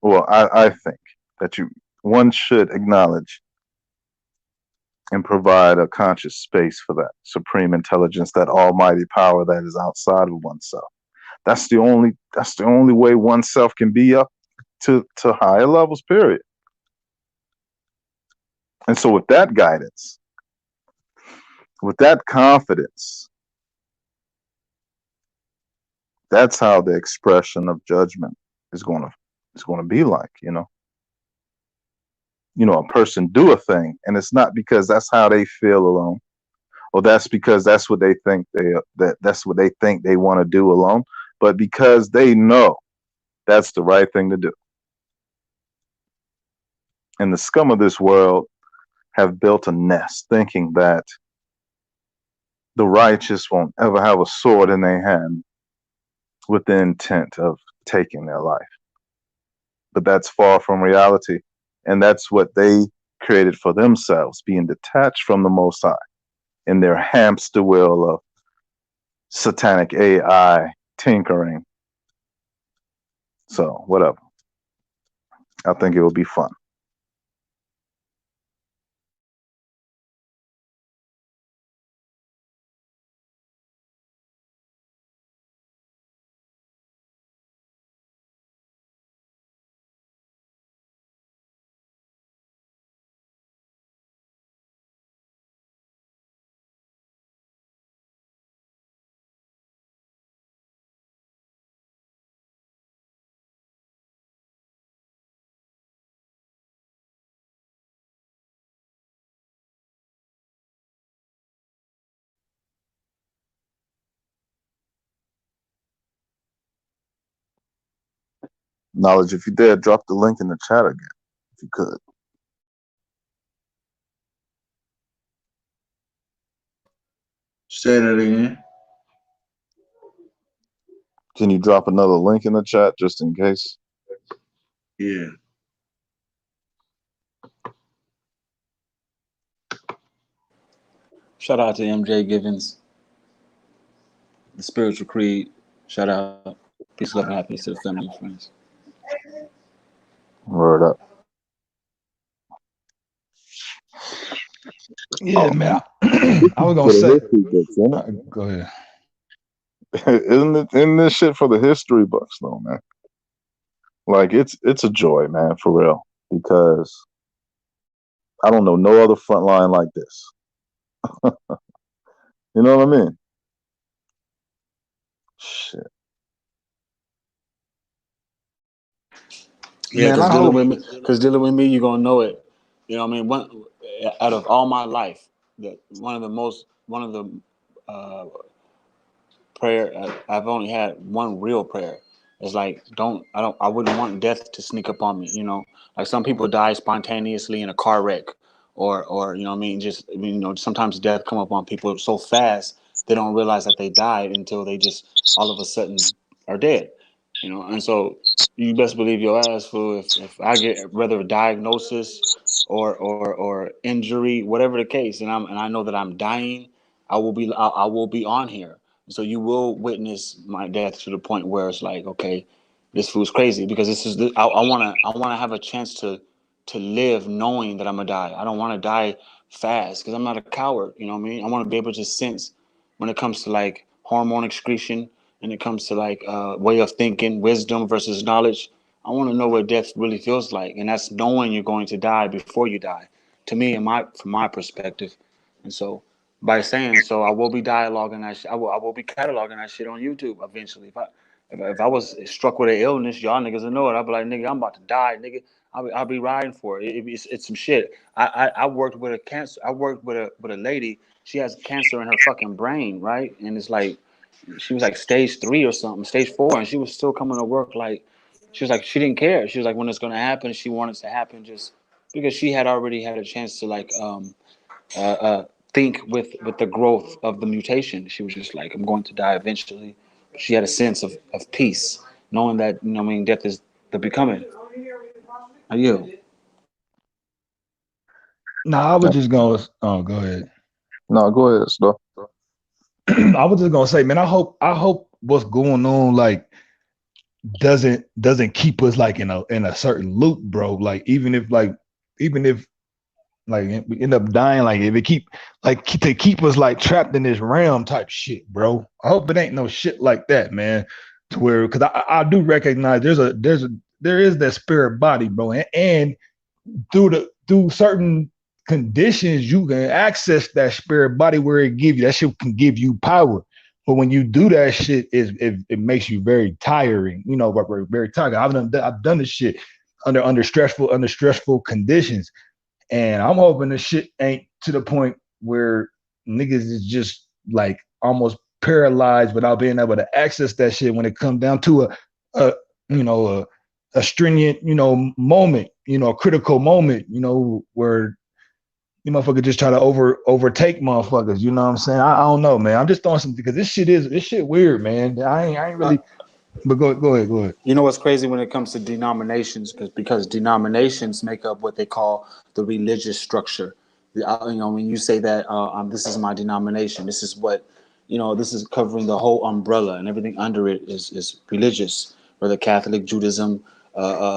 well, I think that one should acknowledge and provide a conscious space for that supreme intelligence, that almighty power that is outside of oneself. That's the only way oneself can be up to higher levels, period. And so with that guidance, with that confidence, that's how the expression of judgment is going to be like. A person do a thing, and it's not because that's how they feel alone, or that's because that's what they think they want to do alone, but because they know that's the right thing to do. And the scum of this world have built a nest thinking that the righteous won't ever have a sword in their hand with the intent of taking their life. But that's far from reality. And that's what they created for themselves, being detached from the Most High in their hamster wheel of satanic AI tinkering. So, whatever. I think it will be fun. Knowledge, if you dare, drop the link in the chat again, if you could. Say that again. Can you drop another link in the chat just in case? Yeah. Shout out to MJ Givens, the Spiritual Creed. Shout out. Peace, love, and happiness to the family and friends. Word up. Yeah, Oh, man. I was gonna for the say. history books, isn't Go ahead. it? Isn't this shit for the history books, though, man? Like it's a joy, man, for real. Because I don't know no other front line like this. You know what I mean? Shit. Yeah, Man, I hope. because dealing with me, you're gonna know it. You know what I mean? Out of all my life, one of the uh, prayer. I've only had one real prayer. It's like I wouldn't want death to sneak up on me. Like some people die spontaneously in a car wreck, or you know what I mean. Sometimes death come up on people so fast they don't realize that they died until they just all of a sudden are dead. And so you best believe your ass fool if I get whether a diagnosis or injury, whatever the case, and I know that I'm dying, I will be on here. So you will witness my death to the point where it's like, okay, this fool's crazy because I wanna have a chance to live knowing that I'm gonna die. I don't want to die fast because I'm not a coward. You know what I mean? I want to be able to sense when it comes to like hormone excretion and it comes to like way of thinking, wisdom versus knowledge. I want to know what death really feels like, and that's knowing you're going to die before you die. To me, from my perspective, and so by saying so. I will be dialoguing that shit. I will be cataloging that shit on YouTube eventually. If I was struck with an illness, y'all niggas will know it. I'll be like, nigga, I'm about to die, nigga. I'll be riding for it. It's some shit. I worked with a cancer. I worked with a lady. She has cancer in her fucking brain, right? And it's like she was like stage 3 or something, stage 4, and she was still coming to work. Like she was like she didn't care. She was like when it's gonna happen, she wanted it to happen just because she had already had a chance to like uh, uh, think with the growth of the mutation. She was just like, I'm going to die eventually. But she had a sense of peace, knowing that, you know, what I mean, death is the becoming. Are you? No, I was just gonna. Oh, go ahead. No, go ahead, Stuff. I was just gonna say, man. I hope what's going on like doesn't keep us like in a certain loop, bro. Like even if like we end up dying, like if it to keep us like trapped in this realm type shit, bro. I hope it ain't no shit like that, man. To where because I do recognize there is that spirit body, bro, and through certain conditions you can access that spirit body where that shit can give you power. But when you do that shit, it makes you very tiring, you know, but very tired. I've done this shit under stressful conditions, and I'm hoping the shit ain't to the point where niggas is just like almost paralyzed without being able to access that shit when it comes down to a you know a stringent, you know, moment, you know, a critical moment, you know, where you motherfuckers just try to overtake motherfuckers. You know what I'm saying? I don't know, man. I'm just throwing something because this shit weird, man. I ain't really. But go ahead. You know what's crazy when it comes to denominations, because denominations make up what they call the religious structure. You know, when you say that this is my denomination, this is what, you know, this is covering the whole umbrella, and everything under it is religious, whether Catholic, Judaism,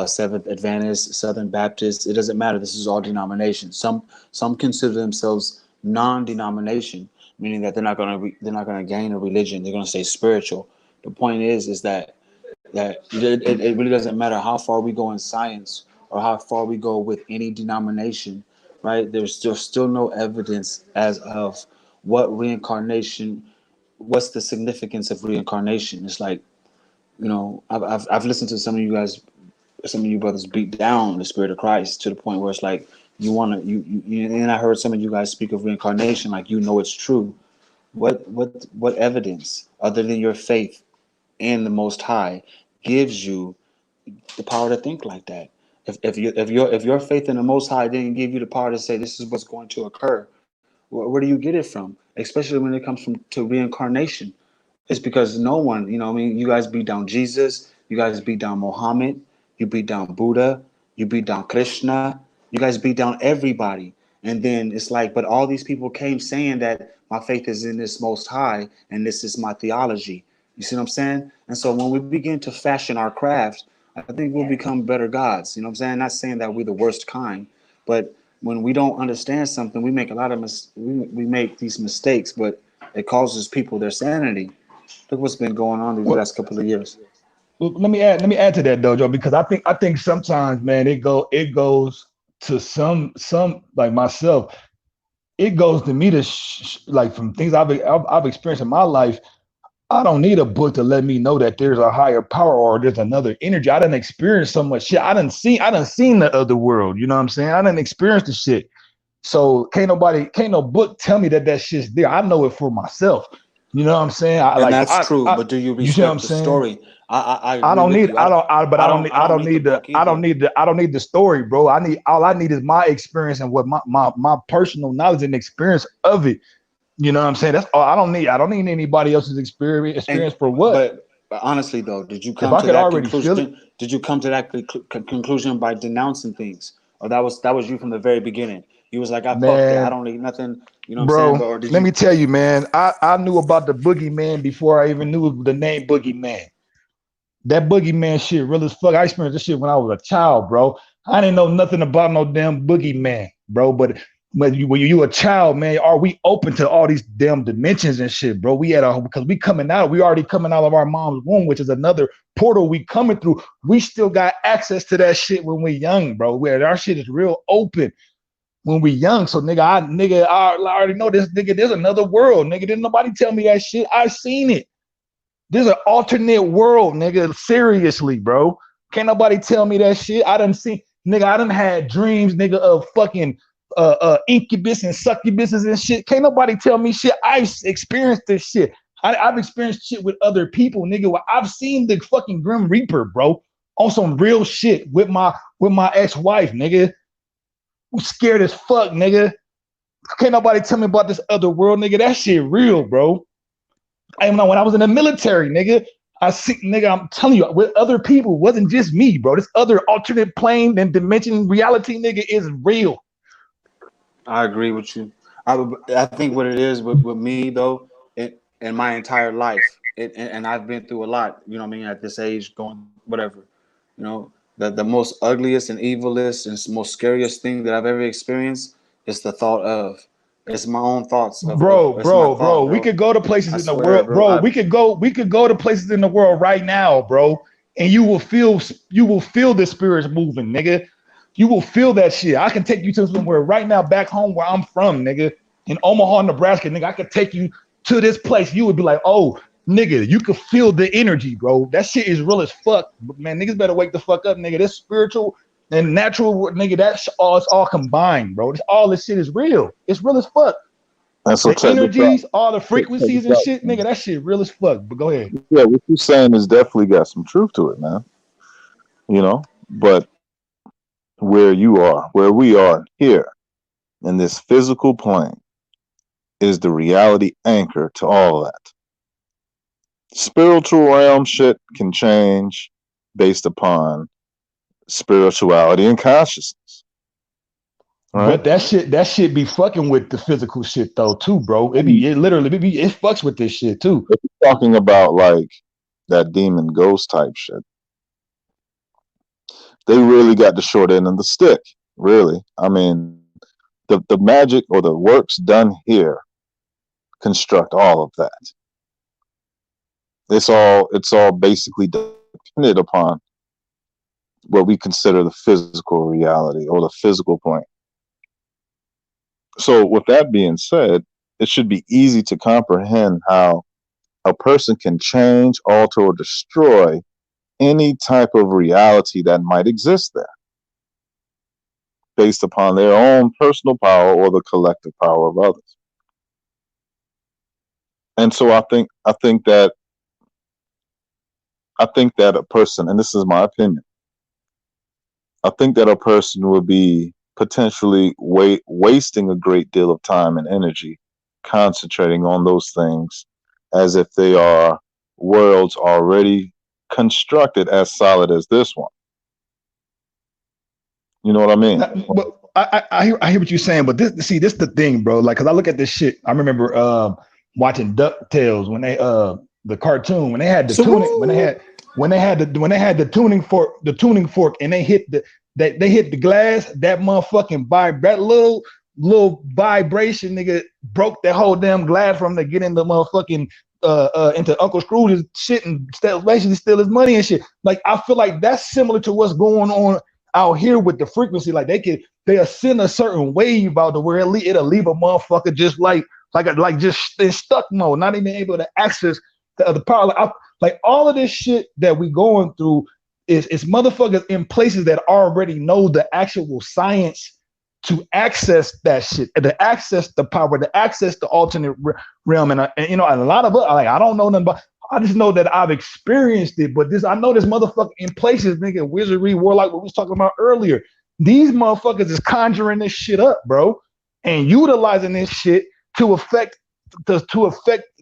Seventh Adventist, Southern Baptist. It doesn't matter. This is all denominations. Some consider themselves non-denomination, meaning that they're not gonna gain a religion. They're gonna stay spiritual. The point is that it really doesn't matter how far we go in science or how far we go with any denomination, right? There's still no evidence as of what reincarnation, what's the significance of reincarnation. It's like, you know, I've listened to some of you brothers beat down the spirit of Christ to the point where it's like you want to and I heard some of you guys speak of reincarnation like, you know, it's true. What evidence other than your faith in the Most High gives you the power to think like that? If your faith in the Most High didn't give you the power to say this is what's going to occur, where do you get it from? Especially when it comes to reincarnation. It's because no one, you know, I mean, you guys beat down Jesus, you guys beat down Muhammad, you beat down Buddha, you beat down Krishna, you guys beat down everybody. And then it's like, but all these people came saying that my faith is in this Most High and this is my theology. You see what I'm saying? And so when we begin to fashion our craft, I think we'll become better gods. You know what I'm saying? Not saying that we're the worst kind, but when we don't understand something, we make a lot of we make these mistakes, but it causes people their sanity. Look what's been going on these Well, last couple of years. let me add to that though, Joe, because I think sometimes, man, it goes to some like myself. It goes to me to like from things I've experienced in my life. I don't need a book to let me know that there's a higher power or there's another energy. I didn't experience so much shit. I done seen the other world. You know what I'm saying? I didn't experience the shit. So can't no book tell me that shit's there. I know it for myself. You know what I'm saying? And that's true, but do you You see what I'm respect the saying? story? I I agree don't with need, you. I don't, I, but I don't need the book either. I don't need the story, bro. All I need is my experience and what my personal knowledge and experience of it. You know what I'm saying? That's all. I don't need anybody else's experience And for what? but honestly though, did you If come I to could that already feel it, conclusion? Did you come to that conclusion by denouncing things, or that was you from the very beginning? You was like, I fuck that. I man, don't need nothing. You know what I'm saying? bro. But or did Let you? me tell you, man. I knew about the boogeyman before I even knew the name boogeyman. That boogeyman shit real as fuck. I experienced this shit when I was a child, bro. I didn't know nothing about no damn boogeyman, bro. But when you a child, man, are we open to all these damn dimensions and shit, bro? Because we already coming out of our mom's womb, which is another portal we coming through. We still got access to that shit when we young, bro. Where our shit is real open. when we young. So I already know this nigga. There's another world, nigga. Didn't nobody tell me that shit. I seen it. There's an alternate world, nigga. Seriously, bro. Can't nobody tell me that shit. I done seen, nigga. I done had dreams, nigga, of fucking incubus and succubuses and shit. Can't nobody tell me shit. I've experienced this shit. I've experienced shit with other people, nigga. I've seen the fucking Grim Reaper, bro, on some real shit with my ex-wife, nigga. I'm scared as fuck, nigga. Can't nobody tell me about this other world, nigga. That shit real, bro. I know when I was in the military, nigga. I see, nigga, I'm telling you, with other people, it wasn't just me, bro. This other alternate plane and dimension reality, nigga, is real. I agree with you. I think what it is with me though, in my entire life, and I've been through a lot. You know what I mean? At this age, going whatever, you know, the most ugliest and evilest and most scariest thing that I've ever experienced is the thought of. It's my own thoughts of it's my thought, We bro. could go to places I in the swear, world, bro. bro. We could go to places in the world right now, bro, and you will feel the spirits moving, nigga. You will feel that shit. I can take you to somewhere right now, back home where I'm from, nigga, in Omaha, Nebraska, nigga. I could take you to this place. You would be like, oh, nigga, you could feel the energy, bro. That shit is real as fuck. But man, niggas better wake the fuck up, nigga. This spiritual and natural, nigga, that's all, it's all combined, bro. All this shit is real. It's real as fuck. And so The check this energies, out. all the Check frequencies this and out, shit, man. nigga, that shit real as fuck. But go ahead. Yeah, what you're saying is definitely got some truth to it, man. You know, but where we are here in this physical plane, is the reality anchor to all that. Spiritual realm shit can change based upon spirituality and consciousness, right? But that shit be fucking with the physical shit though too, bro. I mean, It fucks with this shit too. if you're talking about like that demon ghost type shit, they really got the short end of the stick. Really, I mean, the magic or the works done here construct all of that. It's all basically dependent upon what we consider the physical reality or the physical plane. So, with that being said, it should be easy to comprehend how a person can change, alter, or destroy any type of reality that might exist there based upon their own personal power or the collective power of others. And so I think that a person, and this is my opinion, I think that a person would be potentially wasting a great deal of time and energy concentrating on those things as if they are worlds already constructed as solid as this one. You know what I mean? But I hear what you're saying, but this the thing, bro. Like, cause I look at this shit. I remember watching DuckTales when they the cartoon when they had the tuning when they had the tuning fork and they hit the glass, that motherfucking that little vibration, nigga, broke that whole damn glass from to get into motherfucking into Uncle Scrooge's shit and basically steal his money and shit. Like, I feel like that's similar to what's going on out here with the frequency. Like, they'll send a certain wave out to where it'll leave a motherfucker just like just in stuck mode, not even able to access the other power. Like all of this shit that we going through is motherfuckers in places that already know the actual science to access that shit, to access the power, to access the alternate realm, and you know, and a lot of us, like, I don't know nothing about. I just know that I've experienced it, but I know this motherfucker in places, nigga, wizardry, warlock, what we was talking about earlier. These motherfuckers is conjuring this shit up, bro, and utilizing this shit to affect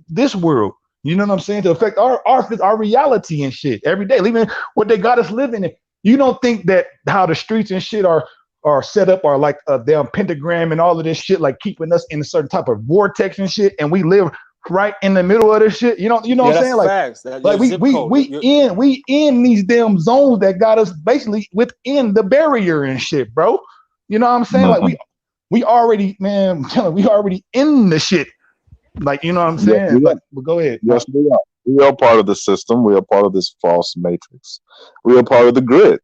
this world. You know what I'm saying? To affect our reality and shit every day, leaving what they got us living in. You don't think that how the streets and shit are set up are like a damn pentagram and all of this shit, like keeping us in a certain type of vortex and shit, and we live right in the middle of this shit. You know what I'm saying? Like, facts. like we in these damn zones that got us basically within the barrier and shit, bro. You know what I'm saying? Like, we already, man, I'm telling you, we already in the shit. Like, you know what I'm saying? Like, but go ahead. Yes, we are. We are part of the system. We are part of this false matrix. We are part of the grid.